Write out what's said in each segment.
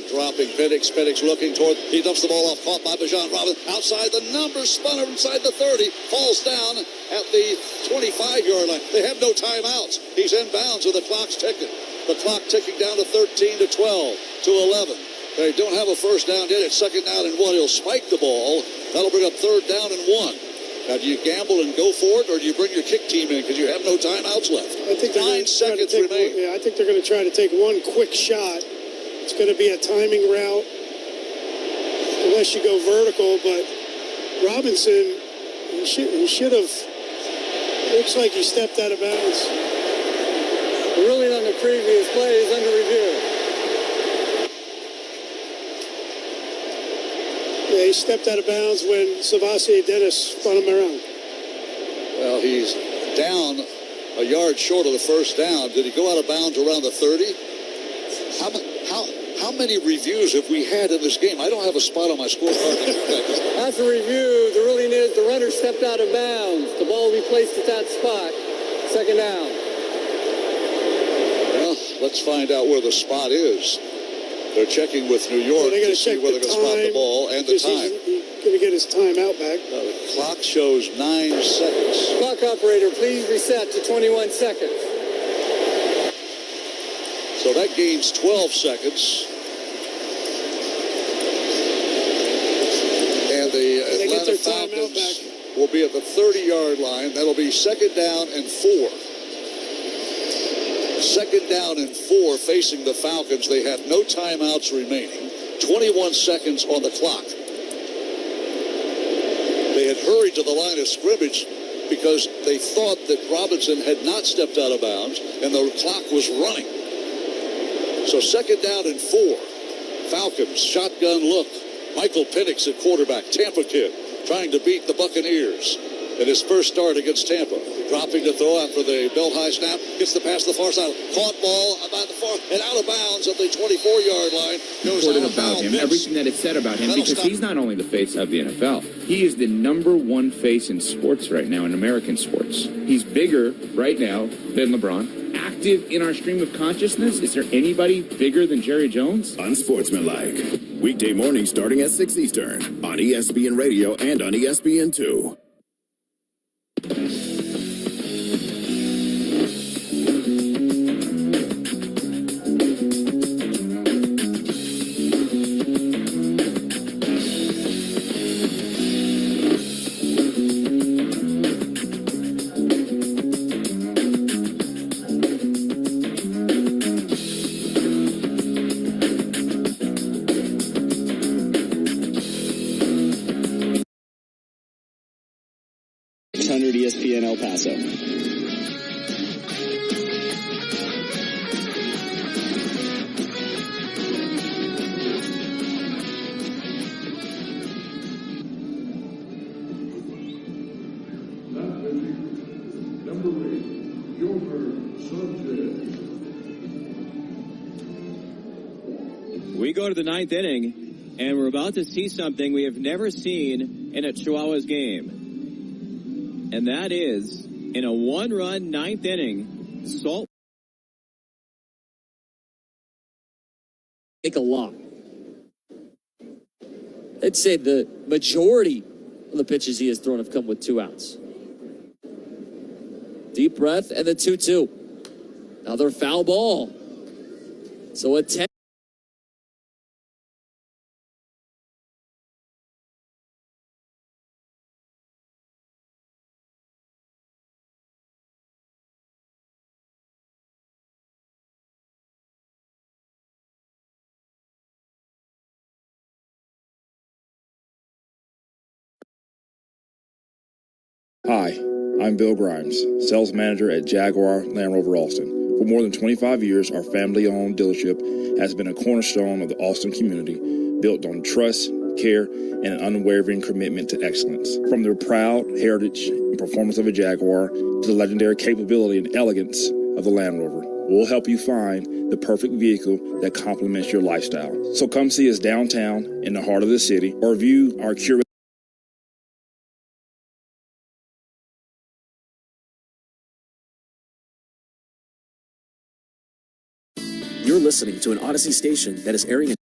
dropping Penix. Penix looking toward, he dumps the ball off, caught by Bijan Robinson. Outside the numbers, spun inside the 30, falls down at the 25-yard line. They have no timeouts. He's inbounds and the clock's ticking. The clock ticking down to 13 to 12 to 11. They don't have a first down yet. It's second down and 1. He'll spike the ball. That'll bring up third down and 1. Now, do you gamble and go for it, or do you bring your kick team in because you have no timeouts left? I think 9 seconds remain. I think they're going to try to take one quick shot. It's going to be a timing route, unless you go vertical. But Robinson, he should have. Looks like he stepped out of bounds. The ruling on the previous play is under review. Yeah, he stepped out of bounds when Savasi Dennis spun him around. Well, he's down a yard short of the first down. Did he go out of bounds around the 30? How many reviews have we had in this game? I don't have a spot on my scorecard. After review, the ruling is the runner stepped out of bounds. The ball will be placed at that spot. Second down. Well, let's find out where the spot is. They're checking with New York to see where they're going to spot the ball and the time. He's going to get his timeout back. The clock shows 9 seconds. Clock operator, please reset to 21 seconds. So that gains 12 seconds. And the Atlanta Falcons will be at the 30-yard line. That'll be second down and 4. Second down and 4 facing the Falcons. They have no timeouts remaining. 21 seconds on the clock. They had hurried to the line of scrimmage because they thought that Robinson had not stepped out of bounds and the clock was running. So second down and 4. Falcons, shotgun look. Michael Penix at quarterback. Tampa kid trying to beat the Buccaneers in his first start against Tampa. Dropping to throw after the belt-high snap. Gets the pass to the far side. Caught ball about the far and out of bounds at the 24-yard line. Goes out about him, everything that is said about him, because he's not only the face of the NFL, he is the #1 face in sports right now, in American sports. He's bigger right now than LeBron. Active in our stream of consciousness. Is there anybody bigger than Jerry Jones? Unsportsmanlike. Weekday morning starting at 6 Eastern on ESPN Radio and on ESPN2. ESPN El Paso. We go to the 9th inning, and we're about to see something we have never seen in a Chihuahuas game. And that is, in a 1-run 9th inning, Salt. Take a lot. I'd say the majority of the pitches he has thrown have come with 2 outs. Deep breath and the 2-2. Another foul ball. So a 10. Hi, I'm Bill Grimes, sales manager at Jaguar Land Rover Austin. For more than 25 years, our family-owned dealership has been a cornerstone of the Austin community, built on trust, care, and an unwavering commitment to excellence. From the proud heritage and performance of a Jaguar to the legendary capability and elegance of the Land Rover, we'll help you find the perfect vehicle that complements your lifestyle. So come see us downtown in the heart of the city or view our curated. You're listening to an Odyssey station that is airing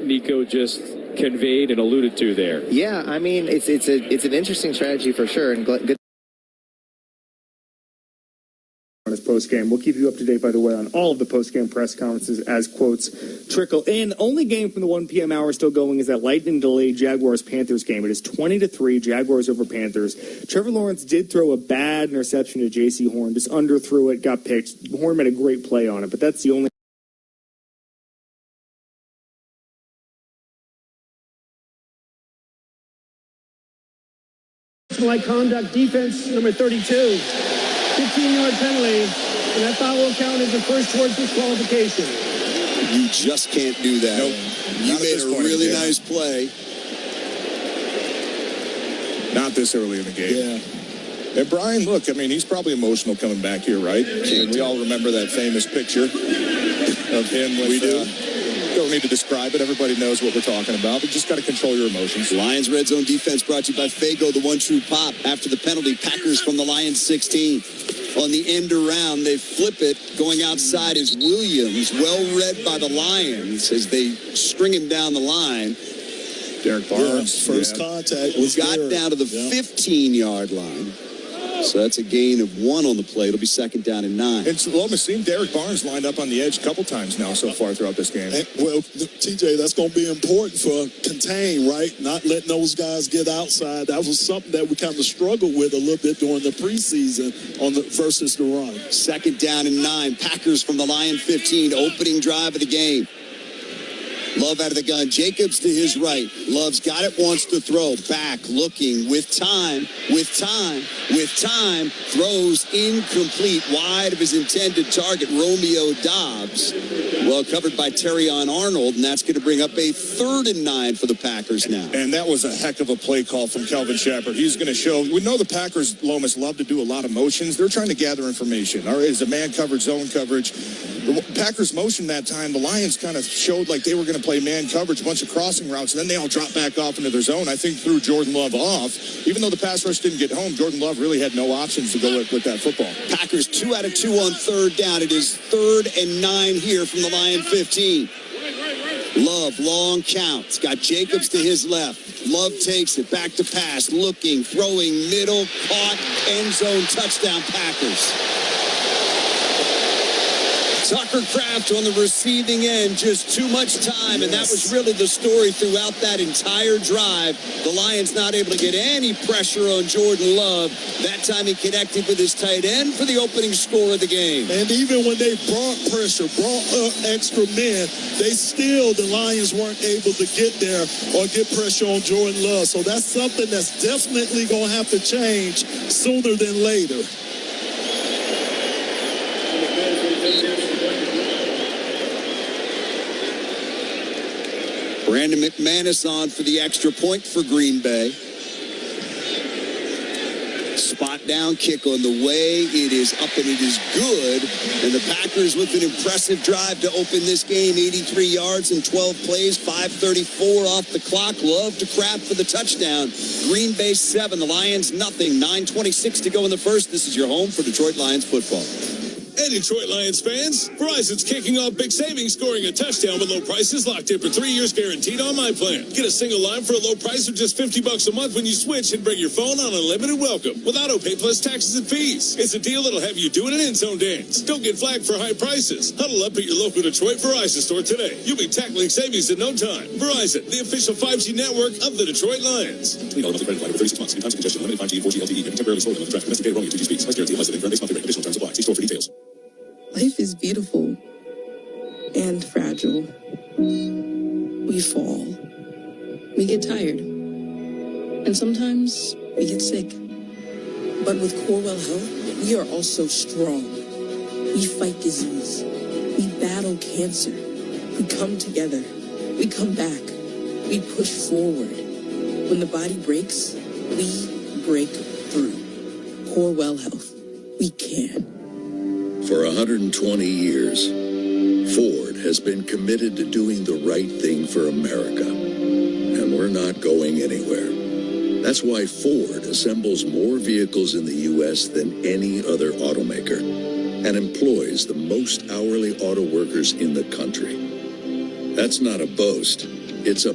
Nico just conveyed and alluded to there. Yeah, I mean, it's an interesting strategy for sure, and good. On his post-game. We'll keep you up to date, by the way, on all of the post-game press conferences as quotes trickle in. Only game from the 1 p.m. hour still going is that lightning delayed Jaguars-Panthers game. It is 20-3, Jaguars over Panthers. Trevor Lawrence did throw a bad interception to J.C. Horn, just underthrew it, got picked. Horn made a great play on it, but that's the only like conduct, defense number 32. 15-yard penalty, and that foul will count as the first towards disqualification. You just can't do that. Nope. You made a really nice play. Not this early in the game. Yeah. And Brian, look, I mean, he's probably emotional coming back here, right? And we all remember that famous picture of him with... We do. Don't need to describe it. Everybody knows what we're talking about. But you just got to control your emotions. Lions Red Zone defense brought to you by Fago, the one true pop. After the penalty, Packers from the Lions 16. On the end around, they flip it. Going outside is Williams, well read by the Lions as they string him down the line. Derek Barnes. First contact was got down to the 15-yard line. So that's a gain of 1 on the play. It'll be second down and 9. It's almost seen Derek Barnes lined up on the edge a couple times now so far throughout this game. And, well, TJ, that's going to be important for contain, right? Not letting those guys get outside. That was something that we kind of struggled with a little bit during the preseason versus the run. Second down and 9. Packers from the Lion 15. Opening drive of the game. Love out of the gun. Jacobs to his right. Love's got it, wants to throw. Back, looking, with time. Throws incomplete, wide of his intended target, Romeo Dobbs. Well covered by Terrion Arnold, and that's going to bring up a 3rd and 9 for the Packers now. And that was a heck of a play call from Kelvin Shepard. He's going to show. We know the Packers, Lomas, love to do a lot of motions. They're trying to gather information. All right, is a man coverage, zone coverage. The Packers motion that time. The Lions kind of showed like they were going to play man coverage, a bunch of crossing routes, and then they all dropped back off into their zone. I think threw Jordan Love off. Even though the pass rush didn't get home, Jordan Love really had no options to go with that football. Packers 2 out of 2 on 3rd down. It is 3rd and 9 here from the Lion 15. Love, long count. It's got Jacobs to his left. Love takes it, back to pass, looking, throwing, middle, caught, end zone, touchdown Packers. Tucker Kraft on the receiving end, just too much time, and that was really the story throughout that entire drive. The Lions not able to get any pressure on Jordan Love. That time he connected with his tight end for the opening score of the game. And even when they brought pressure, brought up extra men, the Lions weren't able to get there or get pressure on Jordan Love. So that's something that's definitely going to have to change sooner than later. Brandon McManus on for the extra point for Green Bay. Spot down kick on the way. It is up and it is good. And the Packers with an impressive drive to open this game. 83 yards in 12 plays. 5:34 off the clock. Love to Kraft for the touchdown. Green Bay 7. The Lions nothing. 9:26 to go in the first. This is your home for Detroit Lions football. Hey, Detroit Lions fans, Verizon's kicking off big savings, scoring a touchdown with low prices locked in for 3 years guaranteed on my plan. Get a single line for a low price of just $50 a month when you switch and bring your phone on unlimited welcome with auto pay plus taxes and fees. It's a deal that'll have you doing an end zone dance. Don't get flagged for high prices. Huddle up at your local Detroit Verizon store today. You'll be tackling savings in no time. Verizon, the official 5G network of the Detroit Lions. $20 monthly credit line for 36 months. Any times of congestion, limited 5G and 4G LTE. Can be temporarily slower than the traffic. Domestic data roaming at 2G speeds. Price guarantee less than current base monthly rate. Additional terms apply. See store for details. Life is beautiful and fragile. We fall. We get tired. And sometimes we get sick. But with Corewell Health, we are also strong. We fight disease. We battle cancer. We come together. We come back. We push forward. When the body breaks, we break through. Corewell Health. We can. For 120 years, Ford has been committed to doing the right thing for America. And we're not going anywhere. That's why Ford assembles more vehicles in the U.S. than any other automaker and employs the most hourly auto workers in the country. That's not a boast. It's a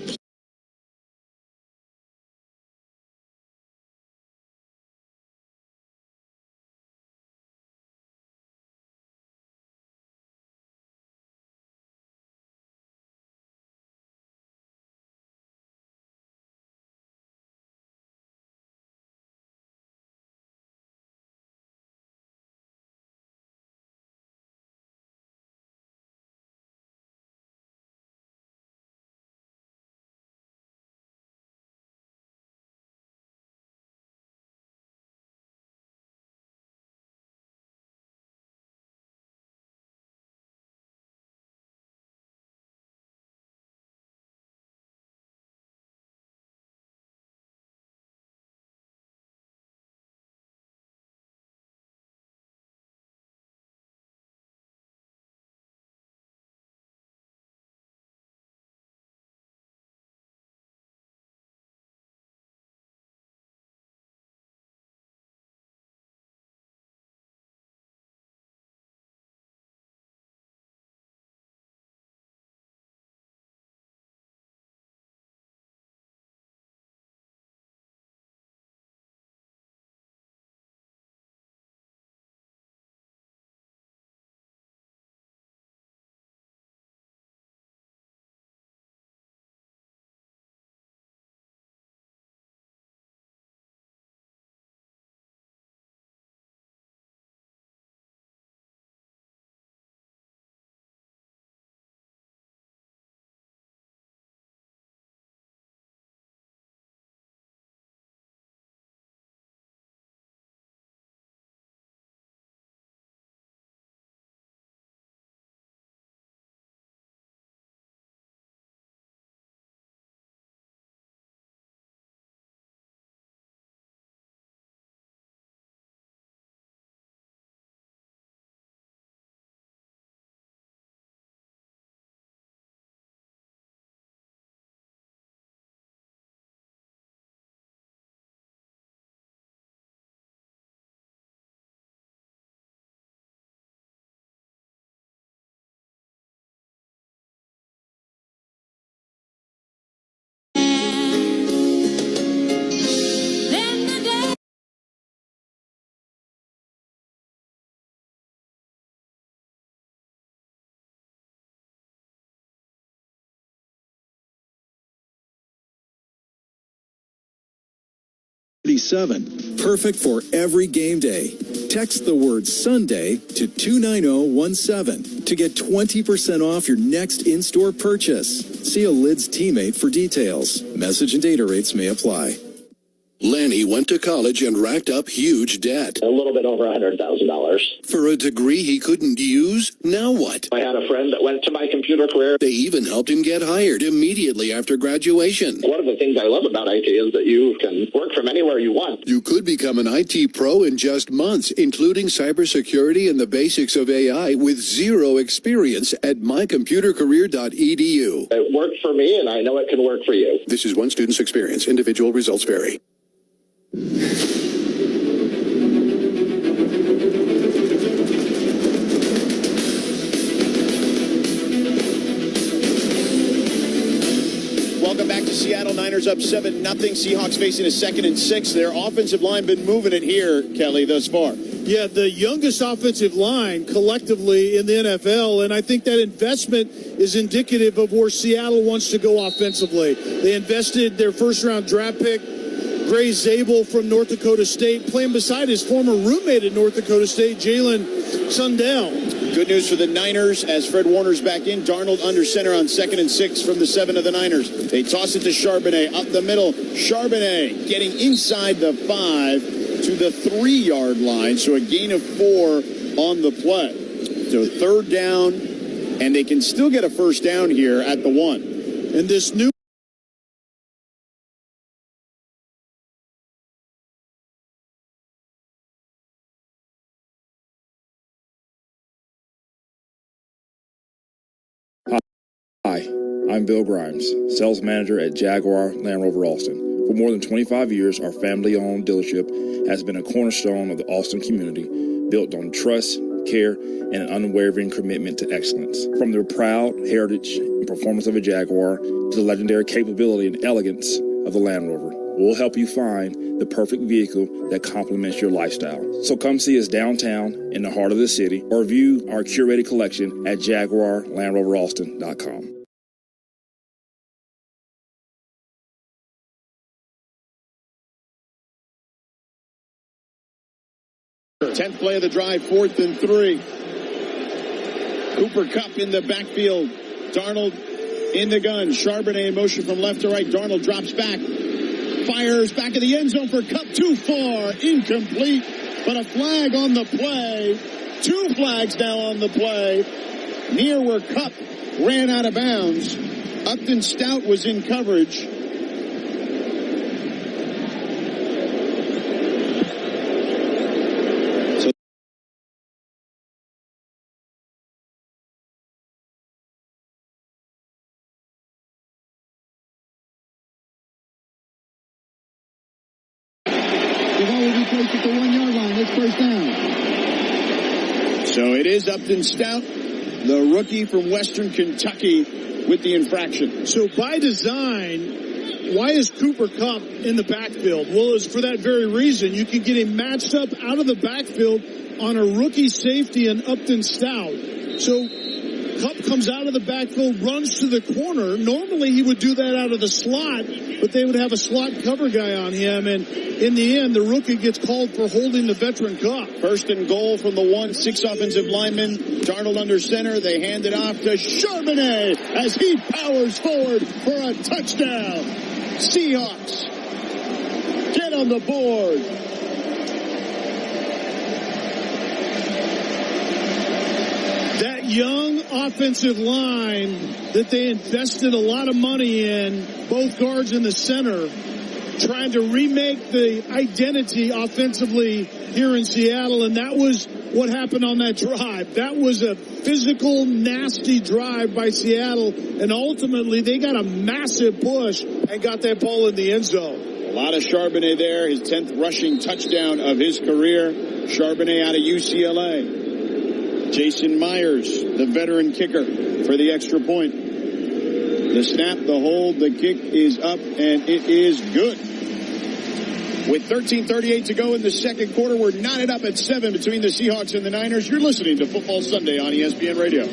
perfect for every game day. Text the word Sunday to 29017 to get 20% off your next in-store purchase. See a Lids teammate for details. Message and data rates may apply. Lanny went to college and racked up huge debt. A little bit over $100,000. For a degree he couldn't use? Now what? I had a friend that went to my computer career. They even helped him get hired immediately after graduation. One of the things I love about IT is that you can work from anywhere you want. You could become an IT pro in just months, including cybersecurity and the basics of AI with zero experience at mycomputercareer.edu. It worked for me, and I know it can work for you. This is one student's experience. Individual results vary. Welcome back to Seattle. Niners up 7-0. Seahawks facing a 2nd and 6. Their offensive line been moving it here, Kelly, thus far. Yeah, the youngest offensive line collectively in the NFL, and I think that investment is indicative of where Seattle wants to go offensively. They invested their first-round draft pick, Gray Zabel from North Dakota State, playing beside his former roommate at North Dakota State, Jalen Sundell. Good news for the Niners as Fred Warner's back in. Darnold under center on 2nd and 6 from the 7 of the Niners. They toss it to Charbonnet up the middle. Charbonnet getting inside the 5 to the 3-yard line. So a gain of 4 on the play. So 3rd down, and they can still get a first down here at the 1. And this new Hi, I'm Bill Grimes, sales manager at Jaguar Land Rover Austin. For more than 25 years, our family-owned dealership has been a cornerstone of the Austin community, built on trust, care, and an unwavering commitment to excellence. From the proud heritage and performance of a Jaguar to the legendary capability and elegance of the Land Rover, we'll help you find the perfect vehicle that complements your lifestyle. So come see us downtown in the heart of the city or view our curated collection at JaguarLandRoverAustin.com. 10th play of the drive, 4th and 3. Cooper Kupp in the backfield. Darnold in the gun. Charbonnet in motion from left to right. Darnold drops back. Fires back in the end zone for Kupp. Too far. Incomplete. But a flag on the play. 2 flags now on the play. Near where Kupp ran out of bounds. Upton Stout was in coverage. At the 1 yard line. It's first down. So it is Upton Stout, the rookie from Western Kentucky, with the infraction. So by design, why is Cooper Kupp in the backfield? Well, it's for that very reason. You can get him matched up out of the backfield on a rookie safety and Upton Stout. So Kupp comes out of the backfield, runs to the corner. Normally he would do that out of the slot, but they would have a slot cover guy on him. And in the end, the rookie gets called for holding the veteran Kupp. First and goal from the 1-6 offensive lineman. Darnold under center. They hand it off to Charbonnet as he powers forward for a touchdown. Seahawks get on the board. That young offensive line that they invested a lot of money in, both guards in the center, trying to remake the identity offensively here in Seattle, and that was what happened on that drive. That was a physical, nasty drive by Seattle, and ultimately they got a massive push and got that ball in the end zone. A lot of Charbonnet there, his 10th rushing touchdown of his career. Charbonnet out of UCLA. Jason Myers, the veteran kicker, for the extra point. The snap, the hold, the kick is up, and it is good. With 13:38 to go in the second quarter, we're knotted up at 7 between the Seahawks and the Niners. You're listening to Football Sunday on ESPN Radio.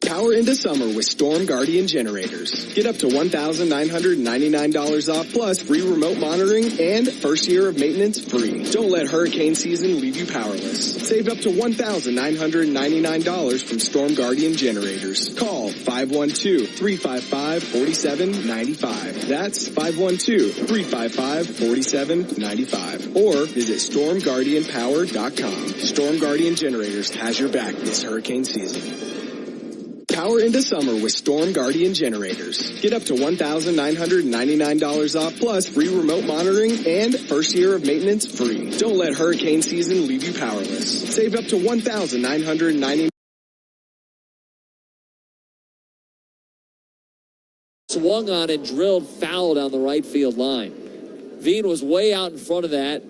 Power into summer with Storm Guardian generators. Get up to $1,999 off plus free remote monitoring and first year of maintenance free. Don't let hurricane season leave you powerless. Save up to $1,999 from Storm Guardian generators. Call 512-355-4795. That's 512-355-4795. Or visit stormguardianpower.com. Storm Guardian Generators has your back this hurricane season. Power into summer with Storm Guardian generators. Get up to $1,999 off plus free remote monitoring and first year of maintenance free. Don't let hurricane season leave you powerless. Save up to $1,999. Swung on and drilled foul down the right field line. Veen was way out in front of that.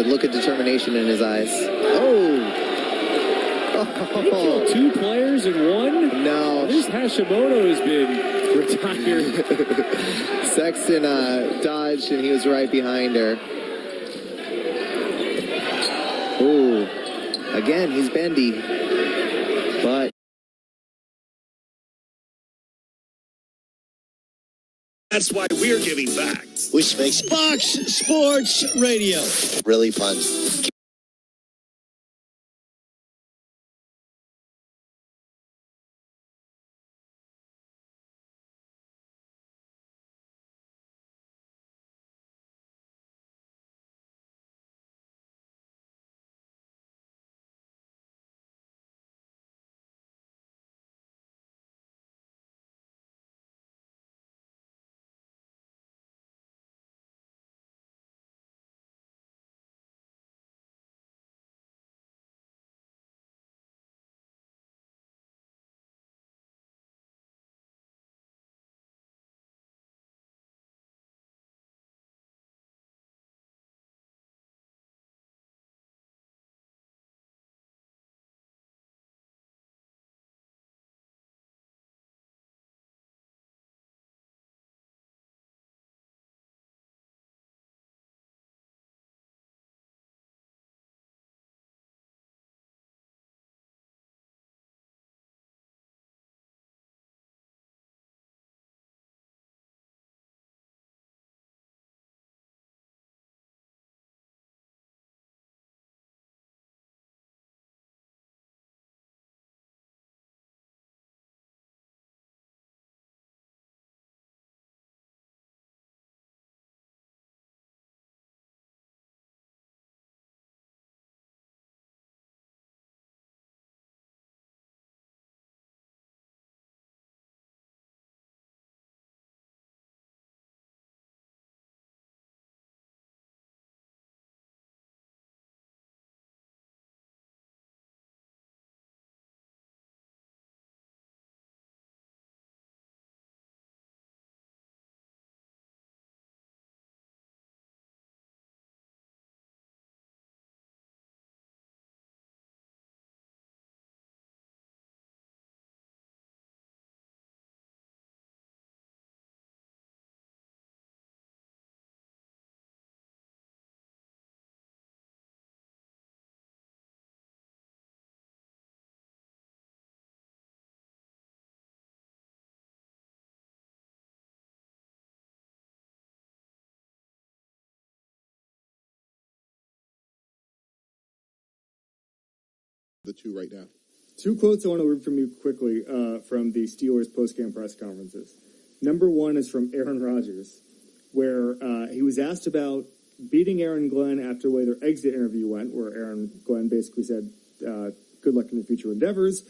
the look of determination in his eyes. They killed 2 players in one? No. This Hashimoto has been retired. Sexton dodged, and he was right behind her. Ooh. Again, he's bendy. But that's why we're giving back. Which makes Fox Sports Radio Really fun. The 2 right now. 2 quotes I want to read from you quickly from the Steelers post-game press conferences. Number 1 is from Aaron Rodgers, where he was asked about beating Aaron Glenn after the way their exit interview went, where Aaron Glenn basically said, good luck in your future endeavors.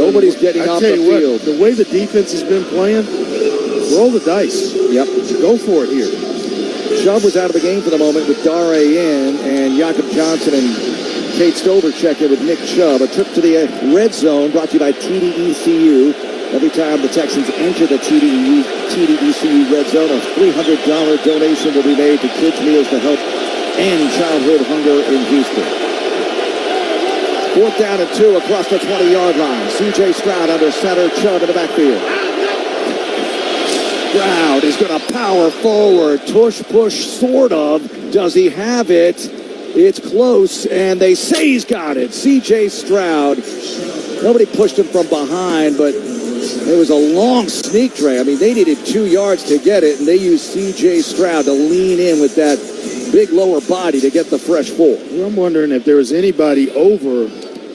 Nobody's getting off the field. The way the defense has been playing, roll the dice. Yep. Go for it here. Chubb was out of the game for the moment with Dare in, and Jakob Johnson and Kate Stover check in with Nick Chubb. A trip to the red zone brought to you by TDECU. Every time the Texans enter the TDECU red zone, a $300 donation will be made to kids' meals to help end childhood hunger in Houston. 4th down and 2 across the 20-yard line. C.J. Stroud under center, Chubb in the backfield. Stroud is going to power forward. Tush push, sort of. Does he have it? It's close, and they say he's got it. C.J. Stroud. Nobody pushed him from behind, but it was a long sneak, Trey. I mean, they needed 2 yards to get it, and they used C.J. Stroud to lean in with that big lower body to get the fresh 4. Well, I'm wondering if there was anybody over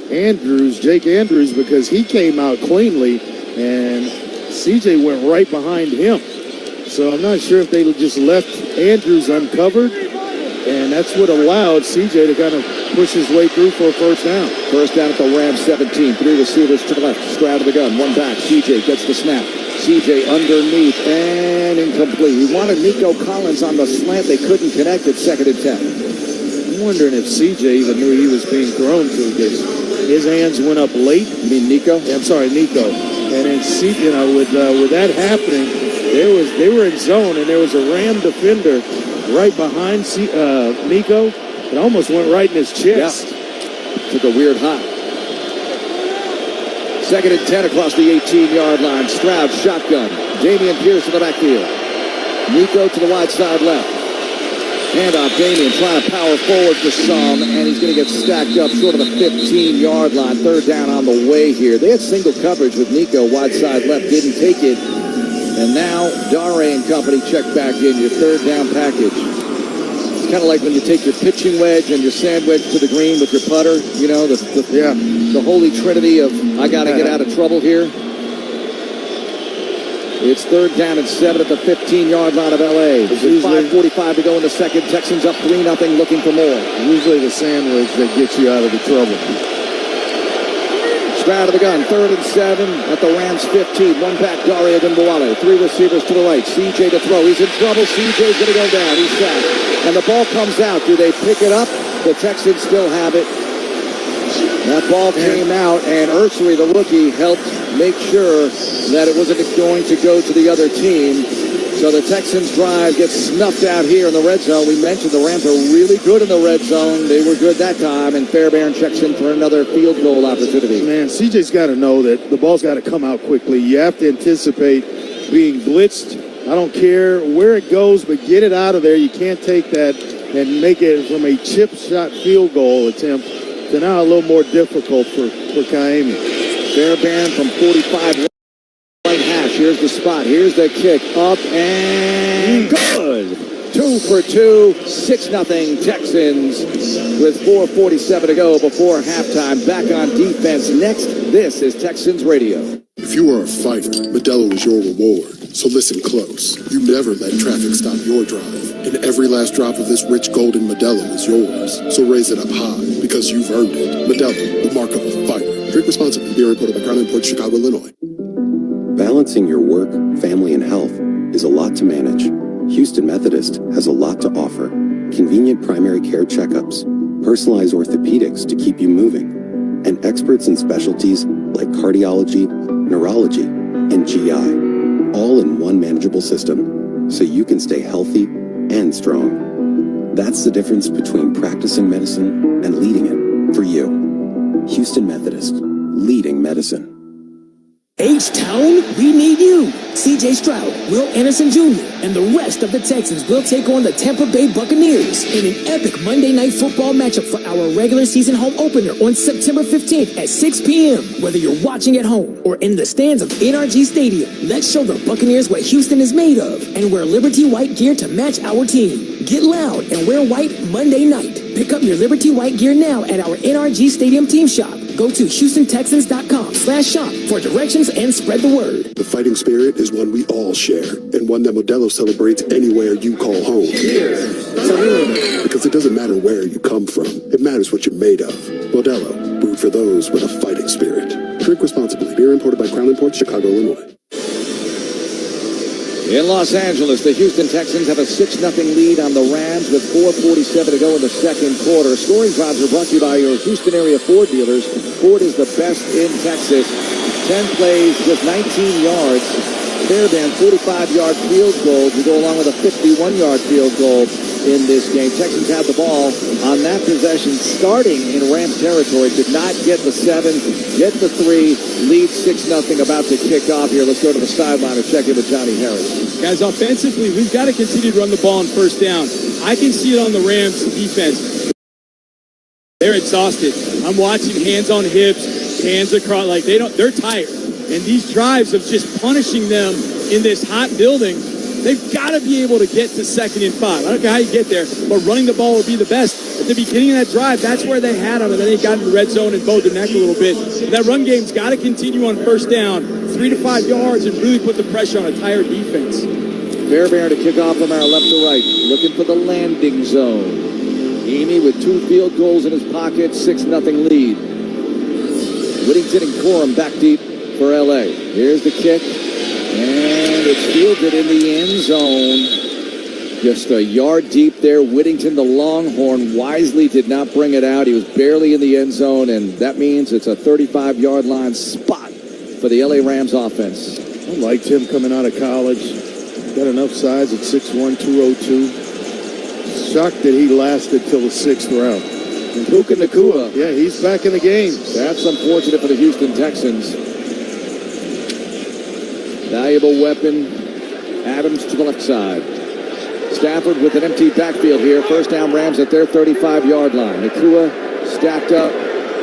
Jake Andrews, because he came out cleanly, and C.J. went right behind him. So I'm not sure if they just left Andrews uncovered, and that's what allowed C.J. to kind of push his way through for a first down. First down at the Rams 17. 3 receivers to the left. Stroud of the gun. 1 back. C.J. gets the snap. C.J. underneath and incomplete. He wanted Nico Collins on the slant. They couldn't connect at 2nd and 10. I'm wondering if C.J. even knew he was being thrown to. His hands went up late. You mean Nico? I'm sorry, Nico. And then, with that happening, they were in zone, and there was a Ram defender right behind Nico. It almost went right in his chest. Yeah. Took a weird hop. 2nd and 10 across the 18-yard line. Stroud shotgun. Damian Pierce in the backfield. Nico to the wide side left. Handoff, Damian trying to power forward for some, and he's going to get stacked up short of the 15-yard line. 3rd down on the way here. They had single coverage with Nico wide side left, didn't take it. And now Dare and company check back in your 3rd down package. It's kind of like when you take your pitching wedge and your sand wedge to the green with your putter. You know, the holy trinity of I got to get out of trouble here. It's 3rd down and 7 at the 15-yard line of L.A. There's 5:45 to go in the second. Texans up 3-0, looking for more. Usually the sandwich that gets you out of the trouble. Stroud of the gun, 3rd and 7 at the Rams 15. 1 back, Dare Ogunbowale. 3 receivers to the right. C.J. to throw. He's in trouble. C.J.'s going to go down. He's sacked. And the ball comes out. Do they pick it up? The Texans still have it. That ball came out, and Ursery, the rookie, helped make sure that it wasn't going to go to the other team. So the Texans drive gets snuffed out here in the red zone. We mentioned the Rams are really good in the red zone. They were good that time, and Fairbairn checks in for another field goal opportunity. Man, CJ's got to know that the ball's got to come out quickly. You have to anticipate being blitzed. I don't care where it goes, but get it out of there. You can't take that and make it from a chip shot field goal attempt to now a little more difficult for Kaimi. Fairbairn from 45 right hash. Here's the spot. Here's the kick. Up and good. 2 for 2. 6-0 Texans with 4:47 to go before halftime. Back on defense. Next, this is Texans Radio. If you are a fighter, Modelo is your reward. So listen close. You never let traffic stop your drive. And every last drop of this rich golden Modelo is yours. So raise it up high, because you've earned it. Modelo, the mark of a fighter. Drink responsibly. Beer imported by Crown Imports, Chicago, Illinois. Balancing your work, family, and health is a lot to manage. Houston Methodist has a lot to offer. Convenient primary care checkups, personalized orthopedics to keep you moving, and experts in specialties like cardiology, neurology, and GI. All in one manageable system, so you can stay healthy and strong. That's the difference between practicing medicine and leading it for you. Houston Methodist, leading medicine. H-Town, we need you. C.J. Stroud, Will Anderson Jr., and the rest of the Texans will take on the Tampa Bay Buccaneers in an epic Monday Night Football matchup for our regular season home opener on September 15th at 6 p.m. Whether you're watching at home or in the stands of NRG Stadium, let's show the Buccaneers what Houston is made of and wear Liberty White gear to match our team. Get loud and wear white Monday night. Pick up your Liberty White gear now at our NRG Stadium team shop. Go to HoustonTexans.com/shop for directions and spread the word. The fighting spirit is one we all share, and one that Modelo celebrates anywhere you call home. Cheers. Because it doesn't matter where you come from, it matters what you're made of. Modelo, brewed for those with a fighting spirit. Drink responsibly. Beer imported by Crown Imports, Chicago, Illinois. In Los Angeles, the Houston Texans have a 6-0 lead on the Rams with 4:47 to go in the second quarter. Scoring drives are brought to you by your Houston area Ford dealers. Ford is the best in Texas. 10 plays, just 19 yards. Fairbairn, 45-yard field goal to go along with a 51-yard field goal in this game. Texans had the ball on that possession starting in Rams territory. Did not get the 7, get the 3, lead 6-0, about to kick off here. Let's go to the sideline and check in with Johnny Harris. Guys, offensively, we've got to continue to run the ball on first down. I can see it on the Rams defense. They're exhausted. I'm watching hands on hips, hands across, like they're tired. And these drives of just punishing them in this hot building, they've got to be able to get to 2nd and 5. I don't care how you get there, but running the ball would be the best. At the beginning of that drive, that's where they had them, and then they got in the red zone and bowed the neck a little bit. And that run game's got to continue on first down, 3 to 5 yards, and really put the pressure on a tired defense. Fairbairn to kick off from our left to right, looking for the landing zone. Amy with 2 field goals in his pocket, 6-0 lead. Whittington and Corum back deep for L.A. Here's the kick, and it's fielded in the end zone. Just a yard deep there. Whittington, the Longhorn, wisely did not bring it out. He was barely in the end zone, and that means it's a 35-yard line spot for the L.A. Rams offense. I liked him coming out of college. Got enough size at 6'1", 202. Shocked that he lasted till the 6th round. And Puka Nacua. Yeah, he's back in the game. That's unfortunate for the Houston Texans. Valuable weapon. Adams to the left side. Stafford with an empty backfield here. First down, Rams at their 35-yard line. Nacua stacked up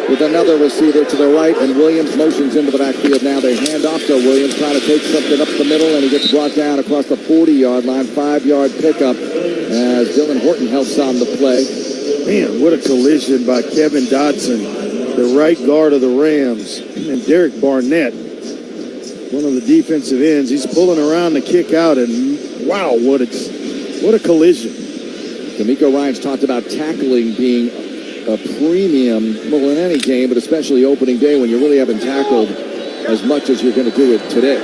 with another receiver to the right, and Williams motions into the backfield now. They hand off to Williams, trying to take something up the middle, and he gets brought down across the 40-yard line. 5-yard pickup as Dylan Horton helps on the play. Man, what a collision by Kevin Dodson, the right guard of the Rams, and Derek Barnett, one of the defensive ends. He's pulling around to kick out, and wow, what a collision. D'Amico Ryans talked about tackling being a premium, well, in any game, but especially opening day when you really haven't tackled as much as you're going to do it today.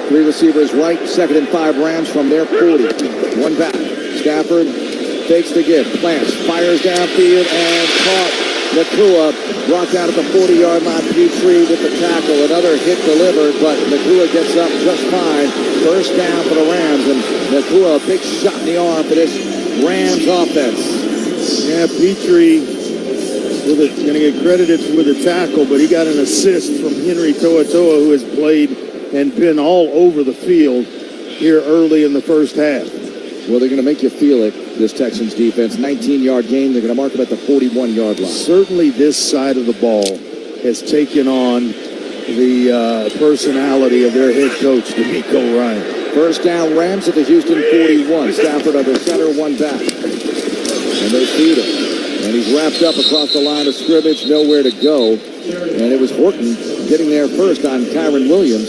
3 receivers right, 2nd and 5 Rams from their 40. 1 back. Stafford takes the give, plants, fires downfield, and caught. Nacua brought down at the 40-yard line. Petrie with the tackle. Another hit delivered, but Nacua gets up just fine. First down for the Rams, and Nacua, a big shot in the arm for this Rams offense. Yeah, Petrie going to get credited with the tackle, but he got an assist from Henry To'oto'o, who has played and been all over the field here early in the first half. Well, they're going to make you feel it, this Texans defense. 19-yard game. They're going to mark him at the 41-yard line. Certainly this side of the ball has taken on the personality of their head coach, D'Amico Ryan. First down, Rams at the Houston 41. Stafford under center, 1 back. And they feed him. And he's wrapped up across the line of scrimmage, nowhere to go. And it was Horton getting there first on Kyron Williams.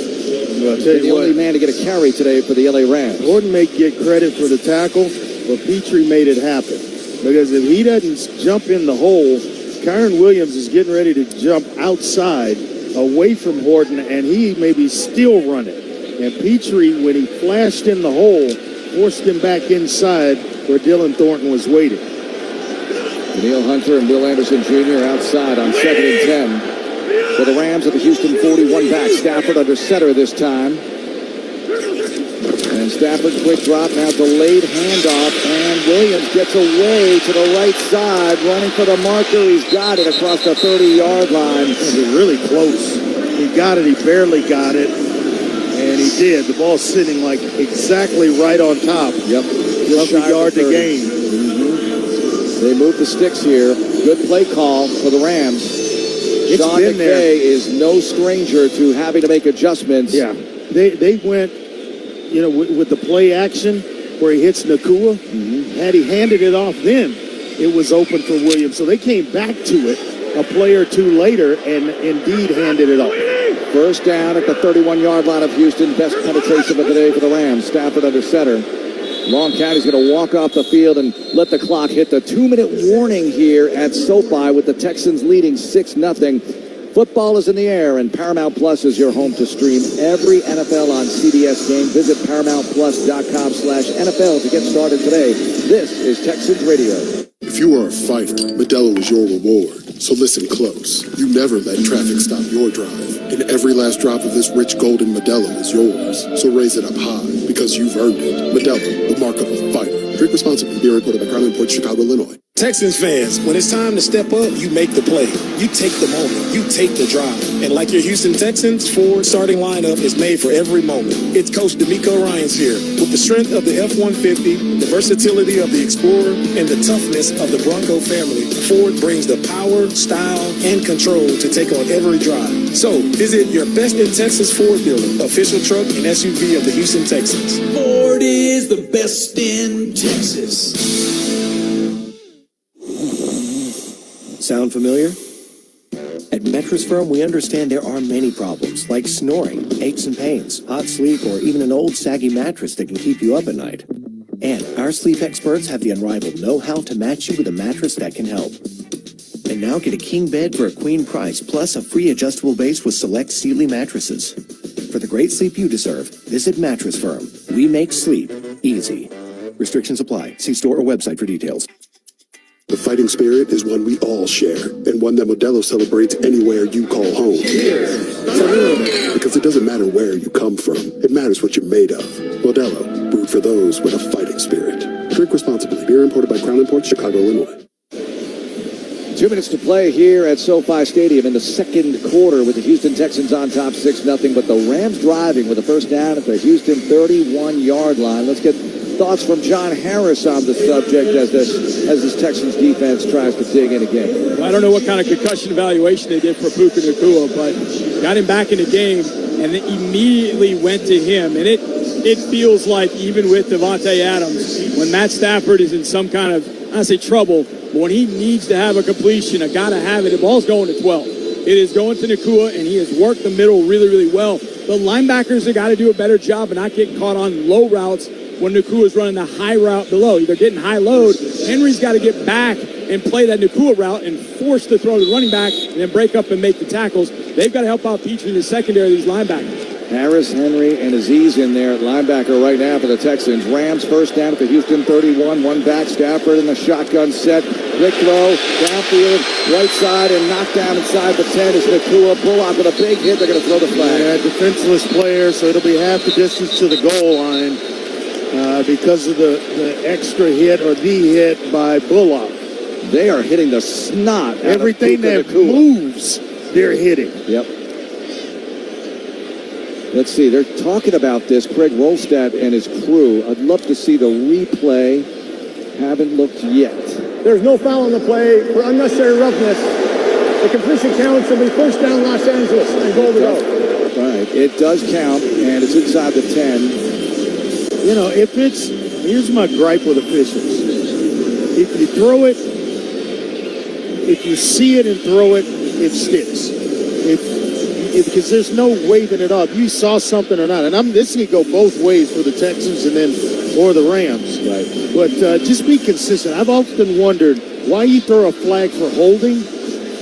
Well, I'll tell you the only man to get a carry today for the LA Rams. Horton may get credit for the tackle, but Petrie made it happen. Because if he doesn't jump in the hole, Kyron Williams is getting ready to jump outside away from Horton, and he may be still running. And Petrie, when he flashed in the hole, forced him back inside where Dylan Thornton was waiting. Daniil Hunter and Will Anderson Jr. outside on 2nd and 10. For the Rams at the Houston 41 back. Stafford under center this time. And Stafford quick drop, now delayed handoff, and Williams gets away to the right side, running for the marker. He's got it across the 30-yard line. It was really close. He got it, he barely got it, and he did. The ball's sitting like exactly right on top of the yard to gain. They move the sticks here. Good play call for the Rams. Sean McVay is no stranger to having to make adjustments. Yeah, they went, with the play action where he hits Nacua. Had he handed it off then, it was open for Williams. So they came back to it a play or two later and indeed handed it off. First down at the 31-yard line of Houston. Best penetration of the day for the Rams. Stafford under center. Long County's going to walk off the field and let the clock hit the 2-minute warning here at SoFi with the Texans leading 6-0. Football is in the air, and Paramount Plus is your home to stream every NFL on CBS game. Visit ParamountPlus.com/NFL to get started today. This is Texans Radio. If you are a fighter, Modelo is your reward. So listen close. You never let traffic stop your drive. And every last drop of this rich golden Modelo is yours. So raise it up high, because you've earned it. Modelo, the mark of a fighter. Drink responsibly. Beer imported by Crown Port, Chicago, Illinois. Texans fans, when it's time to step up, you make the play. You take the moment. You take the drive. And like your Houston Texans, Ford's starting lineup is made for every moment. It's Coach D'Amico Ryans here. With the strength of the F-150, the versatility of the Explorer, and the toughness of the Bronco family, Ford brings the power, style, and control to take on every drive. So visit your best in Texas Ford dealer, official truck and SUV of the Houston Texans. Ford is the best in Texas. Sound familiar? At Mattress Firm, we understand there are many problems, like snoring, aches and pains, hot sleep, or even an old saggy mattress that can keep you up at night. And our sleep experts have the unrivaled know-how to match you with a mattress that can help. And now get a king bed for a queen price, plus a free adjustable base with select Sealy mattresses. For the great sleep you deserve, visit Mattress Firm. We make sleep easy. Restrictions apply. See store or website for details. The fighting spirit is one we all share, and one that Modelo celebrates anywhere you call home. Because it doesn't matter where you come from, it matters what you're made of. Modelo, brewed for those with a fighting spirit. Drink responsibly. Beer imported by Crown Port, Chicago, Illinois. 2 minutes to play here at SoFi Stadium in the second quarter with the Houston Texans on top 6-0, but the Rams driving with a first down at the Houston 31-yard line. Let's get thoughts from John Harris on the subject as this Texans defense tries to dig in again. Well, I don't know what kind of concussion evaluation they did for Puka Nacua, but got him back in the game and then immediately went to him. And it feels like even with Devontae Adams, when Matt Stafford is in some kind of, I say trouble, but when he needs to have a completion, I got to have it. The ball's going to 12. It is going to Nacua, and he has worked the middle really, really well. The linebackers have got to do a better job of not getting caught on low routes when Nacua is running the high route below. They're getting high load. Henry's got to get back and play that Nacua route and force the throw to the running back and then break up and make the tackles. They've got to help out Petrie in the secondary of these linebackers. Harris, Henry, and Aziz in there at linebacker right now for the Texans. Rams first down at the Houston 31. One back, Stafford in the shotgun set. Quick throw, downfield, right side, and knocked down inside the 10 is Nacua. Bullock with a big hit. They're going to throw the flag. Yeah, defenseless player, so it'll be half the distance to the goal line. Because of the extra hit or the hit by Bullock. They are hitting the snot. Everything that moves, they're hitting. Yep. Let's see. They're talking about this. Craig Rolstad and his crew. I'd love to see the replay. Haven't looked yet. There's no foul on the play for unnecessary roughness. The completion counts. It'll be first down Los Angeles and goal to go. All right. It does count, and it's inside the 10. You know, here's my gripe with officials. If you throw it, if you see it and throw it, it sticks. Because there's no waving it up. You saw something or not. And this can go both ways for the Texans or the Rams. Right. But just be consistent. I've often wondered why you throw a flag for holding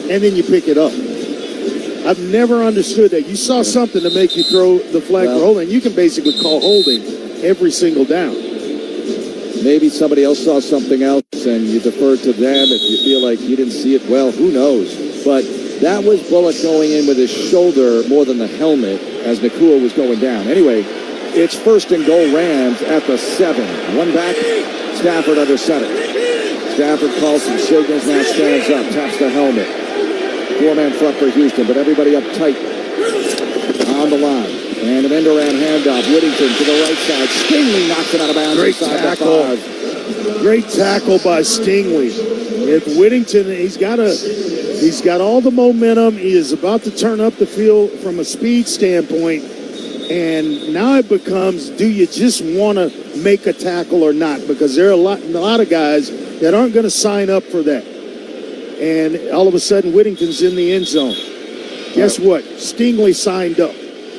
and then you pick it up. I've never understood that. You saw something to make you throw the flag for holding. You can basically call holding every single down. Maybe somebody else saw something else and you deferred to them if you feel like you didn't see it well. Who knows? But that was Bullock going in with his shoulder more than the helmet as Nacua was going down. Anyway, it's first and goal Rams at the 7. One back, Stafford under center. Stafford calls some signals, now stands up, taps the helmet. 4-man front for Houston, but everybody up tight on the line. And an end-around handoff. Whittington to the right side. Stingley knocks it out of bounds. Great tackle. Great tackle by Stingley. If Whittington, he's got all the momentum. He is about to turn up the field from a speed standpoint. And now it becomes, do you just want to make a tackle or not? Because there are a lot of guys that aren't going to sign up for that. And all of a sudden, Whittington's in the end zone. Guess what? Stingley signed up.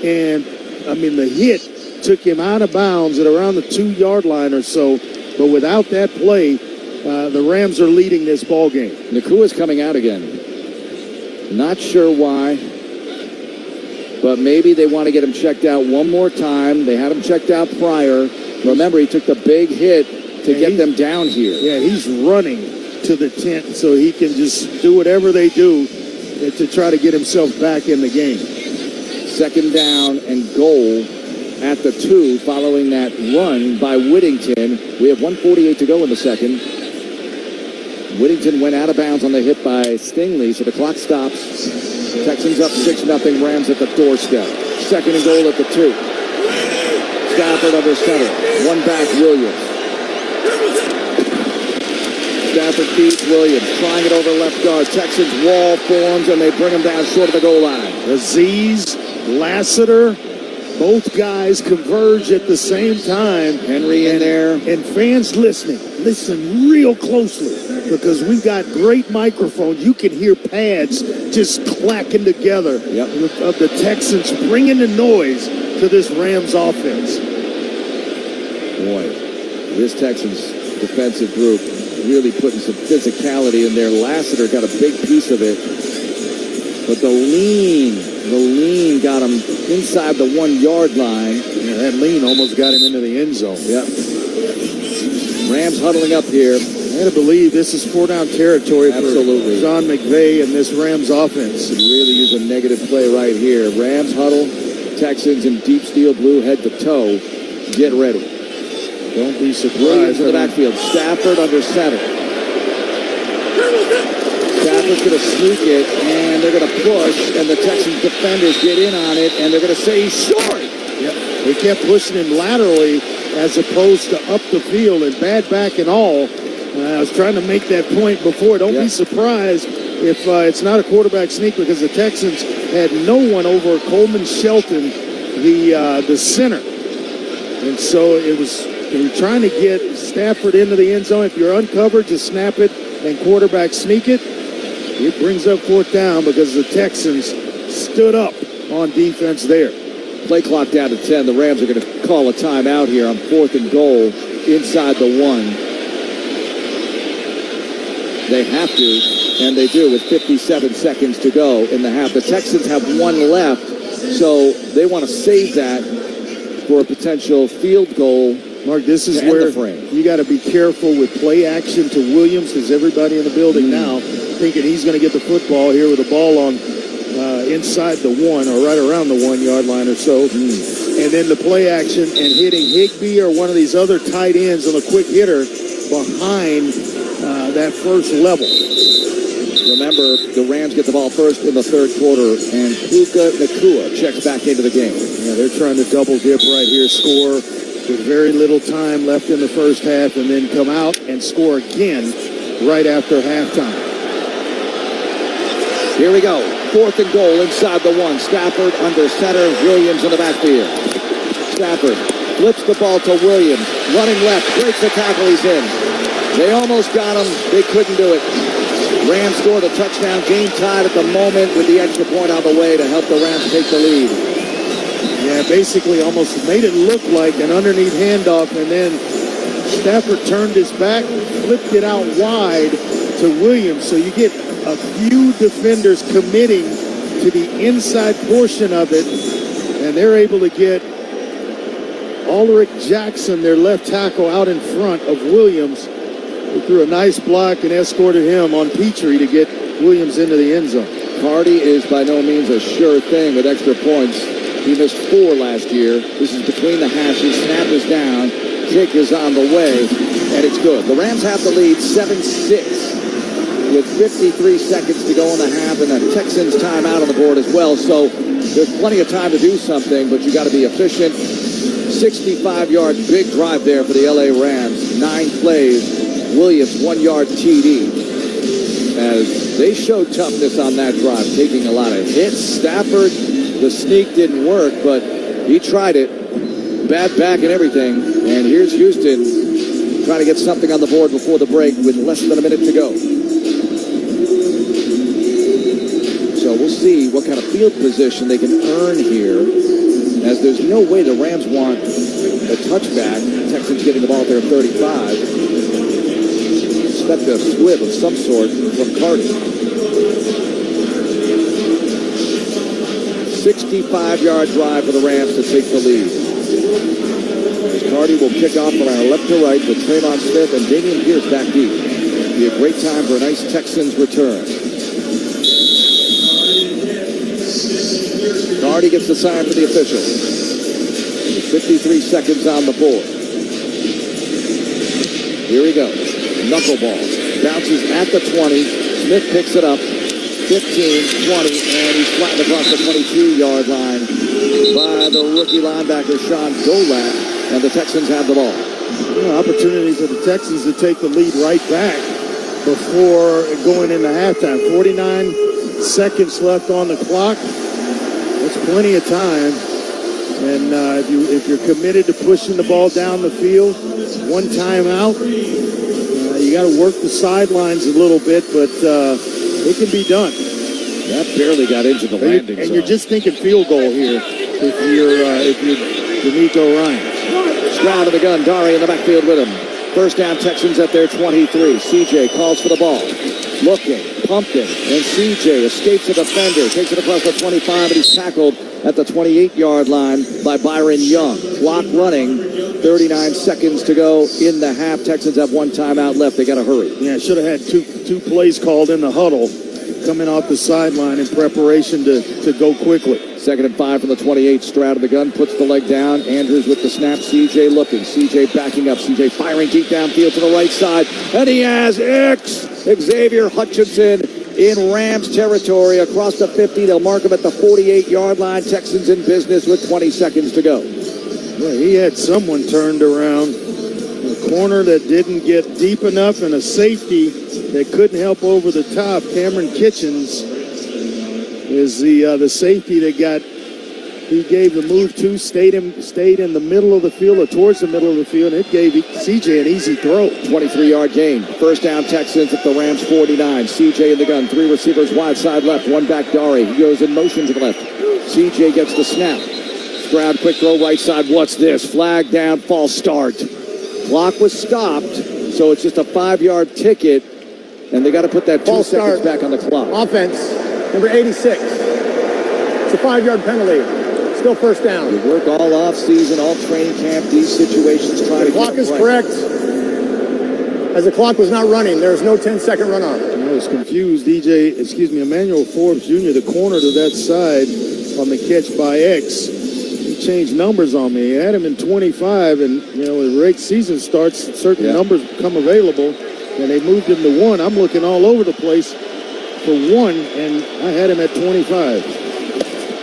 And, I mean, the hit took him out of bounds at around the 2-yard line or so. But without that play, the Rams are leading this ball game. Nakua's coming out again. Not sure why. but maybe they want to get him checked out one more time. They had him checked out prior. Remember, he took the big hit to get them down here. Yeah, he's running to the tent so he can just do whatever they do to try to get himself back in the game. Second down and goal at the 2 following that run by Whittington. We have 1:48 to go in the second. Whittington went out of bounds on the hit by Stingley, so the clock stops. Texans up 6-0, Rams at the doorstep. Second and goal at the 2. Stafford under center. One back, Williams. Stafford beats Williams, trying it over left guard. Texans wall forms, and they bring him down short of the goal line. Aziz, Lassiter, both guys converge at the same time. Henry in there. And fans listening, listen real closely, because we've got great microphones. You can hear pads just clacking together of the Texans bringing the noise to this Rams offense. Boy, this Texans defensive group really putting some physicality in there. Lassiter got a big piece of it. But the lean got him inside the 1 yard line. Yeah, that lean almost got him into the end zone. Yep. Rams huddling up here. I gotta believe this is 4-down territory for John McVay and this Rams offense. Could really use a negative play right here. Rams huddle, Texans in deep steel blue head to toe. Get ready. Don't be surprised. Williams in the backfield. Stafford under center. Stafford's going to sneak it, and they're going to push, and the Texans defenders get in on it, and they're going to say he's short. Yep. They kept pushing him laterally as opposed to up the field, and bad back and all. I was trying to make that point before. Don't be surprised if it's not a quarterback sneak, because the Texans had no one over Coleman Shelton, the center. And so they were trying to get Stafford into the end zone. If you're uncovered, just snap it and quarterback sneak it. It brings up 4th down because the Texans stood up on defense there. Play clock down to 10. The Rams are going to call a timeout here on 4th and goal inside the 1. They have to, and they do with 57 seconds to go in the half. The Texans have 1 left, so they want to save that for a potential field goal. Mark, this is where you got to be careful with play action to Williams, because everybody in the building now thinking he's going to get the football here with the ball on inside the 1 or right around the 1 yard line or so. And then the play action and hitting Higbee or one of these other tight ends on a quick hitter behind that first level. Remember, the Rams get the ball first in the 3rd quarter, and Puka Nacua checks back into the game. Yeah, they're trying to double dip right here, score with very little time left in the first half, and then come out and score again right after halftime. Here we go. 4th and goal inside the 1. Stafford under center. Williams in the backfield. Stafford flips the ball to Williams. Running left. Breaks the tackle. He's in. They almost got him. They couldn't do it. Rams scored a touchdown. Game tied at the moment with the extra point on the way to help the Rams take the lead. Yeah, basically almost made it look like an underneath handoff, and then Stafford turned his back, flipped it out wide to Williams. So you get a few defenders committing to the inside portion of it, and they're able to get Ulrich Jackson, their left tackle, out in front of Williams, who threw a nice block and escorted him on Petrie to get Williams into the end zone. Cardi is by no means a sure thing with extra points. He missed 4 last year. This is between the hashes. Snap is down. Kick is on the way, and it's good. The Rams have the lead 7-6 with 53 seconds to go in the half, and the Texans timeout on the board as well. So there's plenty of time to do something, but you got to be efficient. 65-yard big drive there for the LA Rams. 9 plays. Williams 1-yard TD. As they showed toughness on that drive, taking a lot of hits. Stafford, the sneak didn't work, but he tried it. Bad back and everything. And here's Houston trying to get something on the board before the break with less than a minute to go. So we'll see what kind of field position they can earn here, as there's no way the Rams want a touchback. Texans getting the ball there at 35. Expect a squib of some sort from Cardi. 65-yard drive for the Rams to take the lead. Cardi will kick off from our left to right with Trayvon Smith and Damian Pierce back deep. Be a great time for a nice Texans return. Cardi gets the sign for the official. 53 seconds on the board. Here he goes. Knuckleball. Bounces at the 20. Smith picks it up. 15, 20, and he's flattened across the 22-yard line by the rookie linebacker Sean Golak, and the Texans have the ball. Opportunity for the Texans to take the lead right back before going into halftime. 49 seconds left on the clock. That's plenty of time. And if you're committed to pushing the ball down the field, one timeout, you got to work the sidelines a little bit, but it can be done. That barely got into the landing zone. And you're just thinking field goal here if you're D'Amico Ryan. Stroud of the gun, Dari in the backfield with him. First down, Texans at their 23. CJ calls for the ball. Looking, pumping, and CJ escapes a defender, takes it across the 25, and he's tackled at the 28-yard line by Byron Young. Clock running, 39 seconds to go in the half. Texans have one timeout left. They got to hurry. Yeah, should have had two plays called in the huddle, coming off the sideline in preparation to go quickly. 2nd and 5 from the 28. Stroud of the gun, puts the leg down. Andrews with the snap. CJ looking. CJ backing up. CJ firing deep downfield to the right side. And he has Xavier Hutchinson in Rams territory across the 50. They'll mark him at the 48-yard line. Texans in business with 20 seconds to go. Well, he had someone turned around. A corner that didn't get deep enough and a safety that couldn't help over the top. Cameron Kitchens is the safety that he gave the move to, stayed in the middle of the field or towards the middle of the field, and it gave CJ an easy throw. 23-yard gain. First down, Texans at the Rams 49. CJ in the gun. 3 receivers wide side left. 1 back, Dari. He goes in motion to the left. CJ gets the snap. Stroud, quick throw right side. What's this? Flag down, false start. Clock was stopped, so it's just a 5-yard ticket, and they got to put that 2 seconds back on the clock. Offense, number 86. It's a 5-yard penalty. Still first down. You work all off season, all training camp, these situations, try to get it right. The clock is correct. As the clock was not running, there was no 10-second runoff. I was confused. Emmanuel Forbes Jr., the corner to that side on the catch by X. He changed numbers on me. He had him in 25, and when the regular season starts, certain numbers become available, and they moved him to 1. I'm looking all over the place for 1, and I had him at 25.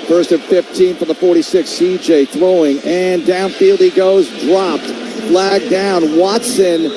First and 15 from the 46. CJ throwing, and downfield he goes, dropped, flag down. Watson,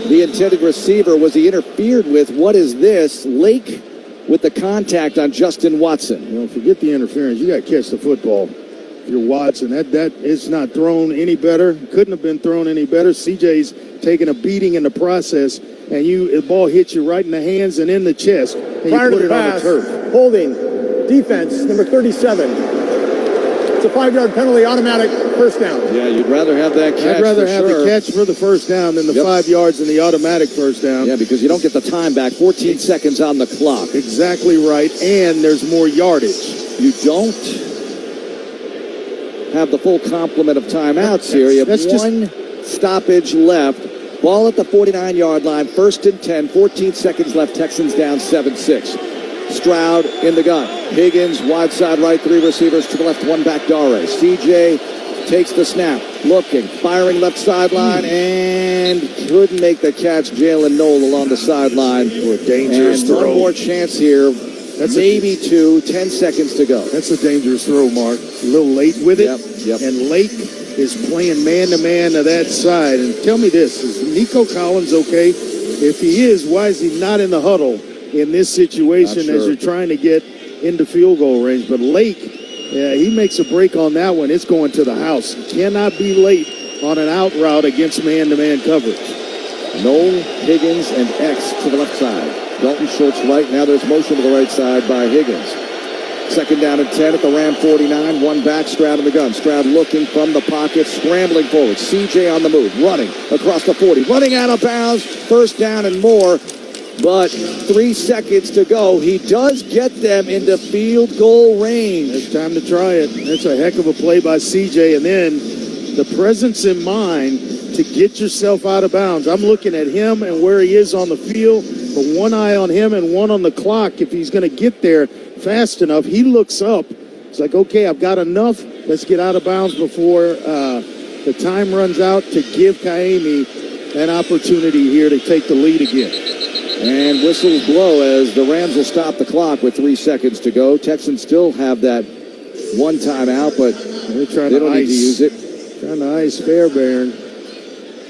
the intended receiver, was he interfered with? What is this? Lake with the contact on Justin Watson. Forget the interference. You got to catch the football. If you're Watson, that is not thrown any better. Couldn't have been thrown any better. CJ's taking a beating in the process, and the ball hits you right in the hands and in the chest, and Prior you put to the it pass, on the turf. Holding. Defense, number 37. It's a 5-yard penalty, automatic first down. Yeah, you'd rather have that catch. I'd rather have the catch for the first down than the 5 yards and the automatic first down. Yeah, because you don't get the time back. 14 seconds on the clock. Exactly right, and there's more yardage. You don't have the full complement of timeouts here. You have one stoppage left. Ball at the 49-yard line. 1st and 10. 14 seconds left. Texans down 7-6. Stroud in the gun. Higgins, wide side right, 3 receivers to the left, 1 back, Dare. CJ takes the snap, looking, firing left sideline, and couldn't make the catch. Jalen Knoll along the sideline. For a dangerous throw. One more chance here. That's maybe 2, 10 seconds to go. That's a dangerous throw, Mark. A little late with it. Yep. And Lake is playing man-to-man to that side. And tell me this, is Nico Collins okay? If he is, why is he not in the huddle in this situation as you're trying to get into field goal range? But Lake, he makes a break on that one. It's going to the house. Cannot be late on an out route against man-to-man coverage. Knoll, Higgins, and X to the left side. Dalton Schultz right. Now there's motion to the right side by Higgins. 2nd down and 10 at the Ram 49. 1 back, Stroud in the gun. Stroud looking from the pocket, scrambling forward. CJ on the move, running across the 40. Running out of bounds. 1st down and more. But 3 seconds to go. He does get them into field goal range. It's time to try it. That's a heck of a play by CJ. And then the presence in mind to get yourself out of bounds. I'm looking at him and where he is on the field, but one eye on him and one on the clock. If he's going to get there fast enough, he looks up. It's like, okay, I've got enough. Let's get out of bounds before the time runs out to give Kaimi an opportunity here to take the lead again. And whistles blow as the Rams will stop the clock with 3 seconds to go. Texans still have that one timeout, but they don't need to use it. Trying to ice Fairbairn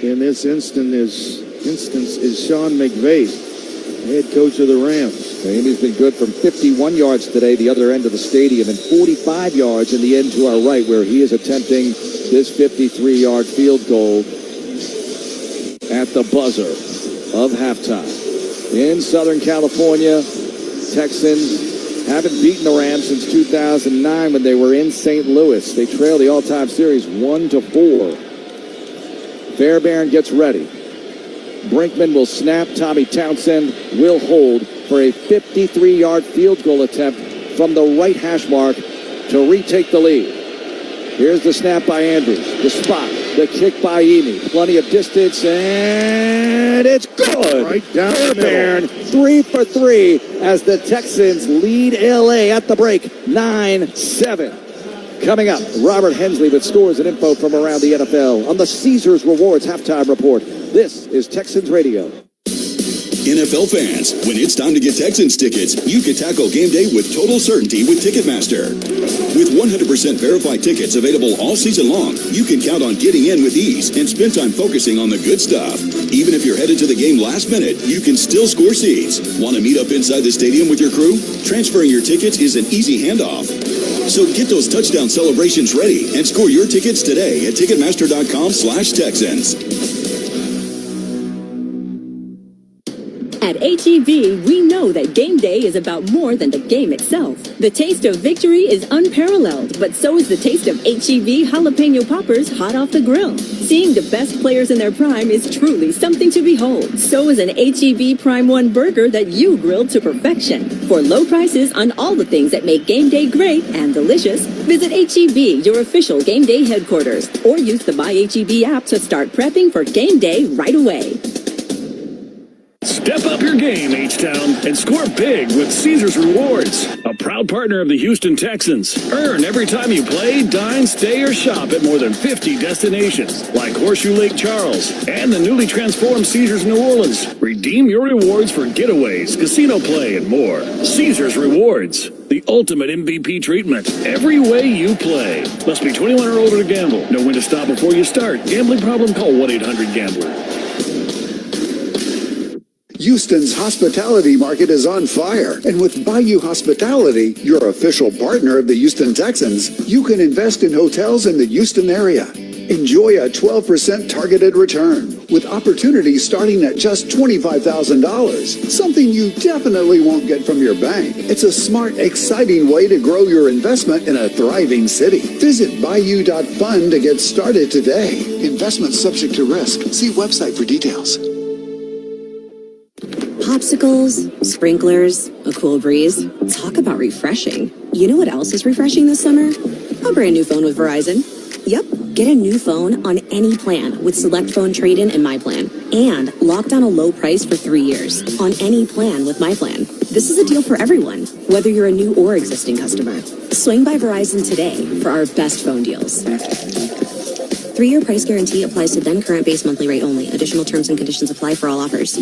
in this instance is Sean McVay, head coach of the Rams. Kaimi's been good from 51 yards today, the other end of the stadium, and 45 yards in the end to our right, where he is attempting this 53-yard field goal at the buzzer of halftime. In Southern California, Texans haven't beaten the Rams since 2009 when they were in St. Louis. They trail the all-time series 1-4. Fairbairn gets ready. Brinkman will snap. Tommy Townsend will hold for a 53-yard field goal attempt from the right hash mark to retake the lead. Here's the snap by Andrews. The spot. The kick by Emi. Plenty of distance, and it's good. Right down Fairbairn, 3 for 3 as the Texans lead LA at the break, 9-7. Coming up, Robert Hensley with scores and info from around the NFL on the Caesars Rewards Halftime Report. This is Texans Radio. NFL fans, when it's time to get Texans tickets, you can tackle game day with total certainty with Ticketmaster. With 100% verified tickets available all season long, you can count on getting in with ease and spend time focusing on the good stuff. Even if you're headed to the game last minute, you can still score seats. Want to meet up inside the stadium with your crew? Transferring your tickets is an easy handoff. So get those touchdown celebrations ready and score your tickets today at Ticketmaster.com/Texans. At H-E-B, we know that game day is about more than the game itself. The taste of victory is unparalleled, but so is the taste of H-E-B jalapeno poppers hot off the grill. Seeing the best players in their prime is truly something to behold. So is an H-E-B Prime 1 burger that you grilled to perfection. For low prices on all the things that make game day great and delicious, visit H-E-B, your official game day headquarters, or use the My H-E-B app to start prepping for game day right away. Step up your game, H-Town, and score big with Caesars Rewards, a proud partner of the Houston Texans. Earn every time you play, dine, stay, or shop at more than 50 destinations, like Horseshoe Lake Charles and the newly transformed Caesars New Orleans. Redeem your rewards for getaways, casino play, and more. Caesars Rewards, the ultimate MVP treatment. Every way you play. Must be 21 or older to gamble. Know when to stop before you start. Gambling problem? Call 1-800-GAMBLER. Houston's hospitality market is on fire, and with Bayou Hospitality, your official partner of the Houston Texans, you can invest in hotels in the Houston area. Enjoy a 12% targeted return, with opportunities starting at just $25,000, something you definitely won't get from your bank. It's a smart, exciting way to grow your investment in a thriving city. Visit bayou.fund to get started today. Investment subject to risk. See website for details. Popsicles, sprinklers, a cool breeze. Talk about refreshing. You know what else is refreshing this summer? A brand new phone with Verizon. Yep, get a new phone on any plan with Select Phone Trade-In and My Plan. And lock down a low price for 3 years on any plan with My Plan. This is a deal for everyone, whether you're a new or existing customer. Swing by Verizon today for our best phone deals. 3-year price guarantee applies to then current base monthly rate only. Additional terms and conditions apply for all offers.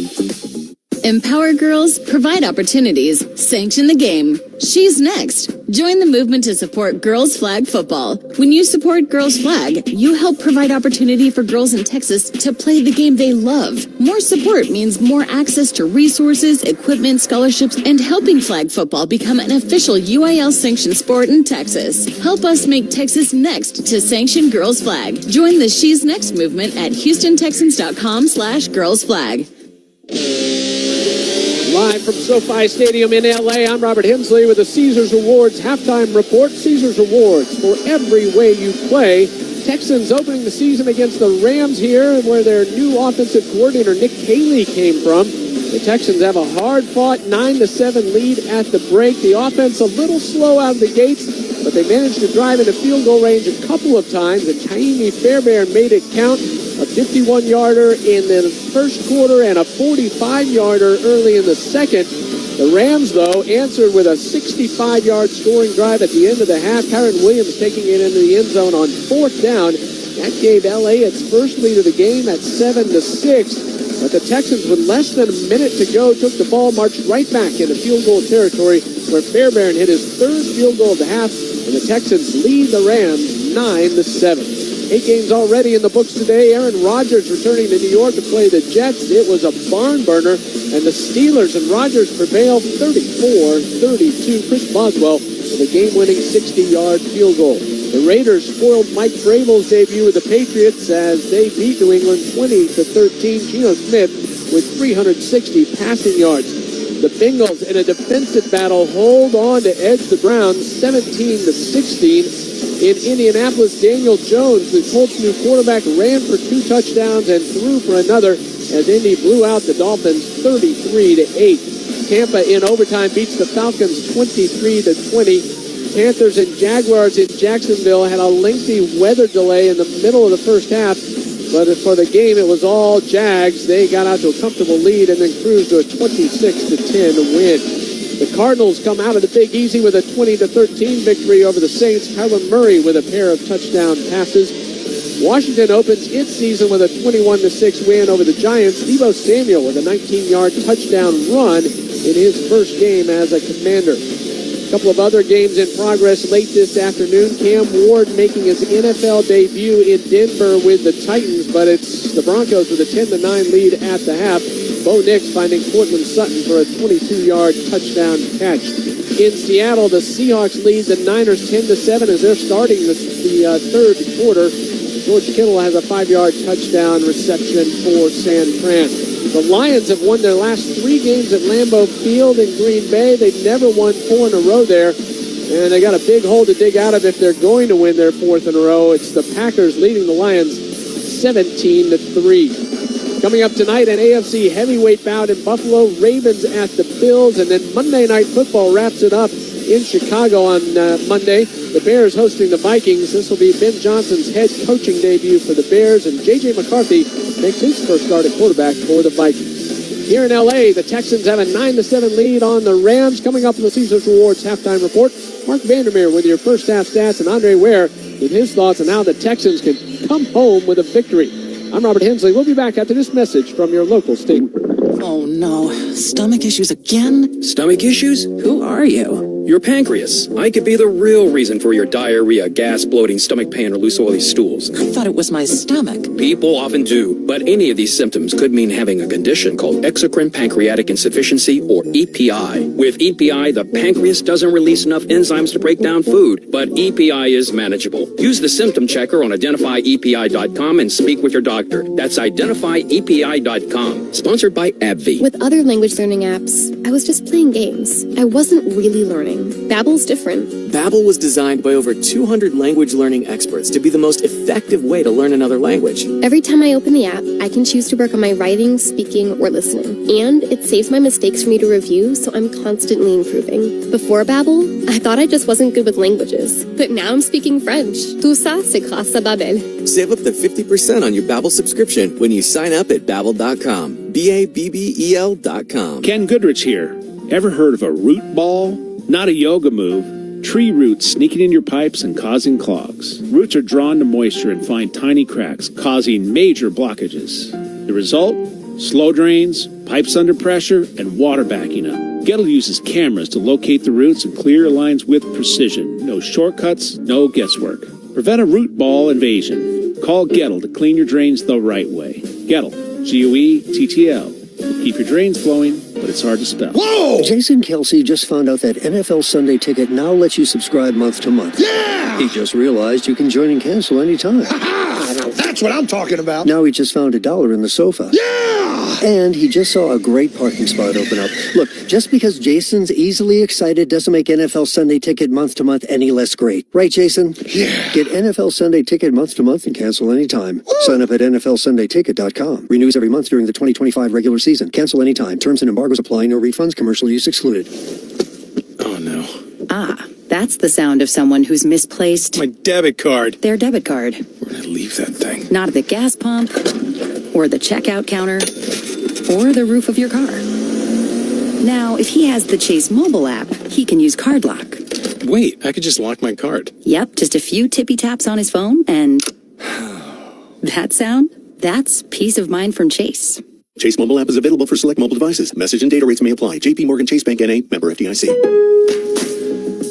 Empower girls, provide opportunities, sanction the game. She's next. Join the movement to support Girls Flag Football. When you support Girls Flag, you help provide opportunity for girls in Texas to play the game they love. More support means more access to resources, equipment, scholarships, and helping flag football become an official UIL sanctioned sport in Texas. Help us make Texas next to sanction Girls Flag. Join the She's Next movement at HoustonTexans.com/girlsflag. Live from SoFi Stadium in LA, I'm Robert Hensley with the Caesars Rewards Halftime Report. Caesars Rewards, for every way you play. Texans opening the season against the Rams here, where their new offensive coordinator, Nick Haley, came from. The Texans have a hard-fought 9-7 lead at the break. The offense a little slow out of the gates, but they managed to drive into field goal range a couple of times, and Taimi Fairbairn made it count. A 51-yarder in the first quarter and a 45-yarder early in the second. The Rams, though, answered with a 65-yard scoring drive at the end of the half. Kyron Williams taking it into the end zone on fourth down. That gave L.A. its first lead of the game at 7-6. But the Texans, with less than a minute to go, took the ball, marched right back into field goal territory, where Fairbairn hit his third field goal of the half, and the Texans lead the Rams 9-7. 8 games already in the books today. Aaron Rodgers returning to New York to play the Jets. It was a barn burner, and the Steelers and Rodgers prevailed 34-32. Chris Boswell with a game-winning 60-yard field goal. The Raiders spoiled Mike Vrabel's debut with the Patriots as they beat New England 20-13. Geno Smith with 360 passing yards. The Bengals in a defensive battle hold on to edge the Browns 17-16. In Indianapolis, Daniel Jones, the Colts' new quarterback, ran for 2 touchdowns and threw for another as Indy blew out the Dolphins 33-8. Tampa in overtime beats the Falcons 23-20. Panthers and Jaguars in Jacksonville had a lengthy weather delay in the middle of the first half, but for the game it was all Jags. They got out to a comfortable lead and then cruised to a 26-10 win. The Cardinals come out of the Big Easy with a 20-13 victory over the Saints. Kyler Murray with a pair of touchdown passes. Washington opens its season with a 21-6 win over the Giants. Deebo Samuel with a 19-yard touchdown run in his first game as a Commander. A couple of other games in progress late this afternoon. Cam Ward making his NFL debut in Denver with the Titans, but it's the Broncos with a 10-9 lead at the half. Bo Nix finding Cortland Sutton for a 22-yard touchdown catch. In Seattle, the Seahawks lead the Niners 10-7 as they're starting the third quarter. George Kittle has a 5-yard touchdown reception for San Fran. The Lions have won their last 3 games at Lambeau Field in Green Bay. They've never won 4 in a row there, and they got a big hole to dig out of if they're going to win their 4th in a row. It's the Packers leading the Lions 17-3. Coming up tonight, an AFC heavyweight bout in Buffalo, Ravens at the Bills, and then Monday Night Football wraps it up in Chicago on Monday. The Bears hosting the Vikings. This will be Ben Johnson's head coaching debut for the Bears, and J.J. McCarthy makes his first start at quarterback for the Vikings. Here in L.A., the Texans have a 9-7 lead on the Rams. Coming up in the Caesars Rewards halftime report, Mark Vandermeer with your first half stats, and Andre Ware with his thoughts on how the Texans can come home with a victory. I'm Robert Hensley. We'll be back after this message from your local state. Oh no, stomach issues again? Stomach issues? Who are you? Your pancreas. I could be the real reason for your diarrhea, gas, bloating, stomach pain, or loose oily stools. I thought it was my stomach. People often do, but any of these symptoms could mean having a condition called exocrine pancreatic insufficiency, or EPI. With EPI, the pancreas doesn't release enough enzymes to break down food, but EPI is manageable. Use the symptom checker on identifyepi.com and speak with your doctor. That's identifyepi.com. Sponsored by AbbVie. With other language learning apps, I was just playing games. I wasn't really learning. Babbel's different. Babbel was designed by over 200 language learning experts to be the most effective way to learn another language. Every time I open the app, I can choose to work on my writing, speaking, or listening. And it saves my mistakes for me to review, so I'm constantly improving. Before Babbel, I thought I just wasn't good with languages. But now I'm speaking French. Tout ça, c'est grâce à Babbel. Save up to 50% on your Babbel subscription when you sign up at Babbel.com. Babbel.com. Ken Goodrich here. Ever heard of a root ball? Not a yoga move. Tree roots sneaking in your pipes and causing clogs. Roots are drawn to moisture and find tiny cracks, causing major blockages. The result? Slow drains, pipes under pressure, and water backing up. Gettle uses cameras to locate the roots and clear your lines with precision. No shortcuts, no guesswork. Prevent a root ball invasion. Call Gettle to clean your drains the right way. Gettle, G-O-E-T-T-L. Keep your drains flowing, but it's hard to spell. Whoa! Jason Kelsey just found out that NFL Sunday Ticket now lets you subscribe month to month. Yeah! He just realized you can join and cancel anytime. Ha-ha! Now that's what I'm talking about. Now he just found $1 in the sofa. Yeah! And he just saw a great parking spot open up. Look, just because Jason's easily excited doesn't make NFL Sunday Ticket month to month any less great. Right, Jason? Yeah. Get NFL Sunday Ticket month to month and cancel anytime. Sign up at NFLSundayTicket.com. Renews every month during the 2025 regular season. Cancel anytime. Terms and embargoes apply. No refunds. Commercial use excluded. Oh, no. That's the sound of someone who's misplaced My debit card. their debit card. Where'd I leave that thing? Not at the gas pump, or the checkout counter, or the roof of your car. Now, if he has the Chase mobile app, he can use Card Lock. Wait, I could just lock my card. Yep, just a few tippy taps on his phone, and that sound, that's peace of mind from Chase. Chase mobile app is available for select mobile devices. Message and data rates may apply. JP Morgan Chase Bank N.A. Member FDIC.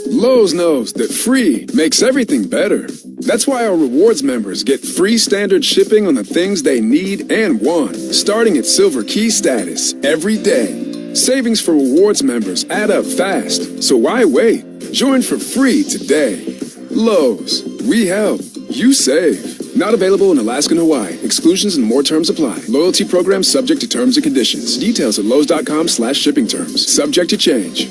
Lowe's knows that free makes everything better. That's why our rewards members get free standard shipping on the things they need and want, starting at Silver Key status every day. Savings for rewards members add up fast, so why wait? Join for free today. Lowe's, we help, you save. Not available in Alaska and Hawaii. Exclusions and more terms apply. Loyalty program subject to terms and conditions. Details at Lowe's.com/shipping terms. Subject to change.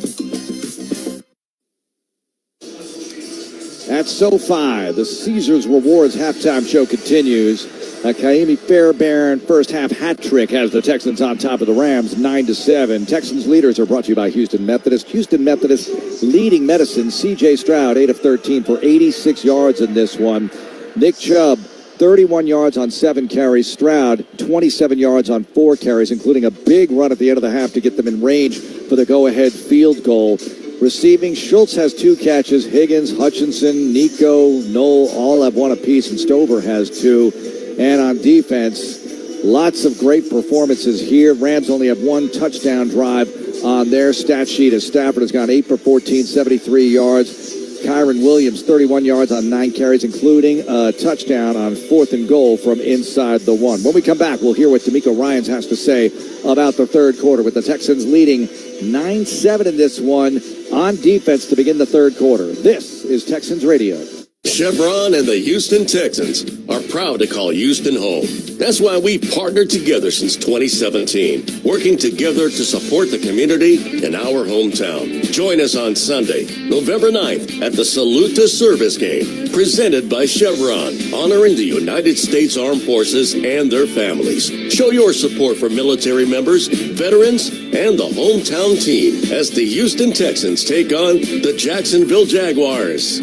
At SoFi, the Caesars Rewards halftime show continues. A Kaimi Fairbairn first half hat trick has the Texans on top of the Rams 9-7. Texans leaders are brought to you by Houston Methodist. Houston Methodist leading medicine. C.J. Stroud 8 of 13 for 86 yards in this one. Nick Chubb 31 yards on 7 carries. Stroud 27 yards on 4 carries, including a big run at the end of the half to get them in range for the go-ahead field goal. Receiving, Schultz has 2 catches. Higgins, Hutchinson, Nico, Knoll all have 1 apiece, and Stover has 2. And on defense, lots of great performances here. Rams only have 1 touchdown drive on their stat sheet as Stafford has gone 8 for 14, 73 yards. Kyron Williams, 31 yards on 9 carries, including a touchdown on 4th and goal from inside the 1. When we come back, we'll hear what D'Amico Ryans has to say about the third quarter, with the Texans leading 9-7 in this one on defense to begin the third quarter. This is Texans Radio. Chevron and the Houston Texans are proud to call Houston home. That's why we partnered together since 2017, working together to support the community in our hometown. Join us on Sunday, November 9th at the Salute to Service game, presented by Chevron, honoring the United States Armed Forces and their families. Show your support for military members, veterans, and the hometown team as the Houston Texans take on the Jacksonville Jaguars.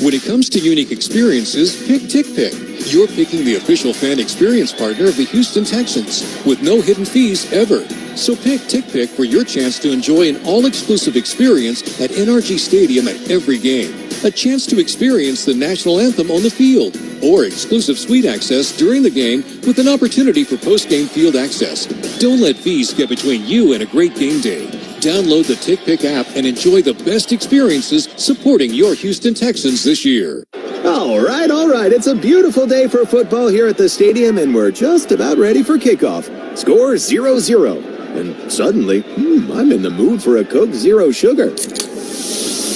When it comes to unique experiences, pick TickPick. You're picking the official fan experience partner of the Houston Texans with no hidden fees ever. So pick TickPick for your chance to enjoy an all-exclusive experience at NRG Stadium at every game. A chance to experience the national anthem on the field, or exclusive suite access during the game with an opportunity for post-game field access. Don't let fees get between you and a great game day. Download the TickPick app and enjoy the best experiences supporting your Houston Texans this year. All right. It's a beautiful day for football here at the stadium, and we're just about ready for kickoff. Score 0-0. And suddenly, I'm in the mood for a Coke Zero Sugar.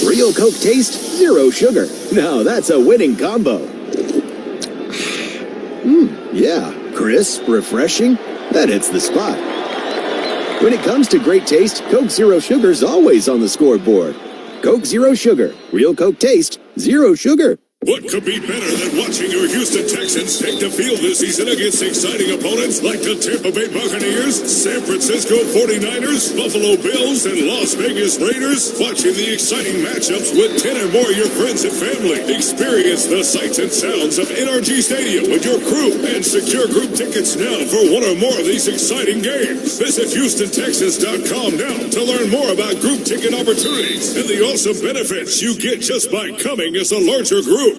Real Coke taste, zero sugar. Now that's a winning combo. Yeah, crisp, refreshing. That hits the spot. When it comes to great taste, Coke Zero Sugar's always on the scoreboard. Coke Zero Sugar. Real Coke taste, zero sugar. What could be better than watching your Houston Texans take the field this season against exciting opponents like the Tampa Bay Buccaneers, San Francisco 49ers, Buffalo Bills, and Las Vegas Raiders? Watching the exciting matchups with 10 or more of your friends and family. Experience the sights and sounds of NRG Stadium with your crew and secure group tickets now for one or more of these exciting games. Visit HoustonTexans.com now to learn more about group ticket opportunities and the awesome benefits you get just by coming as a larger group.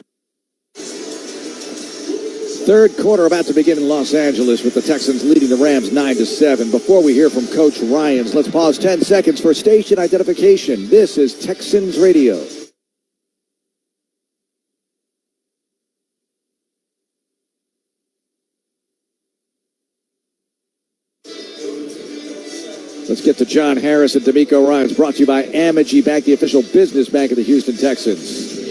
Third quarter about to begin in Los Angeles with the Texans leading the Rams 9-7. Before we hear from Coach Ryans, let's pause 10 seconds for station identification. This is Texans Radio. Let's get to John Harris and D'Amico Ryans, brought to you by Amegy Bank, the official business bank of the Houston Texans.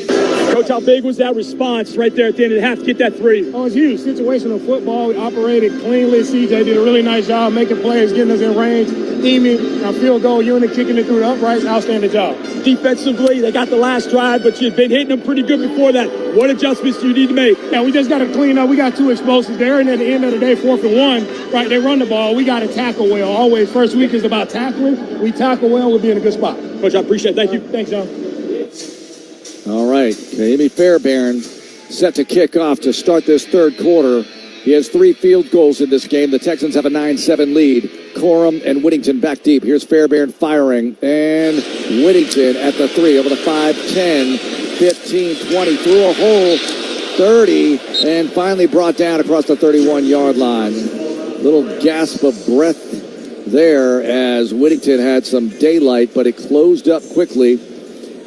Coach, how big was that response right there at the end of the half to get that 3? Oh, it's huge. Situational football. We operated cleanly. CJ did a really nice job making plays, getting us in range. Emi, our field goal unit, kicking it through the uprights. Outstanding job. Defensively, they got the last drive, but you've been hitting them pretty good before that. What adjustments do you need to make? Yeah, we just got to clean up. We got 2 explosives there, and at the end of the day, 4th and 1, right, they run the ball. We got to tackle well. Always, first week is about tackling. We tackle well, we'll be in a good spot. Coach, I appreciate it. Thank you. Thanks, John. All right, Amy Fairbairn set to kick off to start this third quarter. He has 3 field goals in this game. The Texans have a 9-7 lead. Corum and Whittington back deep. Here's Fairbairn firing, and Whittington at the 3 over the 5, 10, 15, 20, through a hole, 30, and finally brought down across the 31-yard line. Little gasp of breath there as Whittington had some daylight, but it closed up quickly.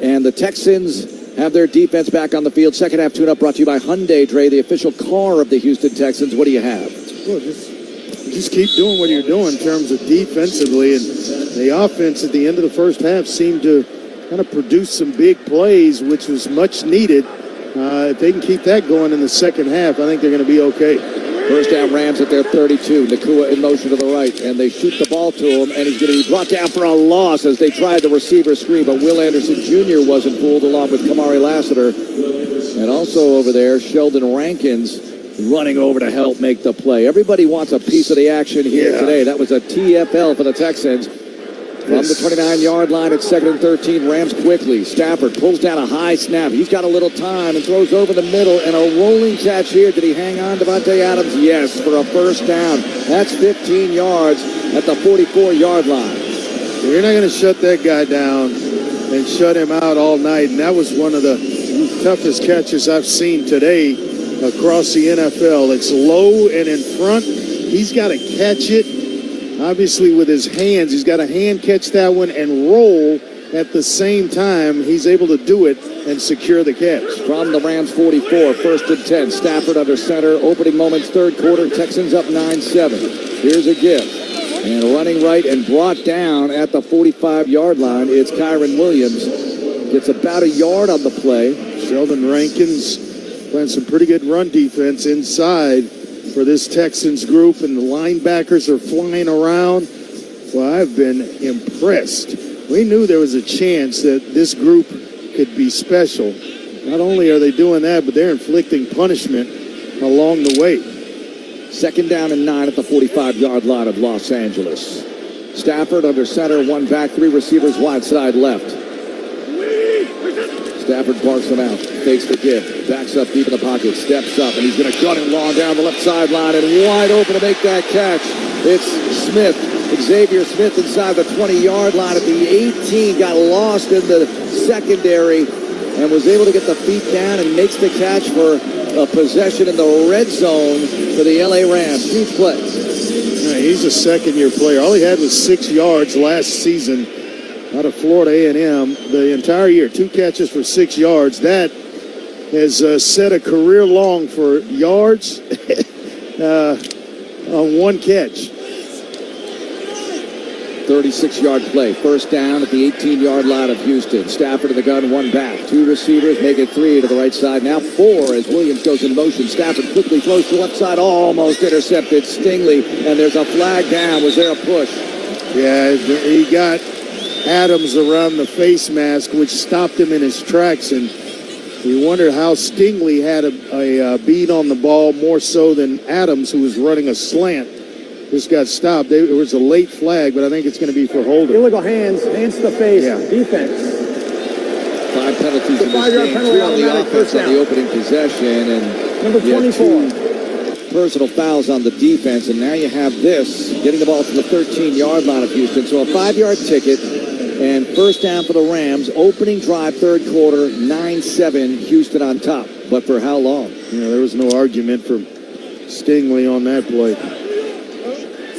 And the Texans have their defense back on the field. Second half tune-up brought to you by Hyundai, Dre, the official car of the Houston Texans. What do you have? Well, just keep doing what you're doing in terms of defensively. And the offense at the end of the first half seemed to kind of produce some big plays, which was much needed. If they can keep that going in the second half, I think they're going to be okay. First down, Rams at their 32. Nakua in motion to the right, and they shoot the ball to him, and he's going to be brought down for a loss as they tried the receiver screen, but Will Anderson Jr. wasn't fooled, along with Kamari Lassiter. And also over there, Sheldon Rankins running over to help make the play. Everybody wants a piece of the action here today. That was a TFL for the Texans. From the 29-yard line at 2nd and 13, Rams quickly. Stafford pulls down a high snap. He's got a little time and throws over the middle, and a rolling catch here. Did he hang on, Devontae Adams? Yes, for a first down. That's 15 yards at the 44-yard line. You're not going to shut that guy down and shut him out all night, and that was one of the toughest catches I've seen today across the NFL. It's low and in front. He's got to catch it. Obviously, with his hands, he's got a hand catch that one and roll at the same time. He's able to do it and secure the catch. From the Rams 44, 1st and 10. Stafford under center. Opening moments, third quarter. Texans up 9-7. Here's a gift. And running right and brought down at the 45-yard line. It's Kyron Williams. Gets about a yard on the play. Sheldon Rankins playing some pretty good run defense inside for this Texans group, and the linebackers are flying around. Well, I've been impressed. We knew there was a chance that this group could be special. Not only are they doing that, but they're inflicting punishment along the way. 2nd down and 9 at the 45-yard line of Los Angeles. Stafford under center, 1 back, 3 receivers wide side left. Stafford barks him out, fakes the give, backs up deep in the pocket, steps up, and he's going to gun it long down the left sideline and wide open to make that catch. It's Smith, Xavier Smith inside the 20-yard line at the 18, got lost in the secondary and was able to get the feet down and makes the catch for a possession in the red zone for the LA Rams. Huge play. Yeah, he's a second-year player. All he had was 6 yards last season out of Florida A&M the entire year. 2 catches for 6 yards. That has set a career long for yards on 1 catch. 36-yard play. First down at the 18-yard line of Houston. Stafford to the gun, 1 back. 2 receivers, make it 3 to the right side. Now 4 as Williams goes in motion. Stafford quickly throws to the left side, almost intercepted Stingley, and there's a flag down. Was there a push? Yeah, he got Adams around the face mask, which stopped him in his tracks, and we wondered how Stingley had a beat on the ball more so than Adams, who was running a slant. Just got stopped. It was a late flag, but I think it's going to be for holding. Illegal hands to the face, defense. 5 penalties in this game, 3 on the offense on the opening possession, and number 24. 2 personal fouls on the defense, and now you have this, getting the ball to the 13-yard line of Houston. So a 5-yard ticket, and first down for the Rams. Opening drive, third quarter, 9-7, Houston on top. But for how long? Yeah, there was no argument for Stingley on that play.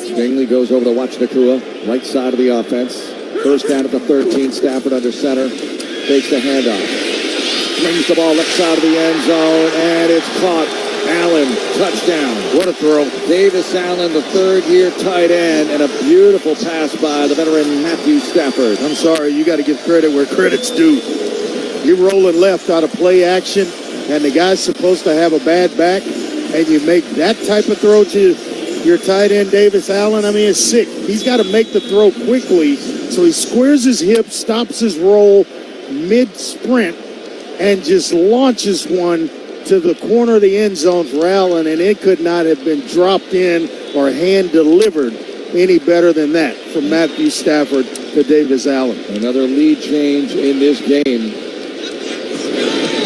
Stingley goes over to watch Nakua, right side of the offense. First down at the 13, Stafford under center, takes the handoff. Brings the ball left side of the end zone, and it's caught. Allen, touchdown. What a throw. Davis Allen, the third-year tight end, and a beautiful pass by the veteran Matthew Stafford. I'm sorry, you got to give credit where credit's due. You're rolling left out of play action, and the guy's supposed to have a bad back, and you make that type of throw to your tight end, Davis Allen. I mean, it's sick. He's got to make the throw quickly, so he squares his hips, stops his roll mid-sprint, and just launches one to the corner of the end zone for Allen, and it could not have been dropped in or hand-delivered any better than that from Matthew Stafford to Davis Allen. Another lead change in this game.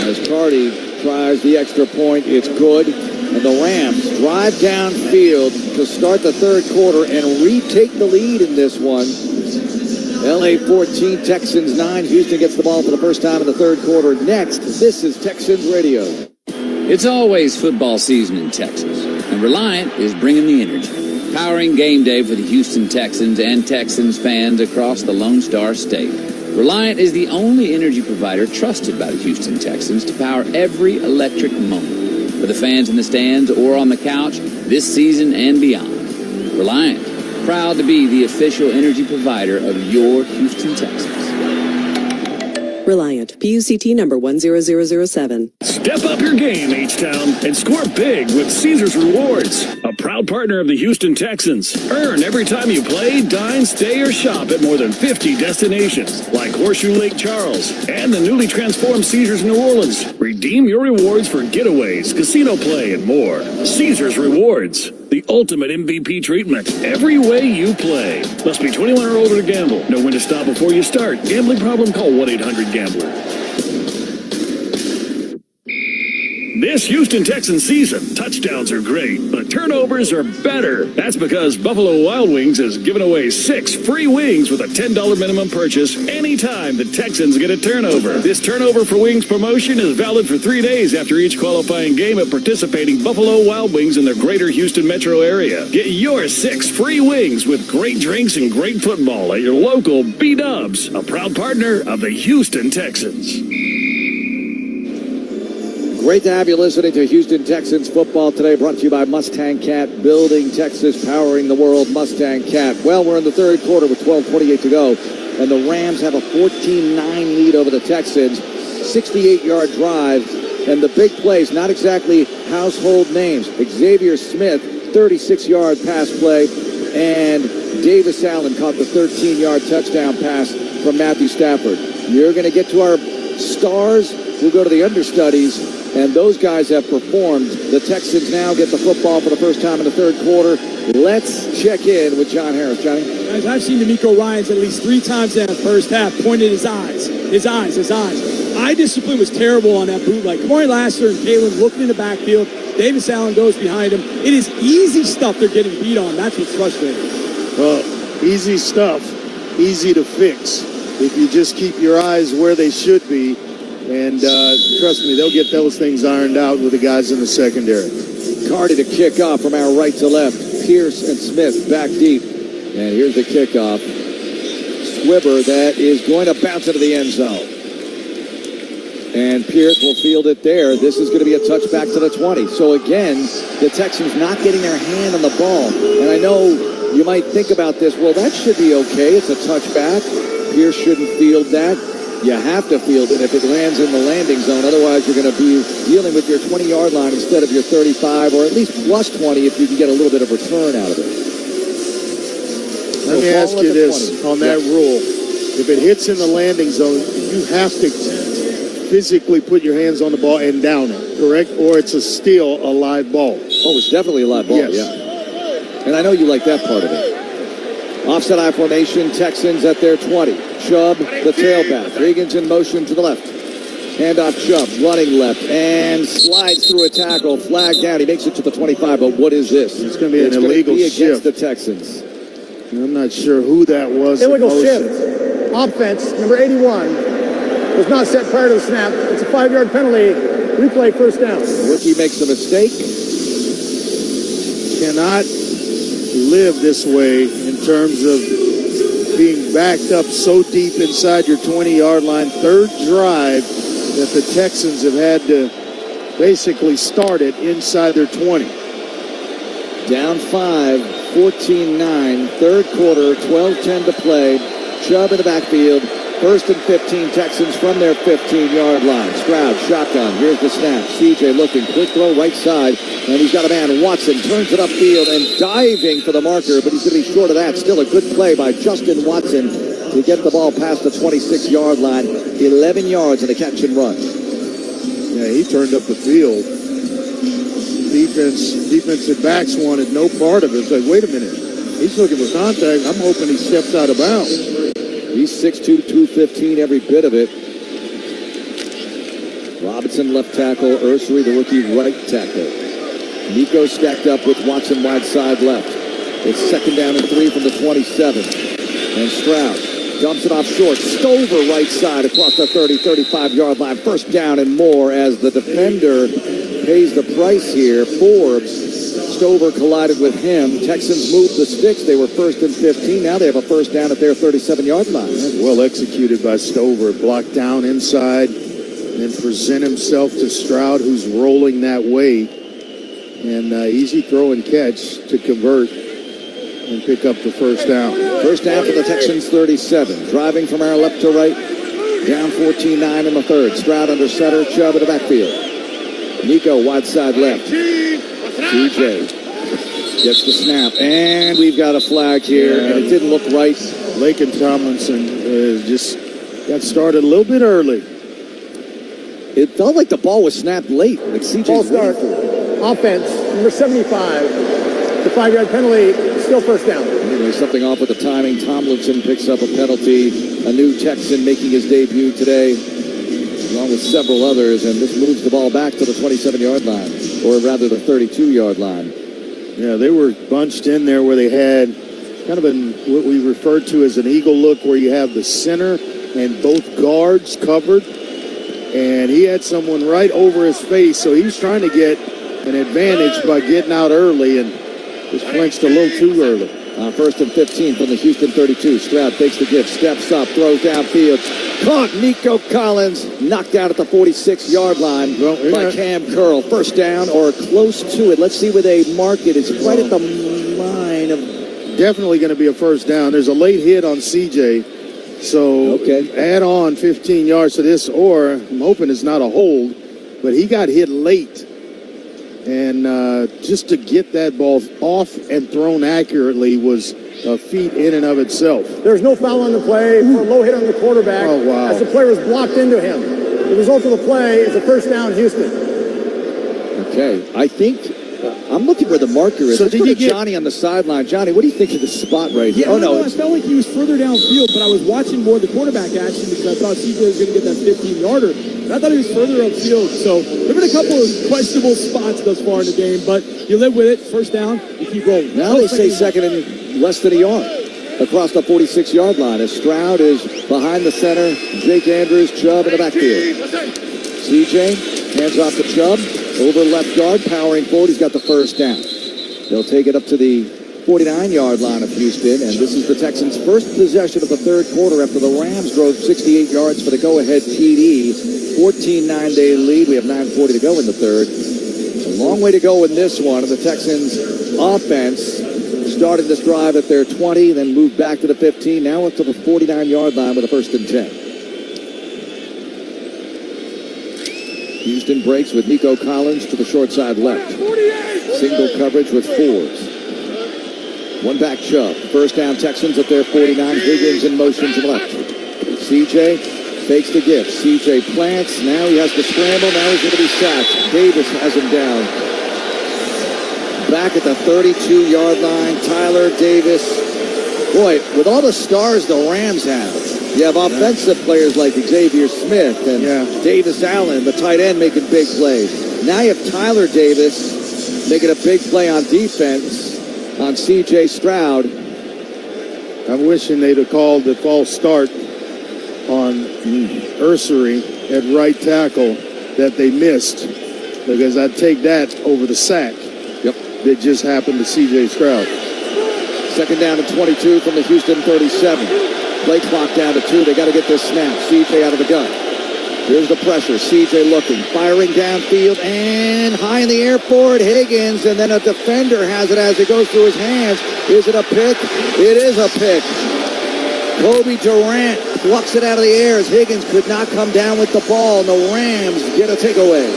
As Cardi tries the extra point, it's good. And the Rams drive downfield to start the third quarter and retake the lead in this one. LA 14, Texans 9. Houston gets the ball for the first time in the third quarter. Next, this is Texans Radio. It's always football season in Texas, and Reliant is bringing the energy, powering game day for the Houston Texans and Texans fans across the Lone Star State. Reliant is the only energy provider trusted by the Houston Texans to power every electric moment, for the fans in the stands or on the couch this season and beyond. Reliant, proud to be the official energy provider of your Houston Texans. Reliant, PUCT number 10007. Step up your game, H-Town, and score big with Caesars Rewards, a proud partner of the Houston Texans. Earn every time you play, dine, stay, or shop at more than 50 destinations, like Horseshoe Lake Charles and the newly transformed Caesars New Orleans. Redeem your rewards for getaways, casino play, and more. Caesars Rewards, the ultimate MVP treatment. Every way you play. Must be 21 or older to gamble. Know when to stop before you start. Gambling problem? Call 1-800-GAMBLER. This Houston Texans season, touchdowns are great, but turnovers are better. That's because Buffalo Wild Wings has given away 6 free wings with a $10 minimum purchase anytime the Texans get a turnover. This turnover for wings promotion is valid for 3 days after each qualifying game at participating Buffalo Wild Wings in the greater Houston metro area. Get your 6 free wings with great drinks and great football at your local B-Dubs, a proud partner of the Houston Texans. Great to have you listening to Houston Texans football today, brought to you by Mustang Cat, building Texas, powering the world. Mustang Cat. Well, we're in the third quarter with 12:28 to go, and the Rams have a 14-9 lead over the Texans. 68-yard drive, and the big plays, not exactly household names. Xavier Smith, 36-yard pass play, and Davis Allen caught the 13-yard touchdown pass from Matthew Stafford. You're going to get to our stars. We'll go to the understudies, and those guys have performed. The Texans now get the football for the first time in the third quarter. Let's check in with John Harris. Johnny? Guys, I've seen D'Amico Ryans at least 3 times in the first half, pointed his eyes. Eye discipline was terrible on that bootleg. Kamari Lassiter and Kalen looking in the backfield. Davis Allen goes behind him. It is easy stuff they're getting beat on. That's what's frustrating. Well, easy stuff, easy to fix if you just keep your eyes where they should be. And trust me, they'll get those things ironed out with the guys in the secondary. Cardi to kick off from our right to left. Pierce and Smith back deep. And here's the kickoff. Swibber that is going to bounce into the end zone. And Pierce will field it there. This is going to be a touchback to the 20. So again, the Texans not getting their hand on the ball. And I know you might think about this, well, that should be okay. It's a touchback. Pierce shouldn't field that. You have to field it if it lands in the landing zone. Otherwise, you're going to be dealing with your 20-yard line instead of your 35, or at least plus 20 if you can get a little bit of return out of it. Let me ask you this on that rule. If it hits in the landing zone, you have to physically put your hands on the ball and down it, correct? Or it's still a live ball. Oh, it's definitely a live ball, yes. Yeah. And I know you like that part of it. Offset I formation, Texans at their 20. Chubb, the tailback. Regan's in motion to the left. Handoff Chubb, running left, and slides through a tackle. Flag down. He makes it to the 25, but what is this? It's going to be an illegal shift against the Texans. I'm not sure who that was. Illegal shift. Offense, number 81, was not set prior to the snap. It's a 5-yard penalty. Replay, first down. Rookie makes a mistake. Cannot live this way in terms of being backed up so deep inside your 20-yard line. Third drive that the Texans have had to basically start it inside their 20. Down 5, 14-9, third quarter, 12-10 to play. Chubb in the backfield, First and 15, Texans from their 15-yard line. Stroud, shotgun. Here's the snap. CJ looking, quick throw right side, and he's got a man. Watson turns it upfield and diving for the marker, but he's going to be short of that. Still a good play by Justin Watson to get the ball past the 26-yard line. 11 yards and a catch and run. Yeah, he turned up the field. Defensive backs wanted no part of it. It's like, wait a minute. He's looking for contact. I'm hoping he steps out of bounds. He's 6'2", 215, every bit of it. Robinson left tackle, Ursery the rookie right tackle. Nico stacked up with Watson wide side left. It's second down and 3 from the 27. And Stroud dumps it off short. Stover right side across the 30, 35-yard line. First down and more as the defender pays the price here. Forbes. Stover collided with him. Texans moved the sticks. They were first and 15. Now they have a first down at their 37-yard line. Well executed by Stover. Blocked down inside and present himself to Stroud, who's rolling that way. And easy throw and catch to convert and pick up the first down. First down for the Texans 37. Driving from our left to right. Down 14-9 in the third. Stroud under center. Chubb in the backfield. Nico wide side left. CJ gets the snap, and we've got a flag here, and it didn't look right. Laken Tomlinson just got started a little bit early. It felt like the ball was snapped late. Like CJ's Ball start. Offense, number 75. The 5-yard penalty, still first down. Anyway, something off with the timing. Tomlinson picks up a penalty. A new Texan making his debut today, along with several others, and this moves the ball back to the 27-yard line, or rather the 32-yard line. Yeah, they were bunched in there where they had kind of what we referred to as an eagle look, where you have the center and both guards covered, and he had someone right over his face, so he was trying to get an advantage by getting out early and just flinched a little too early. First and 15 from the Houston 32. Stroud takes the give, steps up, throws downfield. Caught Nico Collins, knocked out at the 46-yard line by Cam Curl. First down or close to it. Let's see where they mark it. It's right at the line of... Definitely going to be a first down. There's a late hit on CJ, so add on 15 yards to this, or I'm hoping it's not a hold, but he got hit late. And just to get that ball off and thrown accurately was a feat in and of itself. There's no foul on the play for a low hit on the quarterback as the player was blocked into him. The result of the play is a first down, Houston. Okay, I think I'm looking where the marker is. So did you get Johnny on the sideline? Johnny, what do you think of the spot right here? Yeah, no, I felt like he was further downfield, but I was watching more of the quarterback action because I thought CJ was going to get that 15-yarder. And I thought he was further upfield. So there have been a couple of questionable spots thus far in the game, but you live with it. First down, you keep rolling. Now they say second and less than a yard across the 46-yard line as Stroud is behind the center. Jake Andrews, Chubb in the backfield. CJ hands off to Chubb. Over left guard, powering forward. He's got the first down. They'll take it up to the 49-yard line of Houston, and this is the Texans' first possession of the third quarter after the Rams drove 68 yards for the go-ahead TD. 14-9-day lead. We have 9:40 to go in the third. A long way to go in this one. And the Texans' offense started this drive at their 20, then moved back to the 15, now up to the 49-yard line with a first and 10. Houston breaks with Nico Collins to the short side left. Single coverage with Forbes. One back Chubb. First down Texans at their 49. Higgins in motion to the left. CJ fakes the gift. CJ plants. Now he has to scramble. Now he's going to be sacked. Davis has him down. Back at the 32-yard line. Tyler Davis. Boy, with all the stars the Rams have, you have offensive players like Xavier Smith and Davis Allen, the tight end, making big plays. Now you have Tyler Davis making a big play on defense on C.J. Stroud. I'm wishing they'd have called the false start on Ursery at right tackle that they missed, because I'd take that over the sack that just happened to C.J. Stroud. Second down and 22 from the Houston 37. Play clock down to 2. They got to get this snap. CJ out of the gun. Here's the pressure. CJ looking, firing downfield, and high in the air for it. Higgins, and then a defender has it as it goes through his hands. Is it a pick? It is a pick. Jacoby Durant plucks it out of the air as Higgins could not come down with the ball, and the Rams get a takeaway.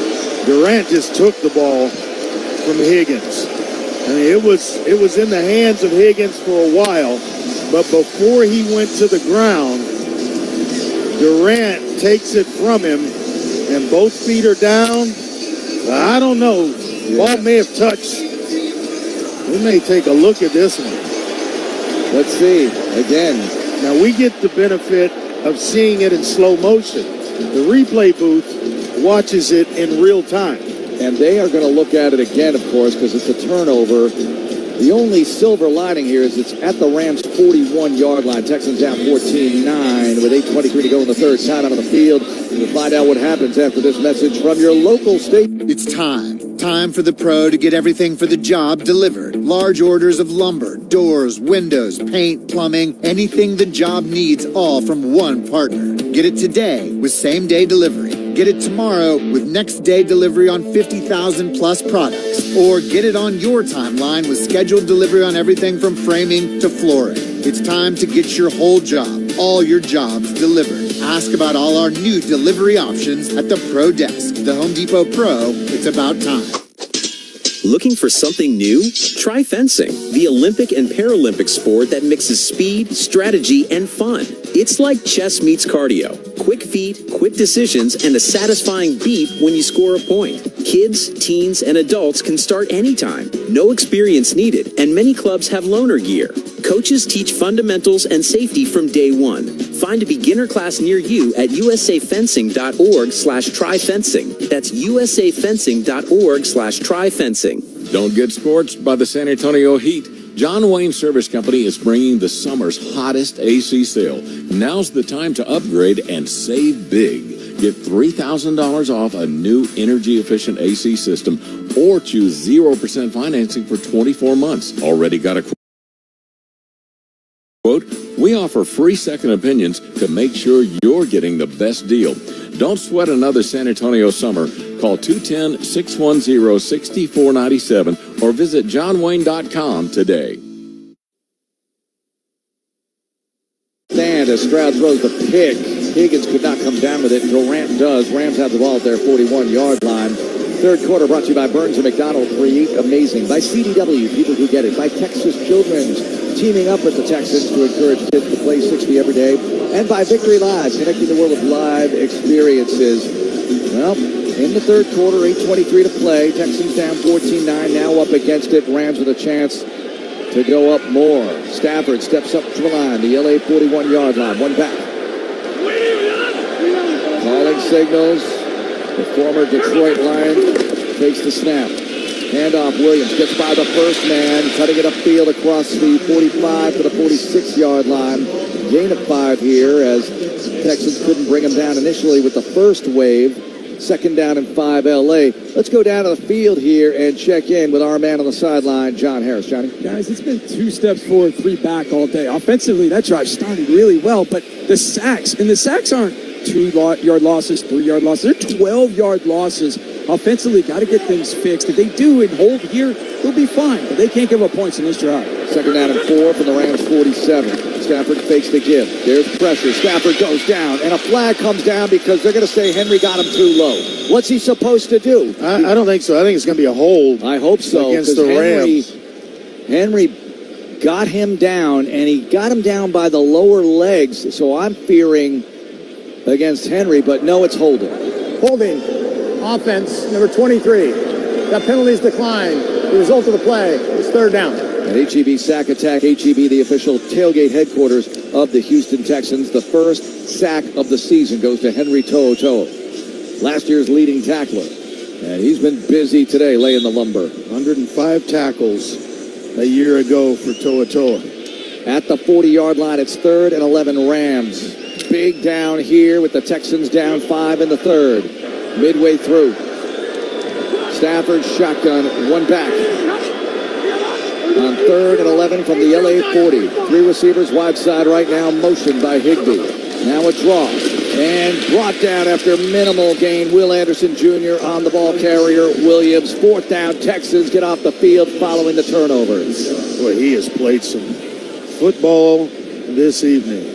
Durant just took the ball from Higgins. I mean, it was in the hands of Higgins for a while, but before he went to the ground, Durant takes it from him, and both feet are down. I don't know. Ball may have touched. We may take a look at this one. Let's see. Again. Now, we get the benefit of seeing it in slow motion. The replay booth watches it in real time. And they are going to look at it again, of course, because it's a turnover. The only silver lining here is it's at the Rams' 41-yard line. Texans down 14-9 with 8:23 to go in the third. Time out on the field. We'll find out what happens after this message from your local state. It's time. Time for the pro to get everything for the job delivered. Large orders of lumber, doors, windows, paint, plumbing, anything the job needs, all from one partner. Get it today with same-day delivery. Get it tomorrow with next-day delivery on 50,000 plus products. Or get it on your timeline with scheduled delivery on everything from framing to flooring. It's time to get your whole job, all your jobs delivered. Ask about all our new delivery options at the Pro Desk. The Home Depot Pro, it's about time. Looking for something new? Try fencing, the Olympic and Paralympic sport that mixes speed, strategy, and fun. It's like chess meets cardio. Quick feet, quick decisions, and a satisfying beat when you score a point. Kids, teens, and adults can start anytime. No experience needed, and many clubs have loaner gear. Coaches teach fundamentals and safety from day one. Find a beginner class near you at usafencing.org/tryfencing. That's usafencing.org/tryfencing. Don't get scorched by the San Antonio heat. John Wayne Service Company is bringing the summer's hottest AC sale. Now's the time to upgrade and save big. Get $3,000 off a new energy-efficient AC system or choose 0% financing for 24 months. Already got a quote? We offer free second opinions to make sure you're getting the best deal. Don't sweat another San Antonio summer. Call 210-610-6497 or visit johnwayne.com today. Stand as Stroud throws the pick. Higgins could not come down with it. Durant does. Rams have the ball at their 41-yard line. Third quarter brought to you by Burns & McDonald. Create amazing. By CDW, people who get it. By Texas Children's, teaming up with the Texans to encourage kids to play 60 every day. And by Victory Live, connecting the world of live experiences. Well, in the third quarter, 8:23 to play. Texans down 14-9, now up against it. Rams with a chance to go up more. Stafford steps up to the line, the LA 41-yard line. One back. Calling signals. The former Detroit Lion takes the snap. Handoff, Williams gets by the first man, cutting it upfield across the 45 to the 46-yard line. Gain of 5 here as Texans couldn't bring him down initially with the first wave. Second down and 5 LA. Let's go down to the field here and check in with our man on the sideline, John Harris. Johnny? Guys, it's been 2 steps forward, 3 back all day. Offensively, that drive started really well, but the sacks aren't 2-yard losses, 3-yard losses. They're 12-yard losses. Offensively, got to get things fixed. If they do and hold here, they'll be fine, but they can't give up points in this drive. Second down and 4 from the Rams 47. Stafford fakes the give. There's pressure. Stafford goes down, and a flag comes down because they're going to say Henry got him too low. What's he supposed to do? I don't think so. I think it's going to be a hold. I hope so, against the Rams. Henry got him down, and he got him down by the lower legs, so I'm fearing against Henry, but no, it's holding. Holding. Offense, number 23. That penalty's declined. The result of the play is third down. An HEB sack attack. HEB, the official tailgate headquarters of the Houston Texans. The first sack of the season goes to Henry To'oTo'o, last year's leading tackler. And he's been busy today laying the lumber. 105 tackles a year ago for To'oTo'o. At the 40-yard line, it's 3rd and 11 Rams. Big down here with the Texans down 5 in the third. Midway through. Stafford shotgun, one back. On 3rd and 11 from the LA 40. 3 receivers wide side right now, motioned by Higbee. Now a draw. And brought down after minimal gain. Will Anderson Jr. on the ball carrier. Williams, 4th down. Texans get off the field following the turnovers. Boy, he has played some football this evening.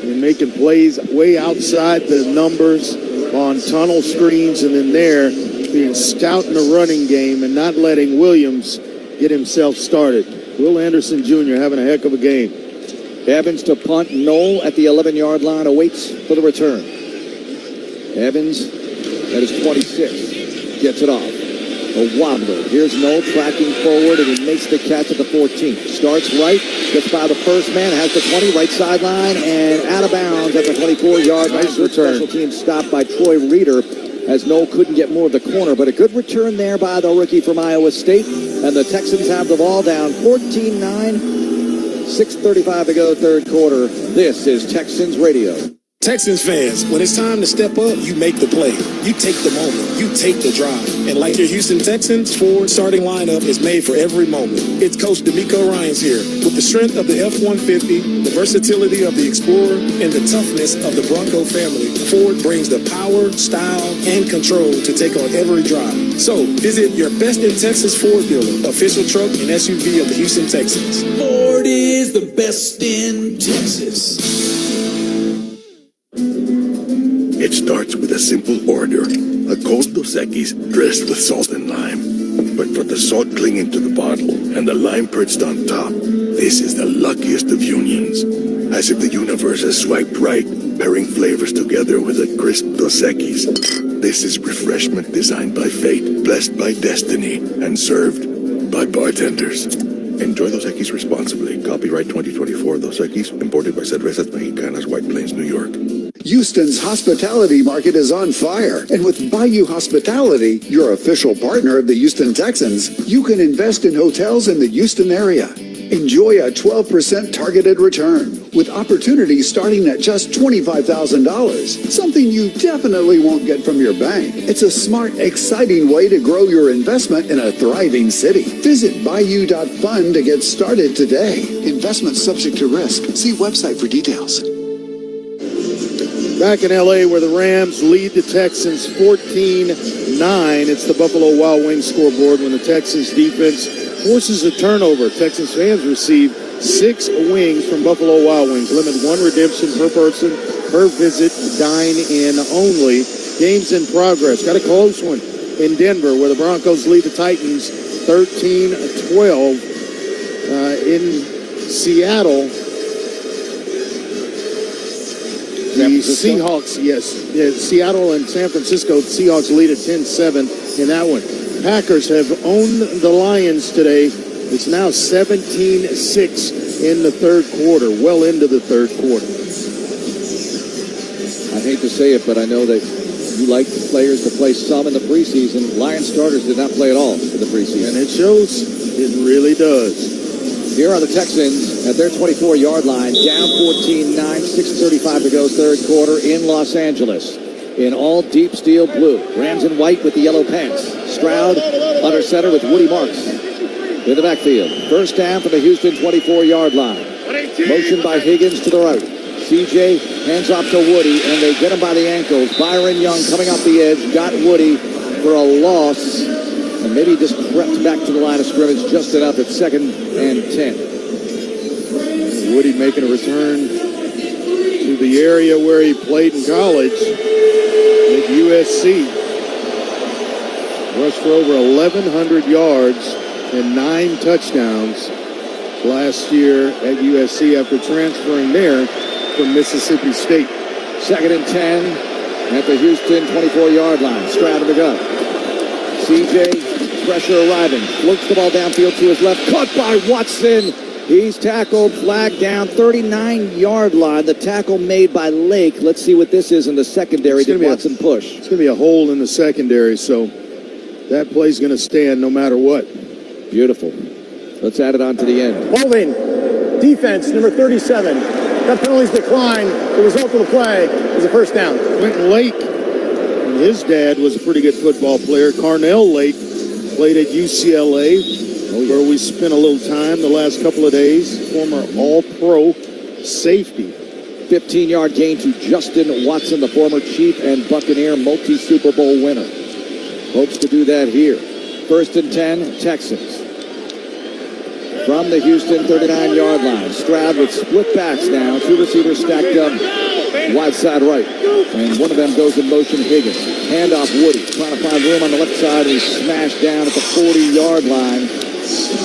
and making plays way outside the numbers on tunnel screens, and then there being stout in the running game and not letting Williams get himself started. Will Anderson Jr. having a heck of a game. Evans to punt. Knoll at the 11-yard line awaits for the return. Evans at his 26 gets it off. A wobbler. Here's Knoll tracking forward, and he makes the catch at the 14. Starts right, gets by the first man, has the 20, right sideline, and out of bounds at the 24-yard line. Nice return. Special team stop by Troy Reeder, as Knoll couldn't get more of the corner, but a good return there by the rookie from Iowa State. And the Texans have the ball down 14-9, 6:35 to go, third quarter. This is Texans Radio. Texans fans, when it's time to step up, you make the play. You take the moment. You take the drive. And like your Houston Texans, Ford's starting lineup is made for every moment. It's Coach D'Amico Ryans here. With the strength of the F-150, the versatility of the Explorer, and the toughness of the Bronco family, Ford brings the power, style, and control to take on every drive. So visit your Best in Texas Ford dealer, official truck and SUV of the Houston Texans. Ford is the best in Texas. It starts with a simple order, a cold Dos Equis dressed with salt and lime. But for the salt clinging to the bottle and the lime perched on top, this is the luckiest of unions. As if the universe has swiped right, pairing flavors together with a crisp Dos Equis. This is refreshment designed by fate, blessed by destiny, and served by bartenders. Enjoy Dos Equis responsibly. Copyright 2024 Dos Equis, imported by Cervezas Mexicanas, White Plains, New York. Houston's hospitality market is on fire, and with Bayou Hospitality, your official partner of the Houston Texans, you can invest in hotels in the Houston area. Enjoy a 12% targeted return, with opportunities starting at just $25,000, something you definitely won't get from your bank. It's a smart, exciting way to grow your investment in a thriving city. Visit bayou.fund to get started today. Investment subject to risk. See website for details. Back in L.A., where the Rams lead the Texans 14-9. It's the Buffalo Wild Wings scoreboard when the Texans defense forces a turnover. Texans fans receive 6 wings from Buffalo Wild Wings. Limit 1 redemption per person per visit. Dine in only. Games in progress. Got a close one in Denver, where the Broncos lead the Titans 13-12. In Seattle, the Seahawks, Seattle and San Francisco, the Seahawks lead at 10-7 in that one. Packers have owned the Lions today. It's now 17-6 in the third quarter, well into the third quarter. I hate to say it, but I know that you like the players to play some in the preseason. Lions starters did not play at all in the preseason. And it shows. It really does. Here are the Texans at their 24-yard line, down 14-9, 6:35 to go, third quarter in Los Angeles. In all deep steel blue. Rams in white with the yellow pants. Stroud under center with Woody Marks in the backfield. First down from the Houston 24-yard line. Motion by Higgins to the right. CJ hands off to Woody, and they get him by the ankles. Byron Young coming off the edge, got Woody for a loss. And maybe just crept back to the line of scrimmage just enough at 2nd and 10. Woody making a return to the area where he played in college at USC. Rushed for over 1,100 yards and 9 touchdowns last year at USC after transferring there from Mississippi State. 2nd and 10 at the Houston 24-yard line. Stroud to the gun. CJ, pressure arriving. Floats the ball downfield to his left. Caught by Watson. He's tackled, flag down, 39-yard line. The tackle made by Lake. Let's see what this is in the secondary. Did Watson push? It's going to be a hole in the secondary, so that play's going to stand no matter what. Beautiful. Let's add it on to the end. Holding. Defense, number 37. That penalty's declined. The result of the play is a first down. Quentin Lake, and his dad was a pretty good football player. Carnell Lake played at UCLA, where we spent a little time the last couple of days. Former All-Pro safety. 15-yard gain to Justin Watson, the former Chief and Buccaneer multi-Super Bowl winner. Hopes to do that here. 1st and 10, Texans. from the Houston 39-yard line. Stroud with split backs now. Two receivers stacked up wide side right. And one of them goes in motion, Higgins. Handoff Woody. Trying to find room on the left side, and he's smashed down at the 40-yard line.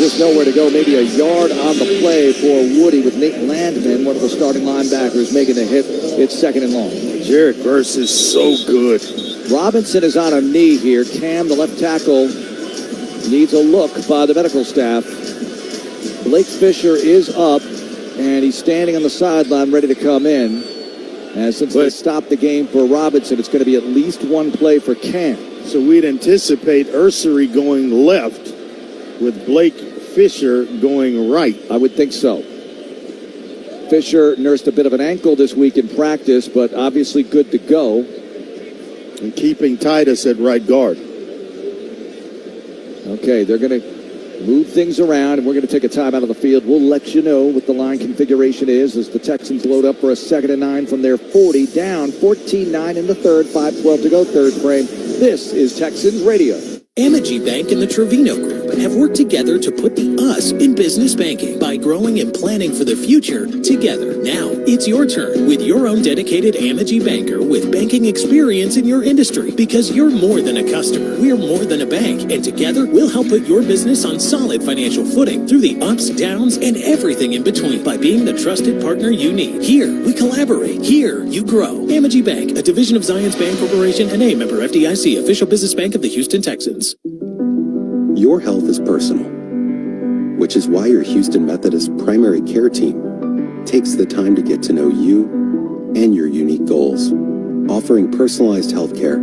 Just nowhere to go. Maybe a yard on the play for Woody with Nate Landman, one of the starting linebackers, making the hit. It's second and long. Jared Verse is so good. Robinson is on a knee here. Cam, the left tackle, needs a look by the medical staff. Blake Fisher is up, and he's standing on the sideline ready to come in. And since they stopped the game for Robinson, it's going to be at least one play for Cam. So we'd anticipate Ursery going left with Blake Fisher going right. I would think so. Fisher nursed a bit of an ankle this week in practice, but obviously good to go. And keeping Titus at right guard. Okay, they're going to move things around, and we're going to take a time out of the field. We'll let you know what the line configuration is as the Texans load up for a 2nd and 9 from their 40, down 14-9 in the third, 5:12 to go, third frame. This is Texans Radio. Amegy Bank and the Trevino Group have worked together to put the us in business banking by growing and planning for the future together. Now, it's your turn with your own dedicated Amegy banker with banking experience in your industry, because you're more than a customer. We're more than a bank, and together we'll help put your business on solid financial footing through the ups, downs, and everything in between by being the trusted partner you need. Here, we collaborate. Here, you grow. Amegy Bank, a division of Zions Bank Corporation and a member FDIC, official business bank of the Houston Texans. Your health is personal, which is why your Houston Methodist primary care team takes the time to get to know you and your unique goals, offering personalized health care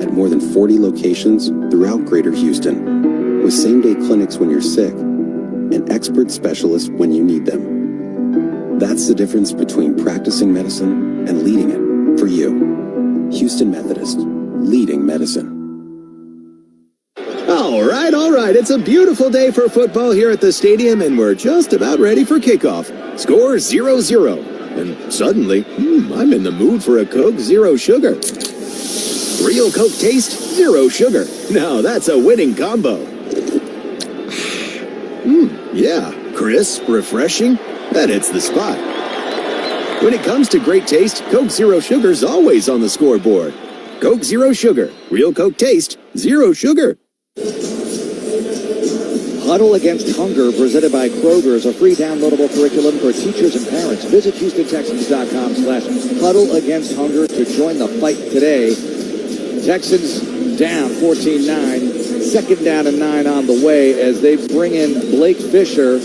at more than 40 locations throughout Greater Houston, with same-day clinics when you're sick and expert specialists when you need them. That's the difference between practicing medicine and leading it for you. Houston Methodist, leading medicine. All right. It's a beautiful day for football here at the stadium, and we're just about ready for kickoff. Score 0-0. And suddenly, I'm in the mood for a Coke Zero Sugar. Real Coke taste, zero sugar. Now that's a winning combo. Yeah, crisp, refreshing. That hits the spot. When it comes to great taste, Coke Zero Sugar's always on the scoreboard. Coke Zero Sugar. Real Coke taste, zero sugar. Huddle Against Hunger, presented by Kroger, is a free downloadable curriculum for teachers and parents. Visit HoustonTexans.com/Huddle Against Hunger to join the fight today. Texans down 14-9, 2nd down and 9 on the way as they bring in Blake Fisher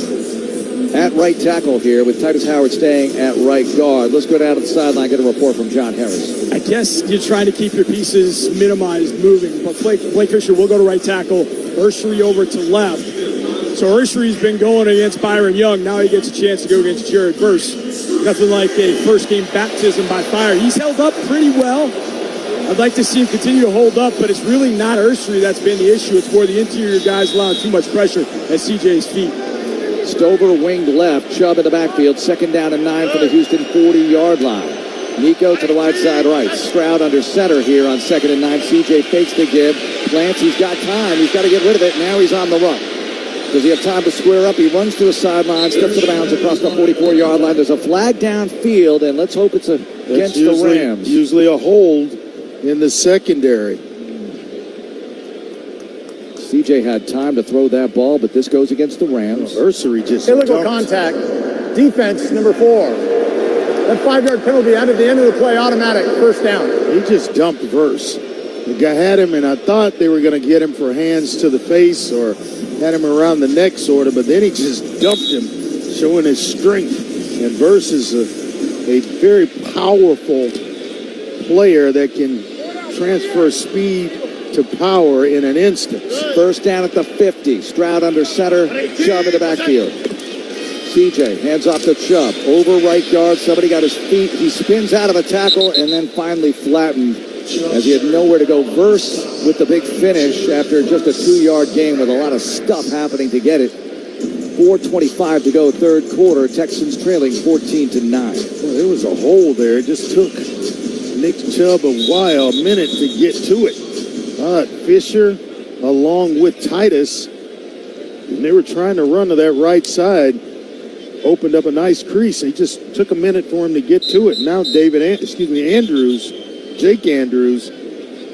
at right tackle here, with Titus Howard staying at right guard. Let's go down to the sideline, get a report from John Harris. I guess you're trying to keep your pieces minimized moving, but Blake Fisher will go to right tackle, Ursery over to left. So Ursery's been going against Byron Young. Now he gets a chance to go against Jared Verse. Nothing like a first-game baptism by fire. He's held up pretty well. I'd like to see him continue to hold up, but it's really not Ursery that's been the issue. It's more the interior guys allowing too much pressure at CJ's feet. Stover winged left, Chubb in the backfield, 2nd down and 9 for the Houston 40-yard line. Nico to the wide side right. Stroud under center here on 2nd and 9. CJ fakes the give. Plants, he's got time. He's got to get rid of it. Now he's on the run. Does he have time to square up? He runs to the sideline, steps to the bounds across the 44-yard line. There's a flag downfield, and let's hope it's against the Rams. Usually a hold in the secondary. CJ had time to throw that ball, but this goes against the Rams. Ursery just illegal contact. Defense number 4. That 5-yard penalty out at the end of the play, automatic, first down. He just dumped Verse. The guy had him, and I thought they were going to get him for hands to the face or had him around the neck, sort of, but then he just dumped him, showing his strength. And Verse is a very powerful player that can transfer speed to power in an instant. First down at the 50. Stroud under center, Chubb in the backfield. CJ hands off to Chubb. Over right guard. Somebody got his feet. He spins out of a tackle and then finally flattened as he had nowhere to go. Verse with the big finish after just a 2-yard gain with a lot of stuff happening to get it. 4:25 to go, third quarter. Texans trailing 14-9. Well, there was a hole there. It just took Nick Chubb a minute to get to it. Fisher, along with Titus, And they were trying to run to that right side, opened up a nice crease. It just took a minute for him to get to it. Now Jake Andrews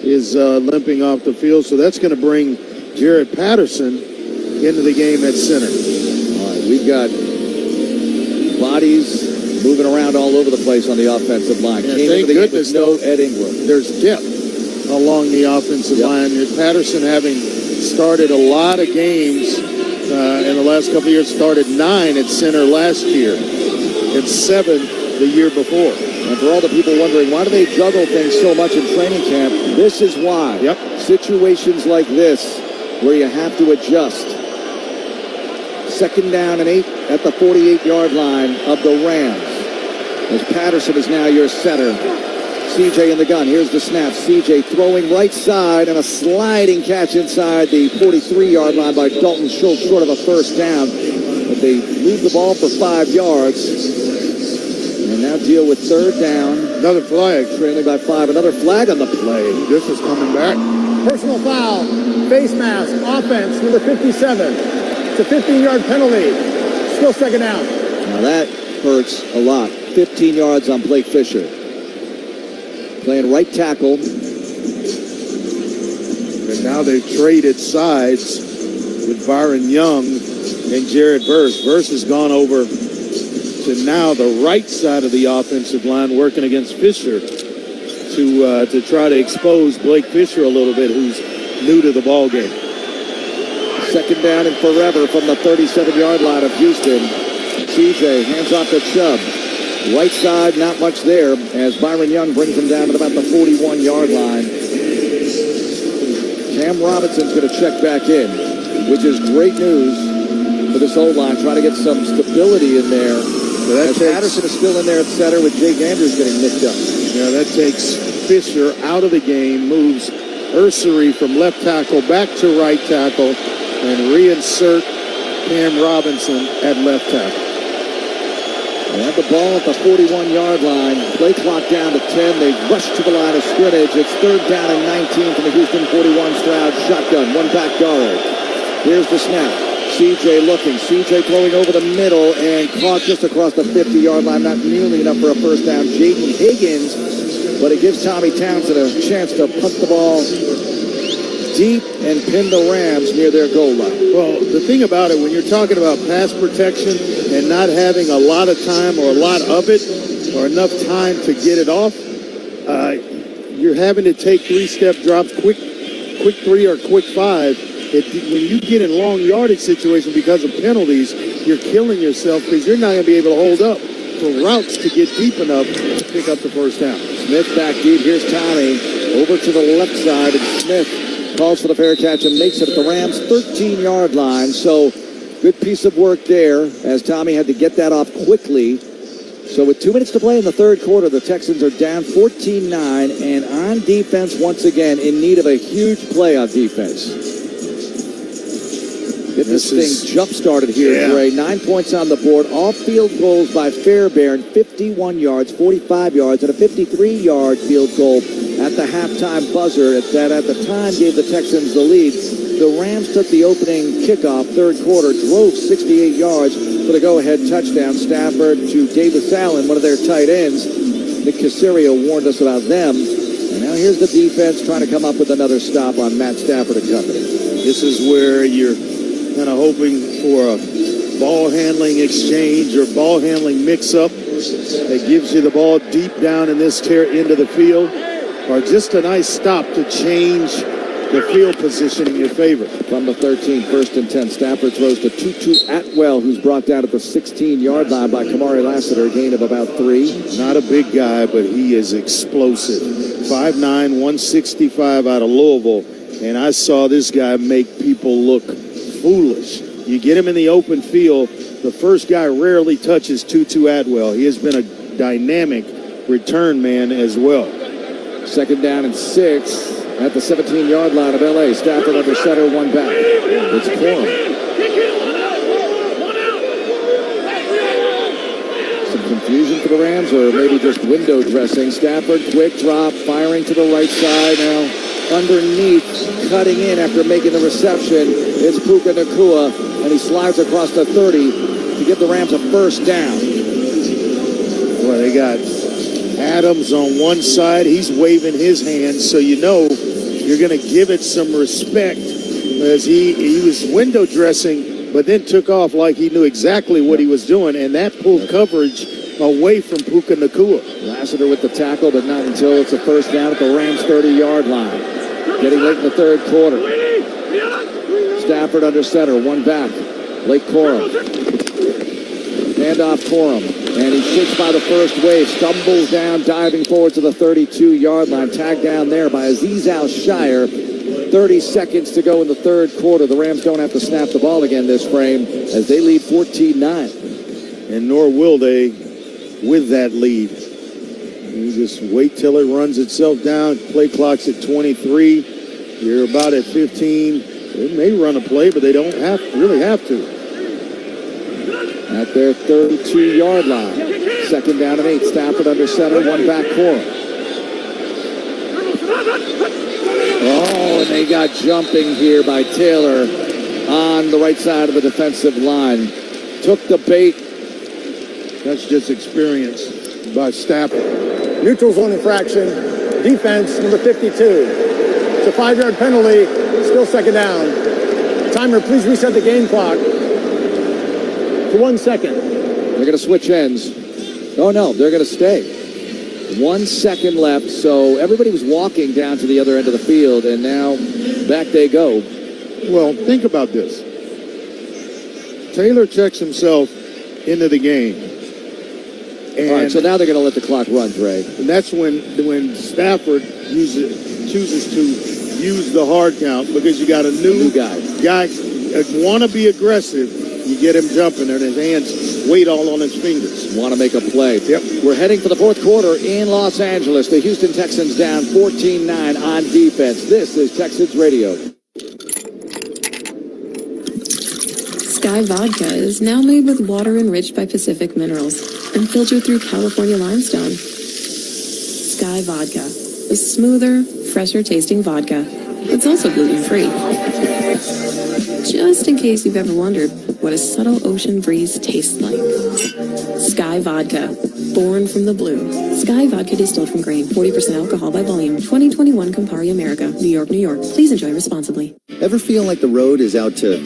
is limping off the field, so that's going to bring Jared Patterson into the game at center. All right, we've got bodies moving around all over the place on the offensive line. Yeah, thank goodness, no Ed Ingram. There's depth along the offensive line. Patterson, having started a lot of games in the last couple of years, started 9 at center last year and 7 the year before. And for all the people wondering, why do they juggle things so much in training camp? This is why. Yep. Situations like this where you have to adjust. 2nd down and 8 at the 48-yard line of the Rams. As Patterson is now your center. CJ in the gun. Here's the snap. CJ throwing right side and a sliding catch inside the 43-yard line by Dalton Schultz, short of a first down. But they move the ball for 5 yards. And now deal with 3rd down. Another flag. Trailing by 5. Another flag on the play. This is coming back. Personal foul, face mask, offense, number 57. It's a 15-yard penalty. Still 2nd down. Now that hurts a lot. 15 yards on Blake Fisher. Playing right tackle. And now they've traded sides with Byron Young and Jared Verse. Verse has gone over to now the right side of the offensive line, working against Fisher to try to expose Blake Fisher a little bit, who's new to the ball game. 2nd down and forever from the 37-yard line of Houston. CJ hands off to Chubb. Right side, not much there, as Byron Young brings him down to about the 41-yard line. Cam Robinson's going to check back in, which is great news for this O-line, trying to get some stability in there. So as Patterson is still in there at center with Jake Andrews getting nicked up. Yeah, that takes Fisher out of the game, moves Ursery from left tackle back to right tackle, and reinsert Cam Robinson at left tackle. They have the ball at the 41-yard line. Play clock down to 10. They rush to the line of scrimmage. It's 3rd down and 19 from the Houston 41. Stroud shotgun, one back guard. Here's the snap. CJ looking. CJ throwing over the middle and caught just across the 50-yard line. Not nearly enough for a first down. Jaden Higgins, but it gives Tommy Townsend a chance to punt the ball deep and pin the Rams near their goal line. Well, the thing about it, when you're talking about pass protection and not having a lot of time or a lot of it or enough time to get it off, you're having to take 3-step drops, quick 3 or quick 5. When you get in long yardage situations because of penalties, you're killing yourself because you're not going to be able to hold up for routes to get deep enough to pick up the first down. Smith back deep. Here's Tommy over to the left side, and Smith calls for the fair catch and makes it at the Rams' 13-yard line. So good piece of work there as Tommy had to get that off quickly. So with 2 minutes to play in the 3rd quarter, the Texans are down 14-9 and on defense once again in need of a huge play on defense. Get this thing jump-started here, Dre. 9 points on the board. All field goals by Fairbairn, 51 yards, 45 yards, and a 53-yard field goal at the halftime buzzer that at the time gave the Texans the lead. The Rams took the opening kickoff, 3rd quarter, drove 68 yards for the go-ahead touchdown. Stafford to Davis Allen, one of their tight ends. Nick Caserio warned us about them. And now here's the defense trying to come up with another stop on Matt Stafford and company. This is where you're kind of hoping for a ball handling exchange or ball handling mix-up that gives you the ball deep down in this end of the field, or just a nice stop to change the field position in your favor. From the 13, 1st and 10, Stafford throws to Tutu Atwell, who's brought down at the 16-yard line by Kamari Lassiter, a gain of about 3. Not a big guy, but he is explosive. 5'9", 165 out of Louisville, and I saw this guy make people look foolish. You get him in the open field, the first guy rarely touches Tutu Atwell. He has been a dynamic return man as well. 2nd down and 6 at the 17-yard line of L.A. Stafford under center, one back. It's Corum. Some confusion for the Rams, or maybe just window dressing. Stafford, quick drop, firing to the right side now. Underneath, cutting in after making the reception, it's Puka Nacua. and he slides across the 30 to give the Rams a first down. Well, they got Adams on one side. He's waving his hand, so you know you're going to give it some respect, as he was window dressing, but then took off like he knew exactly what he was doing, and that pulled coverage away from Puka Nacua. Lassiter with the tackle, but not until it's a first down at the Rams' 30-yard line. Getting late in the third quarter. Stafford under center, one back. Blake Corum. Handoff Corum. And he sits by the first wave, stumbles down, diving forward to the 32-yard line. Tagged down there by Azeez Al-Shire. 30 seconds to go in the third quarter. The Rams don't have to snap the ball again this frame as they lead 14-9. And nor will they with that lead. You just wait till it runs itself down. Play clock's at 23. You're about at 15. They may run a play, but they don't really have to. At their 32-yard line. Second down and 8. Stafford under center, one back Corum. Oh, and they got jumping here by Taylor on the right side of the defensive line. Took the bait. That's just experience by Stafford. Neutral zone infraction. Defense, number 52. It's a 5-yard penalty. Still second down. Timer, please reset the game clock to 1 second. They're going to switch ends. Oh, no, they're going to stay. 1 second left, so everybody was walking down to the other end of the field, and now back they go. Well, think about this. Taylor checks himself into the game. And, all right, so now they're going to let the clock run, Dre. And that's when Stafford chooses to use the hard count, because you got a new guy want to be aggressive. You get him jumping and his hands weight all on his fingers. Want to make a play. Yep. We're heading for the fourth quarter in Los Angeles. The Houston Texans down 14-9 on defense. This is Texans Radio. Sky Vodka is now made with water enriched by Pacific minerals and filtered through California limestone. Sky Vodka is smoother, fresher tasting vodka. It's also gluten-free. Just in case you've ever wondered what a subtle ocean breeze tastes like. Sky Vodka, born from the blue. Sky Vodka distilled from grain, 40% alcohol by volume. 2021 Campari America, New York, New York. Please enjoy responsibly. Ever feel like the road is out to...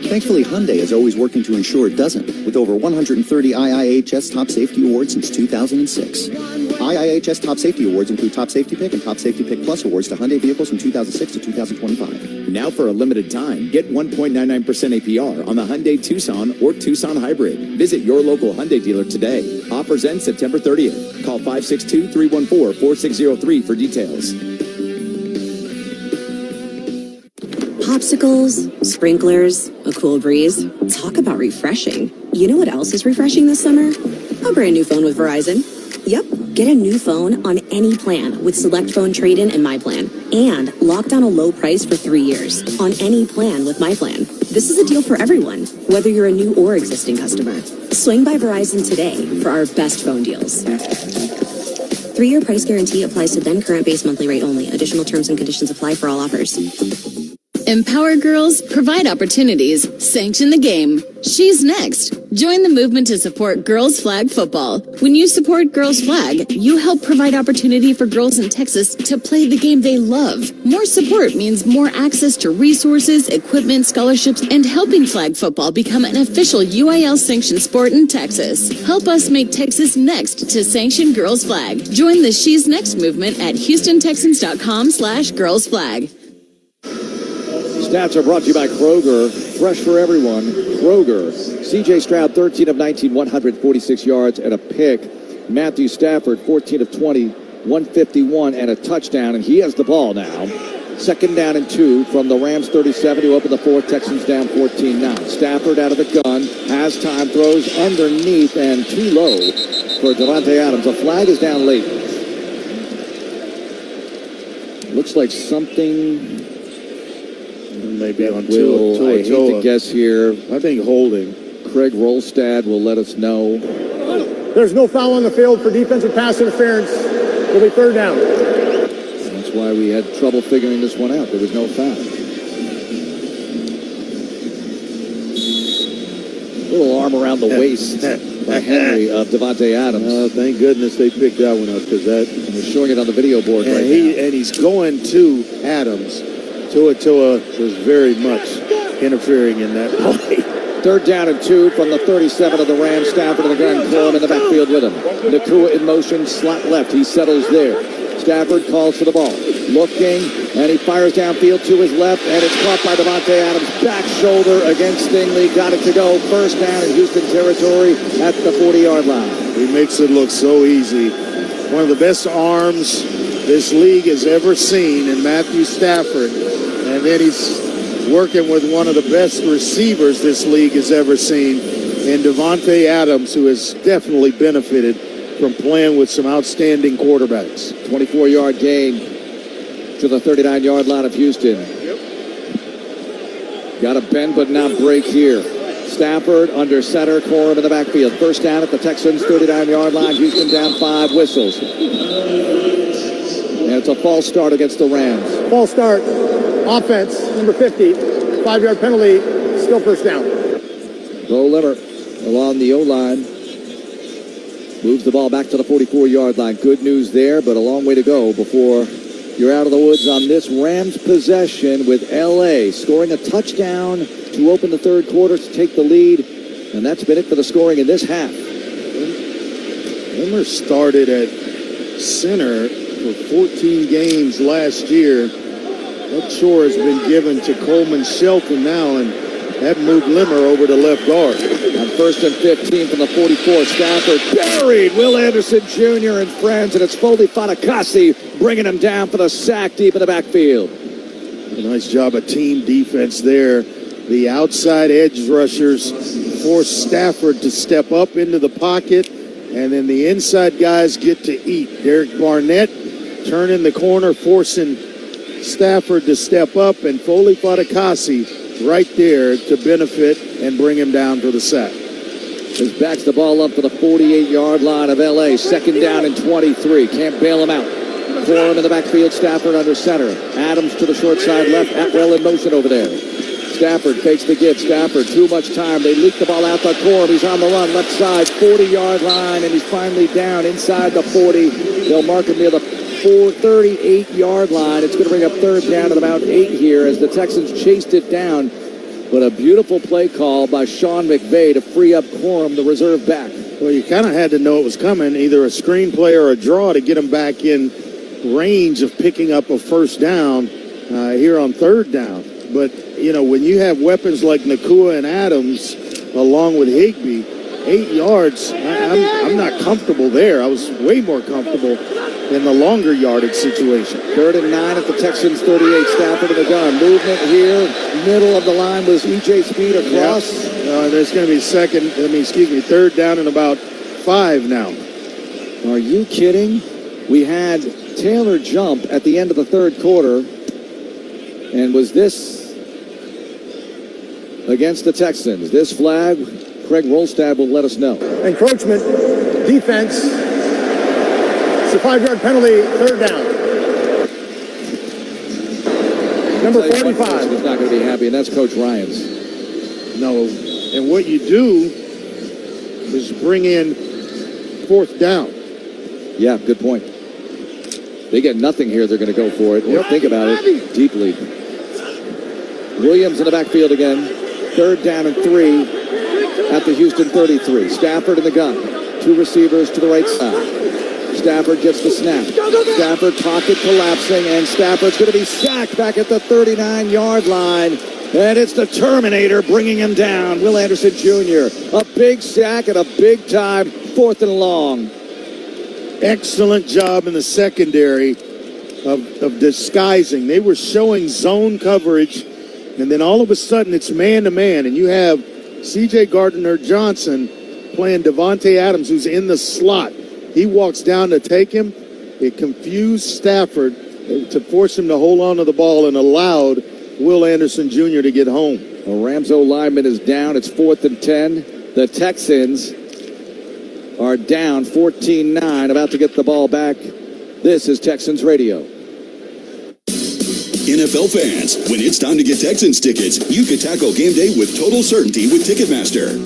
Thankfully, Hyundai is always working to ensure it doesn't, with over 130 IIHS Top Safety Awards since 2006. IIHS Top Safety Awards include Top Safety Pick and Top Safety Pick Plus awards to Hyundai vehicles from 2006 to 2025. Now for a limited time, get 1.99% APR on the Hyundai Tucson or Tucson Hybrid. Visit your local Hyundai dealer today. Offers end September 30th. Call 562-314-4603 for details. Popsicles, sprinklers, a cool breeze. Talk about refreshing. You know what else is refreshing this summer? A brand new phone with Verizon. Yep, get a new phone on any plan with Select Phone Trade-In and My Plan. And lock down a low price for 3 years on any plan with My Plan. This is a deal for everyone, whether you're a new or existing customer. Swing by Verizon today for our best phone deals. 3-year price guarantee applies to then current base monthly rate only. Additional terms and conditions apply for all offers. Empower girls, provide opportunities, sanction the game. She's next. Join the movement to support Girls Flag football. When you support Girls Flag, you help provide opportunity for girls in Texas to play the game they love. More support means more access to resources, equipment, scholarships, and helping flag football become an official UIL sanctioned sport in Texas. Help us make Texas next to sanction Girls Flag. Join the She's Next movement at HoustonTexans.com/girlsflag. Stats are brought to you by Kroger. Fresh for everyone. Kroger. C.J. Stroud, 13 of 19, 146 yards and a pick. Matthew Stafford, 14 of 20, 151 and a touchdown. And he has the ball now. Second down and 2 from the Rams 37 to open the fourth. Texans down 14-9. Stafford out of the gun. Has time. Throws underneath and too low for Devontae Adams. A flag is down late. Looks like something... Maybe on I hate to guess here. I think holding. Craig Rolstad will let us know. There's no foul on the field for defensive pass interference. It'll be third down. That's why we had trouble figuring this one out. There was no foul. around the waist by Henry of Devontae Adams. Thank goodness they picked that one up because that. We're showing it on the video board right now. And he's going to Adams. Tua was very much interfering in that play. 3rd down and 2 from the 37 of the Rams. Stafford in the gun, Corum in the backfield with him. Nakua in motion, slot left. He settles there. Stafford calls for the ball. Looking, and he fires downfield to his left, and it's caught by Devontae Adams. Back shoulder against Stingley. Got it to go. 1st down in Houston territory at the 40-yard line. He makes it look so easy. One of the best arms this league has ever seen in Matthew Stafford. And then he's working with one of the best receivers this league has ever seen in Devontae Adams, who has definitely benefited from playing with some outstanding quarterbacks. 24-yard gain to the 39-yard line of Houston. Got a bend but not break here. Stafford under center, Corum in the backfield. 1st down at the Texans' 39-yard line. Houston down 5, whistles. And it's a false start against the Rams. False start. Offense, number 50. 5-yard penalty. Still 1st down. Bo Limmer along the O-line. Moves the ball back to the 44-yard line. Good news there, but a long way to go before you're out of the woods on this Rams possession with L.A. scoring a touchdown to open the 3rd quarter to take the lead. And that's been it for the scoring in this half. Limmer started at center for 14 games last year. That chore has been given to Coleman Shelton now, and that moved Limmer over to left guard. On 1st and 15 from the 44, Stafford buried Will Anderson Jr. and friends, and it's Foley Fatukasi bringing him down for the sack deep in the backfield. A nice job of team defense there. The outside edge rushers force Stafford to step up into the pocket, and then the inside guys get to eat. Derek Barnett turning the corner, forcing Stafford to step up, and Foley Fatukasi right there to benefit and bring him down for the sack. Just backs the ball up to the 48-yard line of L.A. 2nd down and 23. Can't bail him out. Corum in the backfield, Stafford under center. Adams to the short side left. Atwell in motion over there. Stafford fakes the give. Stafford, too much time. They leak the ball out to Corum. He's on the run, left side, 40-yard line, and he's finally down inside the 40. They'll mark him near the 38-yard line. It's going to bring up 3rd down at about 8 here as the Texans chased it down. But a beautiful play call by Sean McVay to free up Corum, the reserve back. Well, you kind of had to know it was coming, either a screen play or a draw to get him back in range of picking up a 1st down here on 3rd down. But, you know, when you have weapons like Nakua and Adams along with Higbee, 8 yards, I'm not comfortable there. I was way more comfortable in the longer yardage situation. 3rd and 9 at the Texans' 38. Stafford in the gun. Movement here. Middle of the line was E.J. Speed across. Yep. There's going to be 3rd down and about 5 now. Are you kidding? We had Taylor jump at the end of the 3rd quarter. And was this against the Texans? This flag, Craig Rolstad will let us know. Encroachment, defense. It's a 5-yard penalty, 3rd down. Number 45. He's not going to be happy, and that's Coach Ryans. No, and what you do is bring in 4th down. Yeah, good point. They get nothing here, they're going to go for it. Think about it deeply. Williams in the backfield again. 3rd down and 3 at the Houston 33. Stafford in the gun. 2 receivers to the right side. Stafford gets the snap. Stafford pocket collapsing, and Stafford's going to be sacked back at the 39-yard line. And it's the Terminator bringing him down, Will Anderson Jr. A big sack at a big time, 4th and long. Excellent job in the secondary of disguising. They were showing zone coverage, and then all of a sudden it's man-to-man, and you have C.J. Gardner-Johnson playing Devontae Adams, who's in the slot. He walks down to take him. It confused Stafford to force him to hold on to the ball and allowed Will Anderson Jr. to get home. A Rams O-lineman is down. It's 4th and 10. The Texans are down 14-9, about to get the ball back. This is Texans Radio. NFL fans, when it's time to get Texans tickets, you could tackle game day with total certainty with Ticketmaster.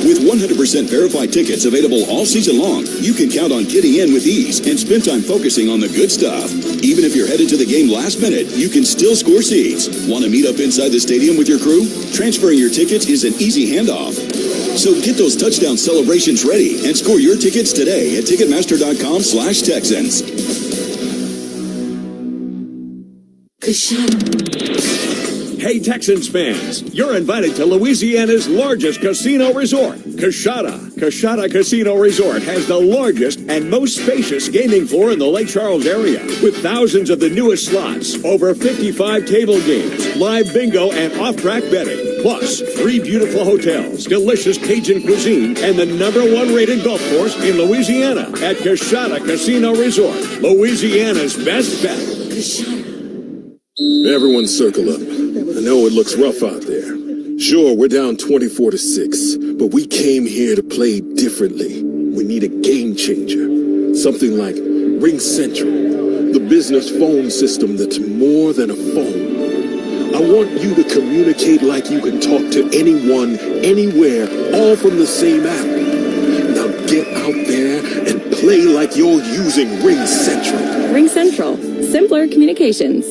With 100% verified tickets available all season long, you can count on getting in with ease and spend time focusing on the good stuff. Even if you're headed to the game last minute, you can still score seats. Want to meet up inside the stadium with your crew? Transferring your tickets is an easy handoff. So get those touchdown celebrations ready and score your tickets today at Ticketmaster.com/Texans. Hey, Texans fans, you're invited to Louisiana's largest casino resort, Coshada. Coshada Casino Resort has the largest and most spacious gaming floor in the Lake Charles area, with thousands of the newest slots, over 55 table games, live bingo, and off-track betting. Plus, 3 beautiful hotels, delicious Cajun cuisine, and the #1 rated golf course in Louisiana at Coshada Casino Resort, Louisiana's best bet. Everyone circle up. I know it looks rough out there. Sure, we're down 24-6, but we came here to play differently. We need a game changer. Something like Ring Central, the business phone system that's more than a phone. I want you to communicate like you can talk to anyone, anywhere, all from the same app. Now get out there and play like you're using Ring Central. Ring Central. Simpler communications.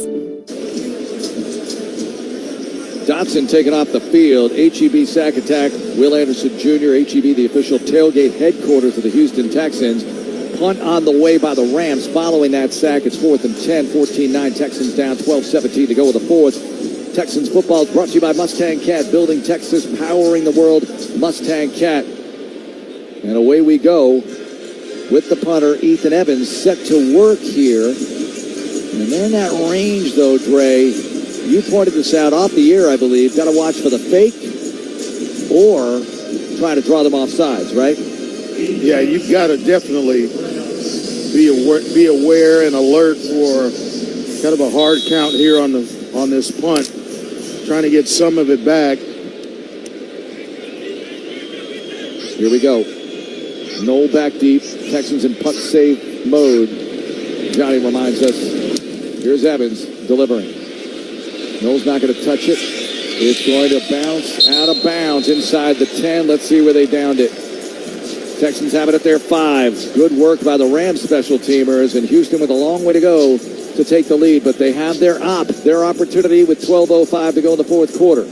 Dotson taken off the field. HEB sack attack. Will Anderson Jr., HEB, the official tailgate headquarters of the Houston Texans. Punt on the way by the Rams. Following that sack, it's 4th and 10, 14-9. Texans down, 12-17 to go with the 4th. Texans football is brought to you by Mustang Cat. Building Texas, powering the world. Mustang Cat. And away we go with the punter, Ethan Evans, set to work here. And they're in that range, though, Dre. You pointed this out off the air, I believe. Got to watch for the fake or try to draw them off sides, right? Yeah, you've got to definitely be aware and alert for kind of a hard count here on this punt. Trying to get some of it back. Here we go. Noel back deep. Texans in punt save mode. Johnny reminds us. Here's Evans delivering. Noel's not going to touch it. It's going to bounce out of bounds inside the 10. Let's see where they downed it. Texans have it at their 5. Good work by the Rams special teamers, and Houston with a long way to go to take the lead, but they have their opportunity with 12:05 to go in the 4th quarter.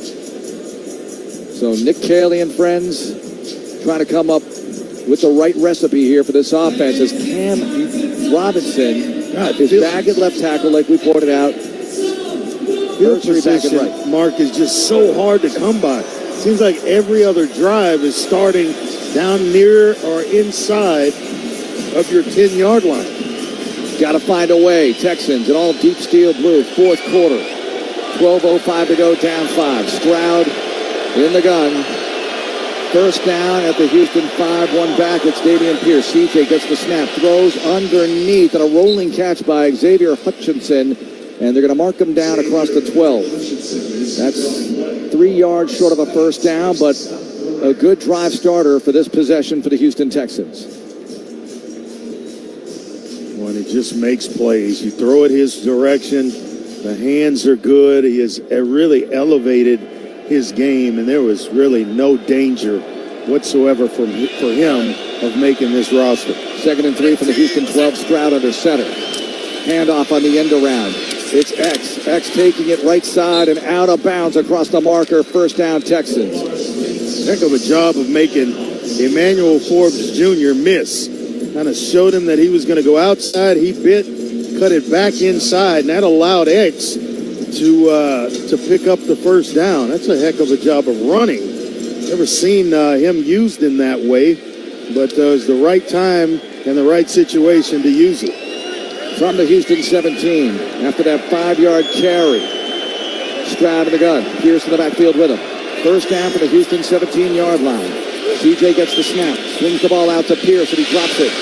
So Nick Cayley and friends trying to come up with the right recipe here for this offense as Cam Robinson is back at left tackle like we pointed out. Field position, right. Mark, is just so hard to come by. Seems like every other drive is starting down near or inside of your 10-yard line. Got to find a way. Texans in all deep steel blue, 4th quarter. 12:05 to go, down 5. Stroud in the gun. First down at the Houston 5. One back. It's Dameon Pierce. CJ gets the snap. Throws underneath and a rolling catch by Xavier Hutchinson. And they're going to mark him down across the 12. That's 3 yards short of a first down, but a good drive starter for this possession for the Houston Texans. When he just makes plays. You throw it his direction. The hands are good. He has really elevated his game, and there was really no danger whatsoever for him of making this roster. 2nd and 3 from the Houston 12. Stroud under center. Handoff on the end around. It's X. X taking it right side and out of bounds across the marker. First down, Texans. Heck of a job of making Emmanuel Forbes Jr. miss. Kind of showed him that he was going to go outside. He cut it back inside, and that allowed X to pick up the first down. That's a heck of a job of running. Never seen him used in that way, but it was the right time and the right situation to use it. From the Houston 17, after that 5-yard carry. Stroud in the gun. Pierce in the backfield with him. First down for the Houston 17-yard line. CJ gets the snap. Swings the ball out to Pierce, and he drops it.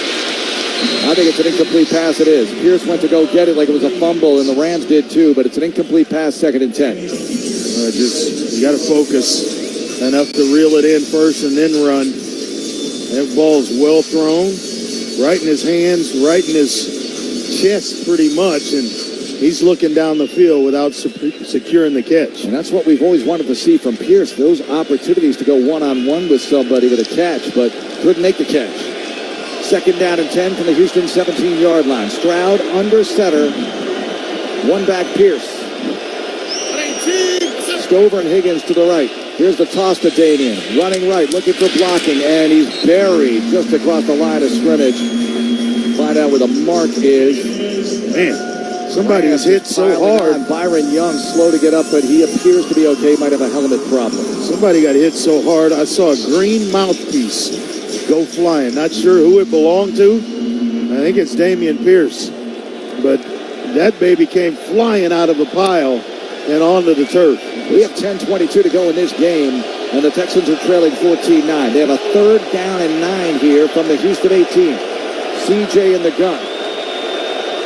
I think it's an incomplete pass. It is. Pierce went to go get it like it was a fumble, and the Rams did too, but it's an incomplete pass, 2nd and 10. You got to focus enough to reel it in first and then run. That ball's well thrown. Right in his hands, right in his chest pretty much, and he's looking down the field without securing the catch. And that's what we've always wanted to see from Pierce, those opportunities to go one-on-one with somebody with a catch, but couldn't make the catch. Second down and 10 from the Houston 17-yard line. Stroud under center. One back Pierce. Stover and Higgins to the right. Here's the toss to Damian. Running right, looking for blocking, and he's buried just across the line of scrimmage. Find out where the mark is. Man, somebody was hit so hard. Byron Young slow to get up, but he appears to be okay. Might have a helmet problem. Somebody got hit so hard. I saw a green mouthpiece go flying. Not sure who it belonged to. I think it's Damian Pierce. But that baby came flying out of a pile and onto the turf. We have 10:22 to go in this game, and the Texans are trailing 14-9. They have a third down and 9 here from the Houston 18. CJ in the gun.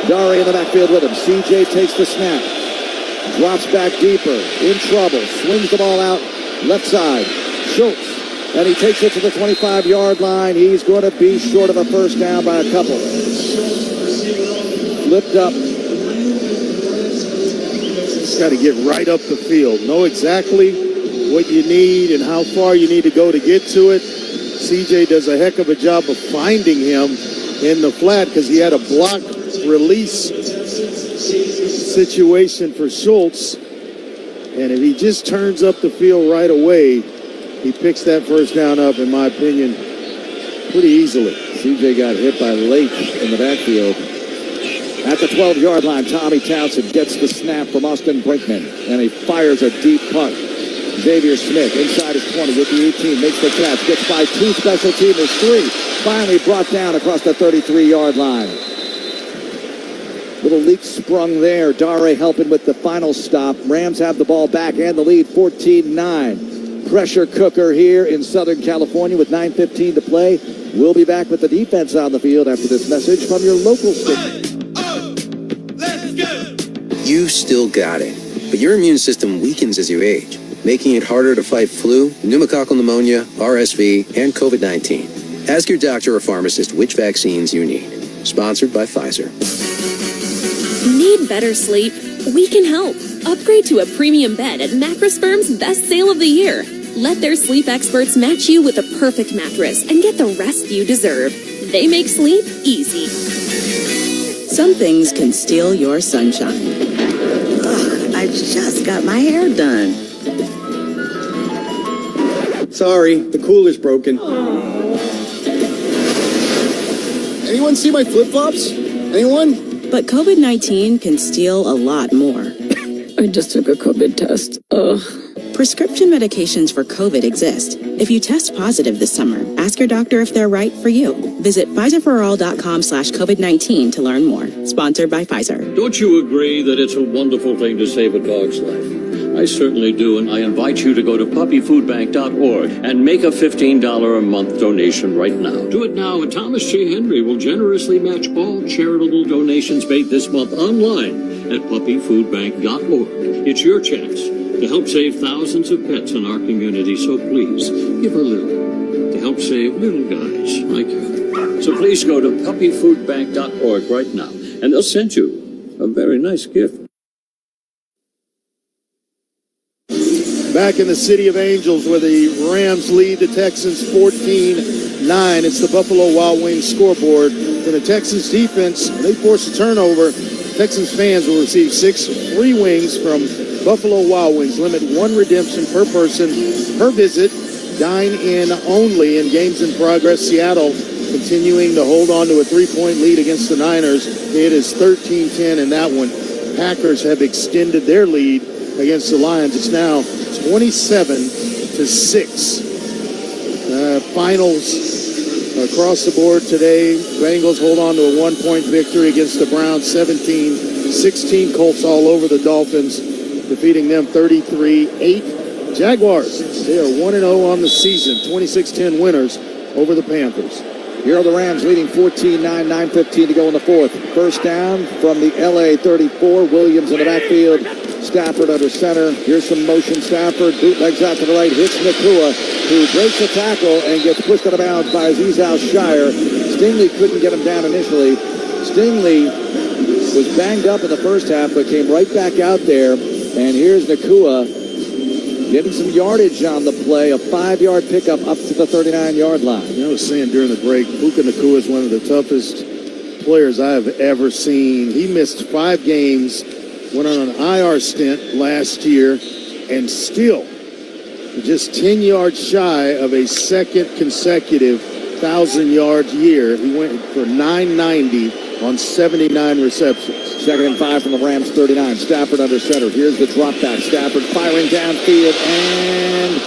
Dare in the backfield with him. CJ takes the snap. Drops back deeper. In trouble. Swings the ball out left side. Schultz. And he takes it to the 25-yard line. He's going to be short of a first down by a couple. Flipped up. Just got to get right up the field. Know exactly what you need and how far you need to go to get to it. CJ does a heck of a job of finding him in the flat because he had a block release situation for Schultz. And if he just turns up the field right away, he picks that first down up, in my opinion, pretty easily. CJ got hit by late in the backfield. At the 12-yard line, Tommy Townsend gets the snap from Austin Brinkman, and he fires a deep punt. Xavier Smith inside his 20 with the 18, makes the catch, gets by 2 special teamers, 3. Finally brought down across the 33-yard line. Little leak sprung there. Dare helping with the final stop. Rams have the ball back and the lead 14-9. Pressure cooker here in Southern California with 9:15 to play. We'll be back with the defense on the field after this message from your local station. You still got it, but your immune system weakens as you age, making it harder to fight flu, pneumococcal pneumonia, RSV, and COVID-19. Ask your doctor or pharmacist which vaccines you need. Sponsored by Pfizer. Need better sleep? We can help. Upgrade to a premium bed at Mattress Firm's best sale of the year. Let their sleep experts match you with the perfect mattress and get the rest you deserve. They make sleep easy. Some things can steal your sunshine. Ugh, I just got my hair done. Sorry, the cooler's broken. Anyone see my flip-flops? Anyone? But COVID-19 can steal a lot more. I just took a COVID test. Ugh. Prescription medications for COVID exist. If you test positive this summer, ask your doctor if they're right for you. Visit PfizerForAll.com/COVID-19 to learn more. Sponsored by Pfizer. Don't you agree that it's a wonderful thing to save a dog's life? I certainly do, and I invite you to go to puppyfoodbank.org and make a $15 a month donation right now. Do it now, and Thomas J. Henry will generously match all charitable donations made this month online at puppyfoodbank.org. It's your chance to help save thousands of pets in our community, so please give a little to help save little guys like you. So please go to puppyfoodbank.org right now, and they'll send you a very nice gift. Back in the City of Angels where the Rams lead the Texans 14-9. It's the Buffalo Wild Wings scoreboard. For the Texans defense, they force a turnover. Texans fans will receive 6 free wings from Buffalo Wild Wings. Limit 1 redemption per person per visit. Dine in only in games in progress. Seattle continuing to hold on to a 3-point lead against the Niners. It is 13-10 in that one. Packers have extended their lead against the Lions. It's now 27-6. Finals across the board today. Bengals hold on to a 1-point victory against the Browns, 17-16. Colts all over the Dolphins, defeating them 33-8. Jaguars, they are 1-0 on the season, 26-10 winners over the Panthers. Here are the Rams leading 14-9, 9:15 to go in the fourth. First down from the LA 34. Williams in the backfield. Stafford under center. Here's some motion. Stafford bootlegs out to the right. Hits Nakua, who breaks the tackle and gets pushed out of bounds by Azeez Al-Shire. Stingley couldn't get him down initially. Stingley was banged up in the first half, but came right back out there. And here's Nakua getting some yardage on the play, a 5-yard pickup up to the 39-yard line. I was saying during the break, Puka Nakua is one of the toughest players I have ever seen. He missed 5 games, went on an IR stint last year, and still just 10 yards shy of a second consecutive 1,000-yard year. He went for 990 on 79 receptions. 2nd and 5 from the Rams 39. Stafford under center. Here's the drop back. Stafford firing downfield, and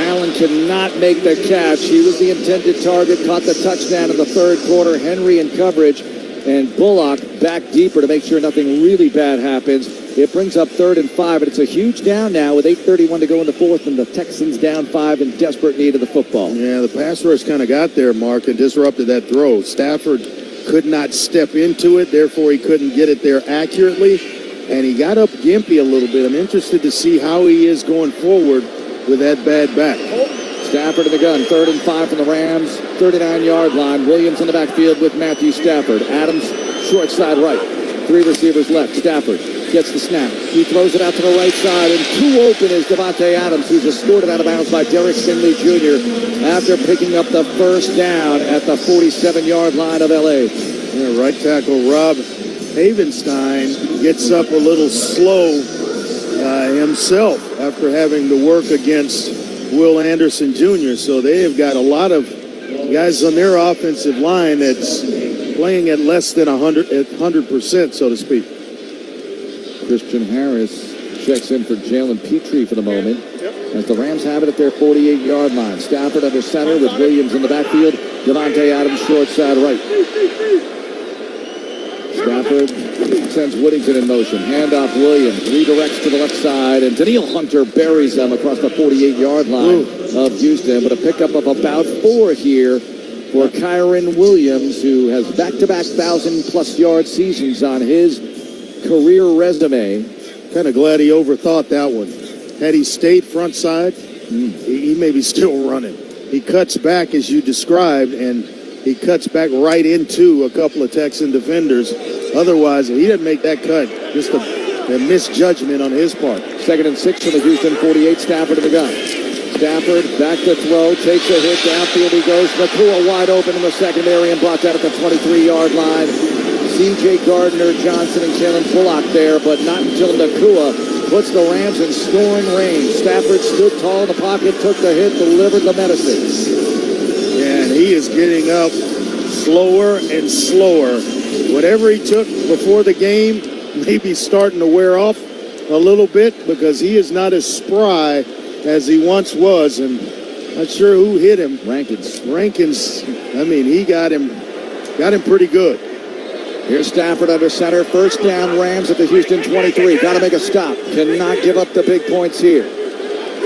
Allen cannot make the catch. He was the intended target, caught the touchdown in the third quarter. Henry in coverage, and Bullock back deeper to make sure nothing really bad happens. It brings up 3rd and 5, and it's a huge down now with 8:31 to go in the fourth, and the Texans down 5 in desperate need of the football. Yeah, the pass rush kind of got there, Mark, and disrupted that throw. Stafford could not step into it, therefore he couldn't get it there accurately, and he got up gimpy a little bit. I'm interested to see how he is going forward with that bad back. Stafford in the gun, 3rd and 5 from the Rams, 39-yard line. Williams in the backfield with Matthew Stafford. Adams, short side right. 3 receivers left. Stafford gets the snap. He throws it out to the right side, and too open is Devontae Adams, who's escorted out of bounds by Derek Finley Jr. after picking up the first down at the 47-yard line of L.A. Yeah, right tackle Rob Havenstein gets up a little slow himself after having to work against Will Anderson Jr. So they have got a lot of guys on their offensive line that's playing at less than 100%, so to speak. Christian Harris checks in for Jalen Petrie for the moment. As the Rams have it at their 48-yard line. Stafford under center with Williams in the backfield. Devontae Adams short side right. Stafford sends Whittington in motion. Handoff Williams. Redirects to the left side. And Daniil Hunter buries them across the 48-yard line of Houston. But a pickup of about 4 here for Kyron Williams, who has back-to-back 1,000-plus yard seasons on his career resume. Kind of glad he overthought that one. Had he stayed front side, he may be still running. He cuts back as you described, and he cuts back right into a couple of Texan defenders. Otherwise, if he didn't make that cut, just a misjudgment on his part. 2nd and 6 from the Houston 48. Stafford in the gun. Stafford back to throw, takes a hit, downfield he goes. Nakua wide open in the secondary and blocked out at the 23-yard line. C.J. Gardner, Johnson, and Kalen Bullock there, but not until Nakua puts the Rams in scoring range. Stafford stood tall in the pocket, took the hit, delivered the medicine. Yeah, and he is getting up slower and slower. Whatever he took before the game may be starting to wear off a little bit because he is not as spry as he once was, and not sure who hit him. Rankins, I mean, he got him pretty good. Here's Stafford under center. First down, Rams at the Houston 23. Got to make a stop. Cannot give up the big points here.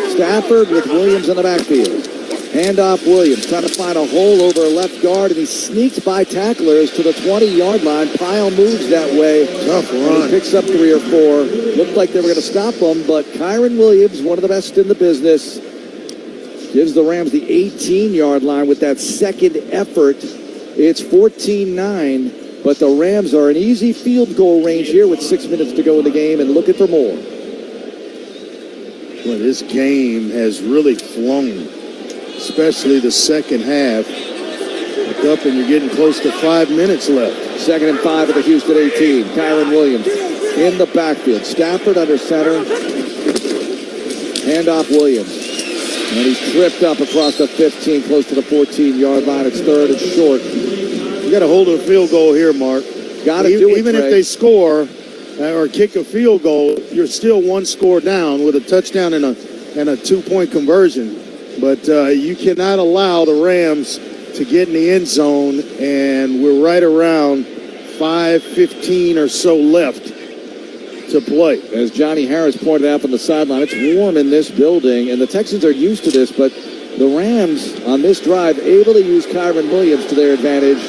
Stafford with Williams in the backfield. Handoff Williams trying to find a hole over left guard, and he sneaks by tacklers to the 20-yard line. Pyle moves that way. Tough run. He picks up 3 or 4. Looked like they were going to stop him, but Kyron Williams, one of the best in the business, gives the Rams the 18-yard line with that second effort. It's 14-9. But the Rams are in easy field goal range here with 6 minutes to go in the game and looking for more. Well, this game has really flown, especially the second half. Look up and you're getting close to 5 minutes left. 2nd and 5 at the Houston 18. Kyron Williams in the backfield. Stafford under center. Handoff Williams. And he's tripped up across the 15, close to the 14-yard line. It's 3rd and short. You got to hold a field goal here, Mark. Got to do it, even Trey. if they score or kick a field goal, you're still 1 score down with a touchdown and a 2-point conversion. But you cannot allow the Rams to get in the end zone, and we're right around 5:15 or so left to play. As Johnny Harris pointed out from the sideline, it's warm in this building, and the Texans are used to this, but the Rams on this drive able to use Kyron Williams to their advantage.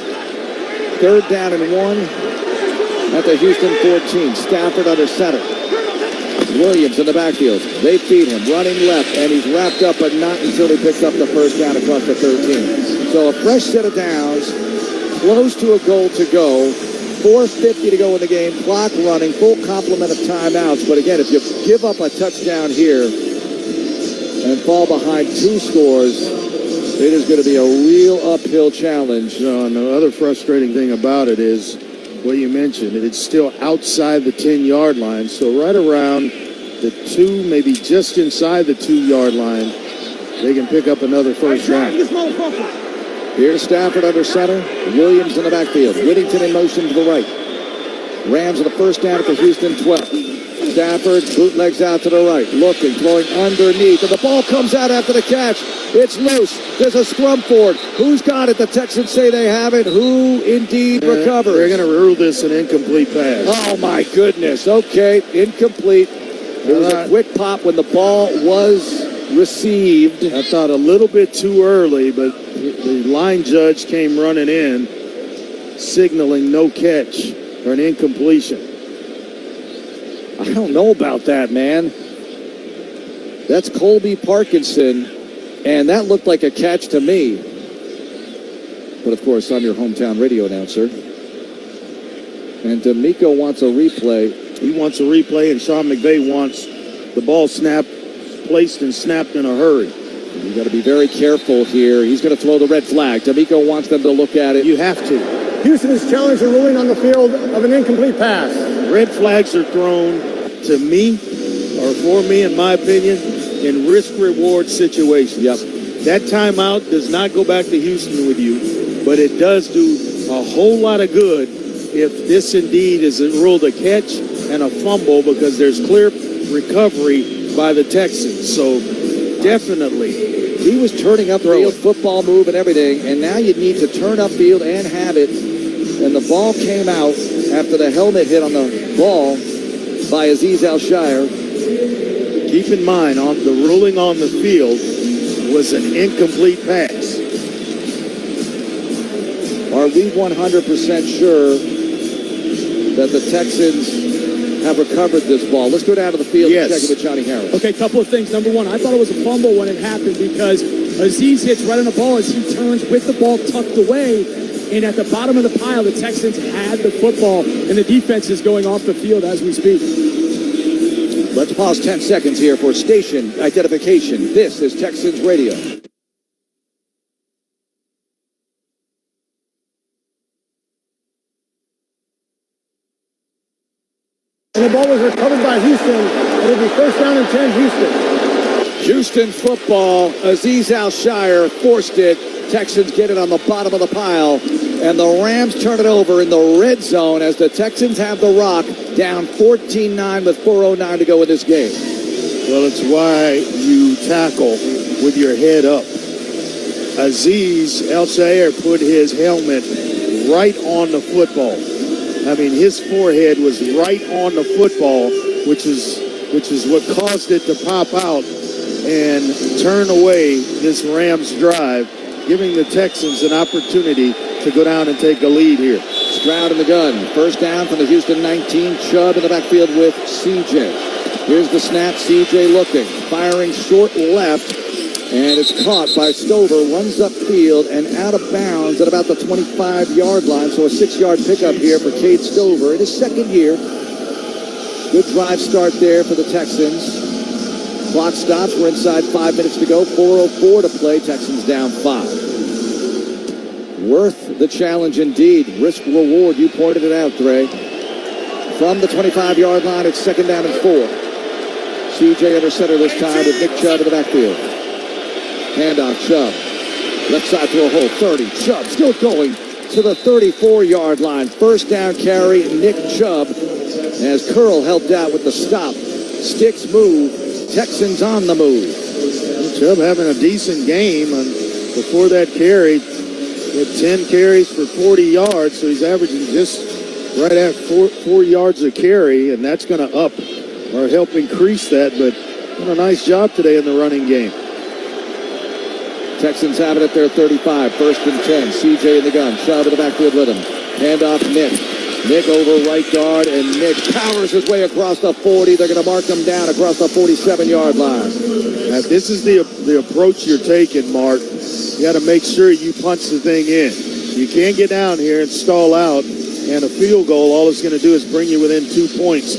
3rd down and 1 at the Houston 14. Stafford under center. Williams in the backfield. They feed him, running left, and he's wrapped up, but not until he picks up the first down across the 13. So a fresh set of downs, close to a goal to go. 4:50 to go in the game, clock running, full complement of timeouts. But again, if you give up a touchdown here and fall behind 2 scores, it is going to be a real uphill challenge. And the other frustrating thing about it is what you mentioned. It's still outside the 10-yard line, so right around the 2, maybe just inside the 2-yard line, they can pick up another first down. Here's Stafford under center. Williams in the backfield. Whittington in motion to the right. Rams with a first down at the Houston 12. Stafford bootlegs out to the right. Looking, throwing underneath. And the ball comes out after the catch. It's loose. There's a scrum for it. Who's got it? The Texans say they have it. Who indeed recovers? They're going to rule this an incomplete pass. Oh, my goodness. Okay, incomplete. It was a quick pop when the ball was received. I thought a little bit too early, but the line judge came running in, signaling no catch or an incompletion. I don't know about that, man. That's Colby Parkinson, and that looked like a catch to me. But, of course, I'm your hometown radio announcer. And D'Amico wants a replay. He wants a replay, and Sean McVay wants the ball placed and snapped in a hurry. You got to be very careful here. He's going to throw the red flag. D'Amico wants them to look at it. You have to. Houston is challenged a ruling on the field of an incomplete pass. Red flags are thrown to me, or for me, in my opinion, in risk-reward situations. Yep. That timeout does not go back to Houston with you, but it does do a whole lot of good if this indeed is ruled a catch and a fumble, because there's clear recovery by the Texans. So definitely. He was turning upfield, football move and everything, and now you need to turn upfield and have it. And the ball came out after the helmet hit on the ball by Azeez Al-Shire. Keep in mind, the ruling on the field was an incomplete pass. Are we 100% sure that the Texans have recovered this ball? Let's go down to the field and check it with Johnny Harris. Okay, couple of things. Number one, I thought it was a fumble when it happened because Azeez hits right on the ball as he turns with the ball tucked away. And at the bottom of the pile, the Texans had the football, and the defense is going off the field as we speak. Let's pause 10 seconds here for station identification. This is Texans Radio. And the ball was recovered by Houston. It'll be first down and 10, Houston. Houston football. Azeez Al-Shire forced it. Texans get it on the bottom of the pile. And the Rams turn it over in the red zone as the Texans have the rock, down 14-9 with 4:09 to go in this game. Well, it's why you tackle with your head up. Azeez Al-Shire put his helmet right on the football. I mean, his forehead was right on the football, which is what caused it to pop out and turn away this Rams drive, giving the Texans an opportunity to go down and take a lead here. Stroud in the gun. First down from the Houston 19. Chubb in the backfield with CJ. Here's the snap. CJ looking. Firing short left. And it's caught by Stover. Runs upfield and out of bounds at about the 25-yard line. So a 6-yard pickup here for Cade Stover in his second year. Good drive start there for the Texans. Clock stops. We're inside 5 minutes to go. 4:04 to play. Texans down 5. Worth the challenge indeed. Risk reward. You pointed it out, Dre. From the 25-yard line, it's second down and 4. CJ under center this time with Nick Chubb in the backfield. Handoff, Chubb. Left side through a hole. 30. Chubb still going to the 34-yard line. First down carry, Nick Chubb. As Curl helped out with the stop. Sticks move. Texans on the move. Chubb having a decent game, and before that carry, with 10 carries for 40 yards, so he's averaging just right at 4 yards a carry, and that's going to up or help increase that, but done a nice job today in the running game. Texans have it at their 35, first and 10. CJ in the gun, Chubb in the backfield with him. Handoff, Nick. Nick over right guard, and Nick powers his way across the 40. They're going to mark him down across the 47-yard line. Now, this is the approach you're taking, Mark. You got to make sure you punch the thing in. You can't get down here and stall out And a field goal, all it's going to do is bring you within 2 points.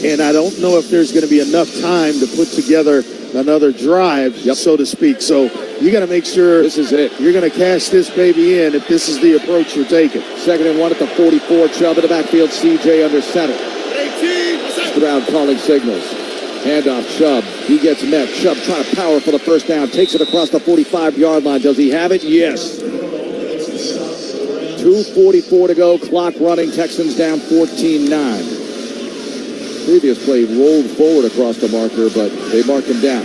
And I don't know if there's going to be enough time to put together another drive, so to speak. So you got to make sure this is it. You're going to cash this baby in if this is the approach you're taking. 2nd and 1 at the 44. Chubb in the backfield. CJ under center. Stroud calling signals. Handoff Chubb. He gets met. Chubb trying to power for the first down. Takes it across the 45-yard line. Does he have it? Yes. 2:44 to go. Clock running. Texans down 14-9. Previous play rolled forward across the marker, but they marked him down.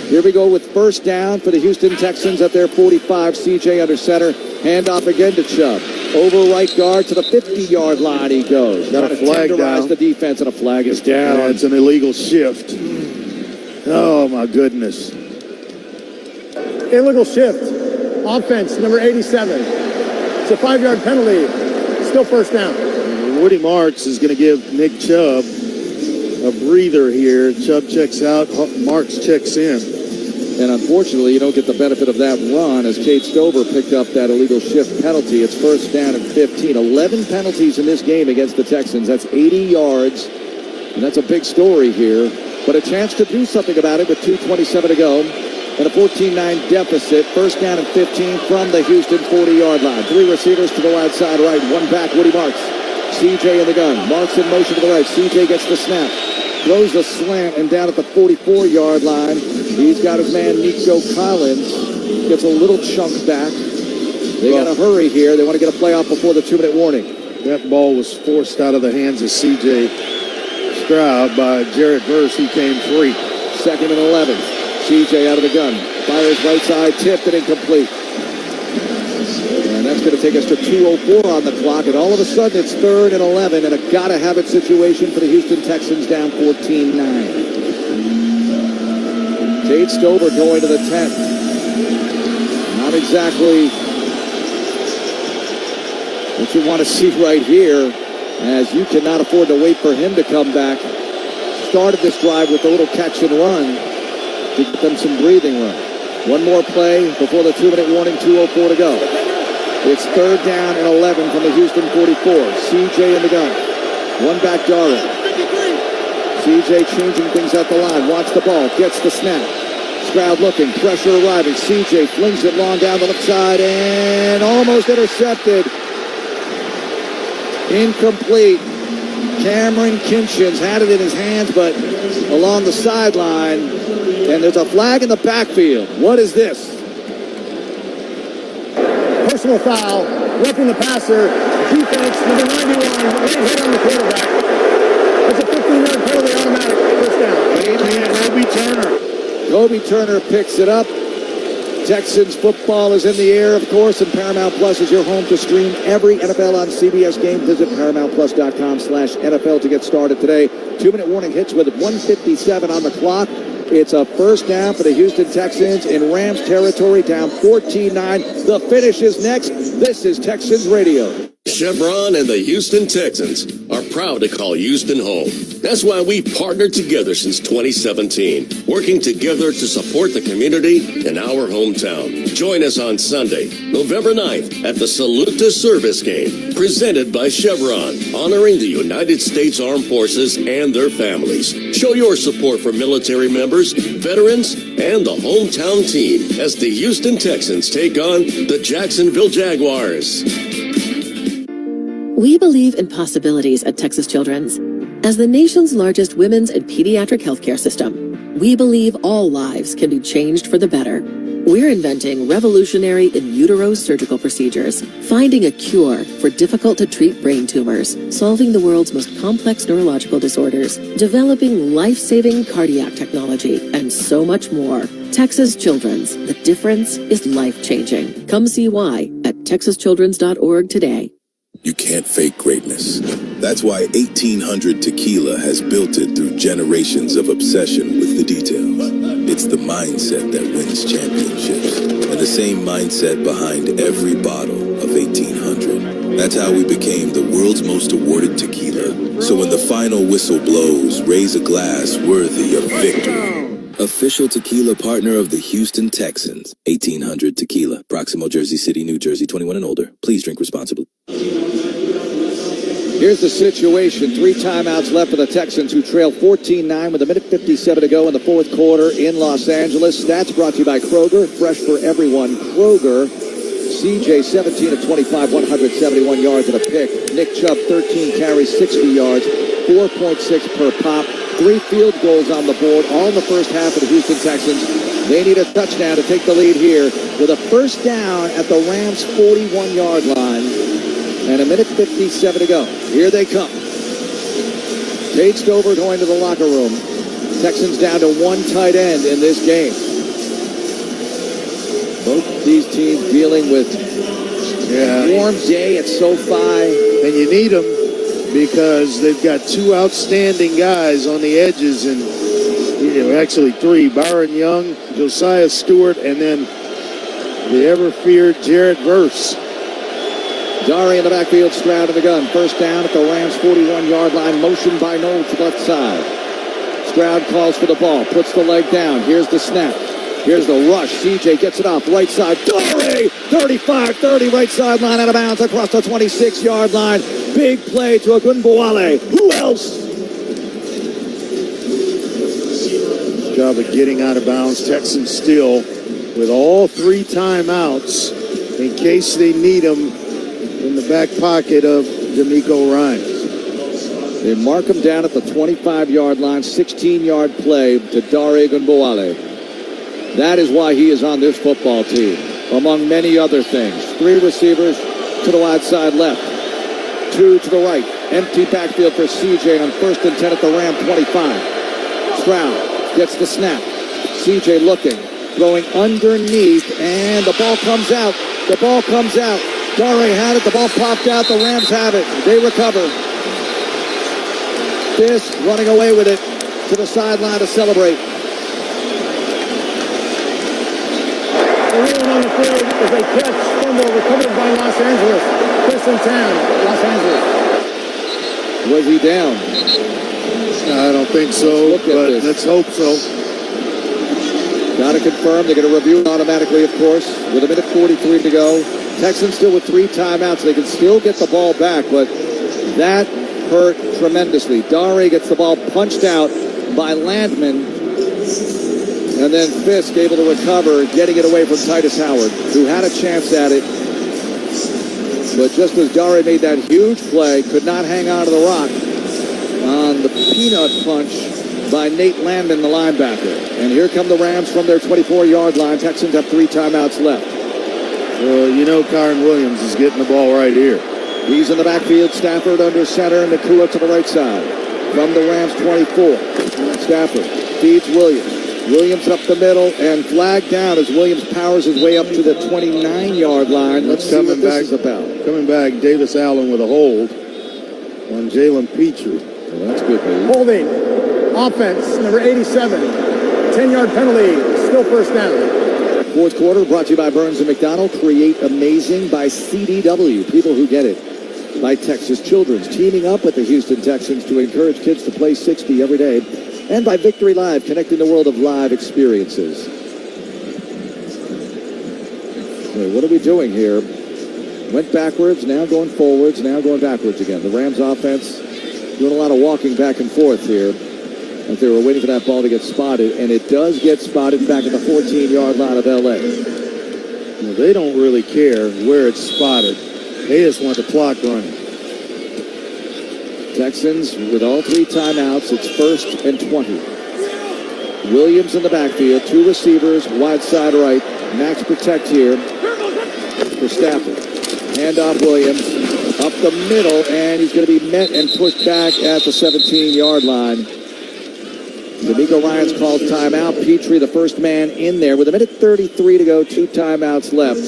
Here we go with first down for the Houston Texans at their 45. CJ under center. Handoff again to Chubb. Over right guard to the 50-yard line he goes. Got a flag down. The defense, and a flag is down. Yeah, it's an illegal shift. Oh, my goodness. Illegal shift. Offense, number 87. It's a 5-yard penalty. Still first down. Woody Marks is going to give Nick Chubb a breather here. Chubb checks out. Marks checks in. And unfortunately, you don't get the benefit of that run as Cade Stover picked up that illegal shift penalty. It's first down and 15. 11 penalties in this game against the Texans. That's 80 yards. And that's a big story here. But a chance to do something about it with 2:27 to go. And a 14-9 deficit. First down and 15 from the Houston 40-yard line. 3 receivers to the wide side right. 1 back, Woody Marks. CJ in the gun. Marks in motion to the right. CJ gets the snap. Throws the slant, and down at the 44-yard line, he's got his man Nico Collins. Gets a little chunk back. They got to hurry here. They want to get a play off before the 2-minute warning. That ball was forced out of the hands of C.J. Stroud by Jared Verse, who came free. 2nd and 11. C.J. out of the gun. Fires right side, tipped and incomplete. And that's going to take us to 2:04 on the clock. And all of a sudden, it's 3rd and 11 and a gotta-have-it situation for the Houston Texans down 14-9. Cade Stover going to the 10. Not exactly what you want to see right here, as you cannot afford to wait for him to come back. Started this drive with a little catch and run to get them some breathing room. One more play before the 2-minute warning, 2:04 to go. It's 3rd down and 11 from the Houston 44. CJ in the gun. 1 back, Darrell. CJ changing things at the line. Wants the ball. Gets the snap. Stroud looking. Pressure arriving. CJ flings it long down the left side and almost intercepted. Incomplete. Cameron Kinchins had it in his hands, but along the sideline. And there's a flag in the backfield. What is this? Personal foul, roughing the passer, defense, number 91, hit on the quarterback. That's a 15-yard penalty, automatic, first down. Kobe Turner picks it up. Texans football is in the air, of course, and Paramount Plus is your home to stream every NFL on CBS game. Visit ParamountPlus.com/NFL to get started today. 2-minute warning hits with 1:57 on the clock. It's a first down for the Houston Texans in Rams territory, down 14-9. The finish is next. This is Texans Radio. Chevron and the Houston Texans are proud to call Houston home. That's why we've partnered together since 2017, working together to support the community in our hometown. Join us on Sunday, November 9th at the Salute to Service game, presented by Chevron, honoring the United States Armed Forces and their families. Show your support for military members, veterans, and the hometown team as the Houston Texans take on the Jacksonville Jaguars. We believe in possibilities at Texas Children's. As the nation's largest women's and pediatric healthcare system, we believe all lives can be changed for the better. We're inventing revolutionary in utero surgical procedures, finding a cure for difficult-to-treat brain tumors, solving the world's most complex neurological disorders, developing life-saving cardiac technology, and so much more. Texas Children's. The difference is life-changing. Come see why at texaschildrens.org today. You can't fake greatness. That's why 1800 Tequila has built it through generations of obsession with the details. It's the mindset that wins championships, and the same mindset behind every bottle of 1800. That's how we became the world's most awarded tequila. So when the final whistle blows, raise a glass worthy of victory. Official tequila partner of the Houston Texans. 1800 Tequila. Proximo, Jersey City, New Jersey. 21 and older. Please drink responsibly. Here's the situation. 3 timeouts left for the Texans, who trail 14-9 with 1:57 to go in the fourth quarter in Los Angeles. Stats brought to you by Kroger. Fresh for everyone. Kroger. CJ 17 of 25, 171 yards and a pick. Nick Chubb 13 carries, 60 yards, 4.6 per pop. 3 field goals on the board, all in the first half of the Houston Texans. They need a touchdown to take the lead here with a first down at the Rams' 41-yard line and 1:57 to go. Here they come. Tate Stover going to the locker room. Texans down to 1 tight end in this game. Both these teams dealing with a warm day at SoFi. And you need them because they've got 2 outstanding guys on the edges, and actually 3. Byron Young, Josiah Stewart, and then the ever-feared Jarrett Verse. Dari in the backfield, Stroud in the gun. First down at the Rams' 41-yard line. Motion by Noel to the left side. Stroud calls for the ball, puts the leg down. Here's the snap. Here's the rush. CJ gets it off. Right side. Dari! 35-30 right sideline out of bounds across the 26-yard line. Big play to Ogunbowale. Who else? Job of getting out of bounds. Texans still with all 3 timeouts in case they need them in the back pocket of D'Amico Ryans. They mark him down at the 25-yard line. 16-yard play to Dari Ogunbowale. That is why he is on this football team, among many other things. 3 receivers to the wide side left. 2 to the right. Empty backfield for CJ on 1st and 10 at the Ram 25. Stroud gets the snap. CJ looking, throwing underneath, and the ball comes out. The ball comes out. Dari had it. The ball popped out. The Rams have it. They recover. Fisk running away with it to the sideline to celebrate. Everyone on the field is a catch, fumble, recovered by Los Angeles. 1st and 10, Los Angeles. Was he down? I don't think so, but let's hope so. Got to confirm. They're going to review it automatically, of course, with 1:43 to go. Texans still with 3 timeouts. They can still get the ball back, but that hurt tremendously. Dari gets the ball punched out by Landman, and then Fisk able to recover, getting it away from Titus Howard, who had a chance at it. But just as Dari made that huge play, could not hang on to the rock on the peanut punch by Nate Landman, the linebacker. And here come the Rams from their 24-yard line. Texans have 3 timeouts left. Well, Kyron Williams is getting the ball right here. He's in the backfield. Stafford under center, and Nakua to the right side. From the Rams 24. Stafford feeds Williams. Williams up the middle and flagged down as Williams powers his way up to the 29-yard line. Let's see what this is about. Coming back, Davis Allen with a hold on Jalen Petrie. Well, that's good news. Holding. Offense, number 87. 10-yard penalty. Still first down. Fourth quarter brought to you by Burns & McDonnell. Create Amazing by CDW. People who get it. By Texas Children's. Teaming up with the Houston Texans to encourage kids to play 60 every day. And by Victory Live, connecting the world of live experiences. Wait, what are we doing here? Went backwards, now going forwards, now going backwards again. The Rams offense doing a lot of walking back and forth here. As they were waiting for that ball to get spotted, and it does get spotted back at the 14-yard line of L.A. Well, they don't really care where it's spotted. They just want the clock running. Texans with all 3 timeouts. It's 1st and 20. Williams in the backfield. 2 receivers, wide side right. Max protect here for Stafford. Handoff Williams up the middle, and he's going to be met and pushed back at the 17-yard line. D'Amico Ryans calls timeout. Petrie, the first man in there with 1:33 to go. 2 timeouts left.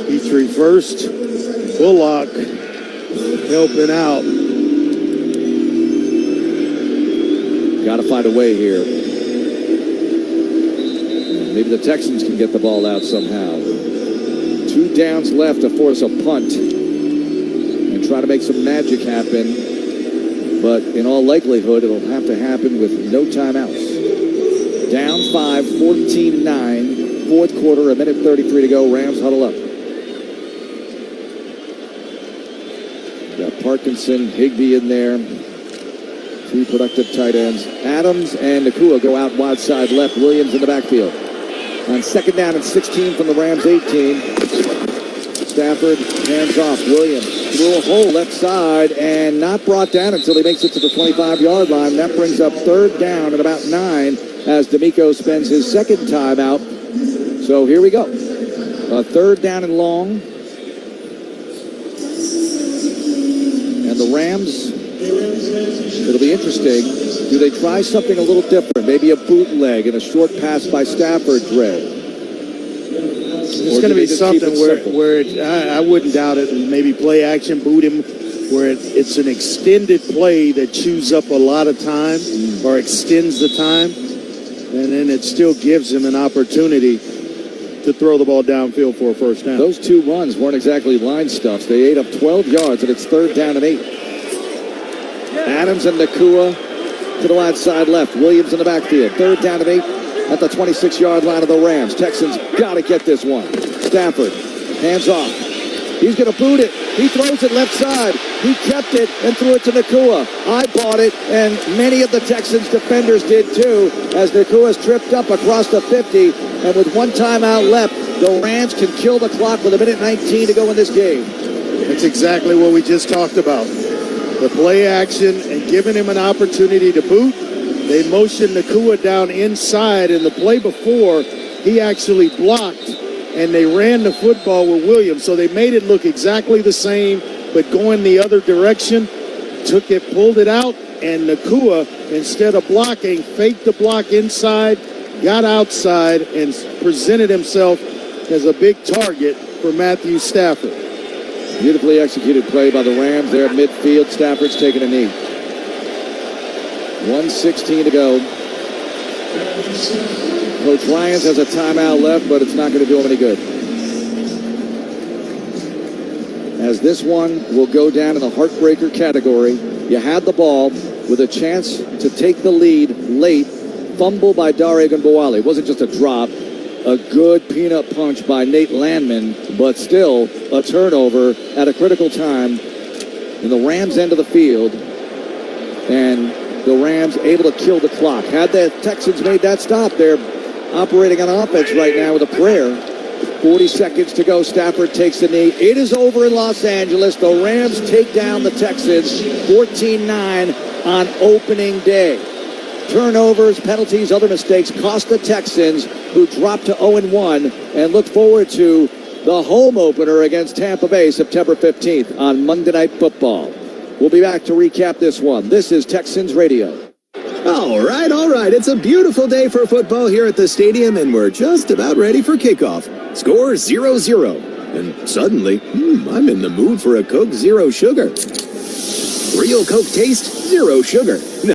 Petrie first. Bullock helping out. Got to find a way here. Maybe the Texans can get the ball out somehow. 2 downs left to force a punt and try to make some magic happen. But in all likelihood, it'll have to happen with no timeouts. Down 5, 14-9. Fourth quarter, 1:33 to go. Rams huddle up. Got Parkinson, Higbee in there. Two productive tight ends. Adams and Nakua go out wide side left. Williams in the backfield. On second down and 16 from the Rams 18. Stafford hands off. Williams through a hole left side and not brought down until he makes it to the 25-yard line. That brings up third down at about 9 as D'Amico spends his second timeout. So here we go. A third down and long. And the Rams, it'll be interesting. Do they try something a little different? Maybe a bootleg and a short pass by Stafford, Dre? It's going to be something where I wouldn't doubt it. Maybe play action, boot him, where it's an extended play that chews up a lot of time or extends the time, and then it still gives him an opportunity to throw the ball downfield for a first down. Those two runs weren't exactly line stuffs. They ate up 12 yards, and it's third down and 8. Adams and Nakua to the wide side left. Williams in the backfield. Third down and 8 at the 26-yard line of the Rams. Texans got to get this one. Stafford, hands off. He's going to boot it. He throws it left side. He kept it and threw it to Nakua. I bought it, and many of the Texans defenders did too, as Nakua's tripped up across the 50, and with one timeout left, the Rams can kill the clock with 1:19 to go in this game. That's exactly what we just talked about. The play action and giving him an opportunity to boot. They motioned Nakua down inside. In the play before, he actually blocked, and they ran the football with Williams. So they made it look exactly the same, but going the other direction, took it, pulled it out, and Nakua, instead of blocking, faked the block inside, got outside, and presented himself as a big target for Matthew Stafford. Beautifully executed play by the Rams there at midfield. Stafford's taking a knee. 1:16 to go. Coach Ryans has a timeout left, but it's not going to do him any good. As this one will go down in the heartbreaker category. You had the ball with a chance to take the lead late. Fumble by Dare Ogunbowale. It wasn't just a drop. A good peanut punch by Nate Landman, but still a turnover at a critical time in the Rams' end of the field. And the Rams able to kill the clock. Had the Texans made that stop, they're operating on offense right now with a prayer. 40 seconds to go. Stafford takes the knee. It is over in Los Angeles. The Rams take down the Texans 14-9 on opening day. Turnovers, penalties, other mistakes cost the Texans, who dropped to 0-1 and look forward to the home opener against Tampa Bay September 15th on Monday Night Football. We'll be back to recap this one. This is Texans Radio. All right. It's a beautiful day for football here at the stadium, and we're just about ready for kickoff. Score 0-0. And suddenly, I'm in the mood for a Coke Zero Sugar. Real Coke taste, zero sugar.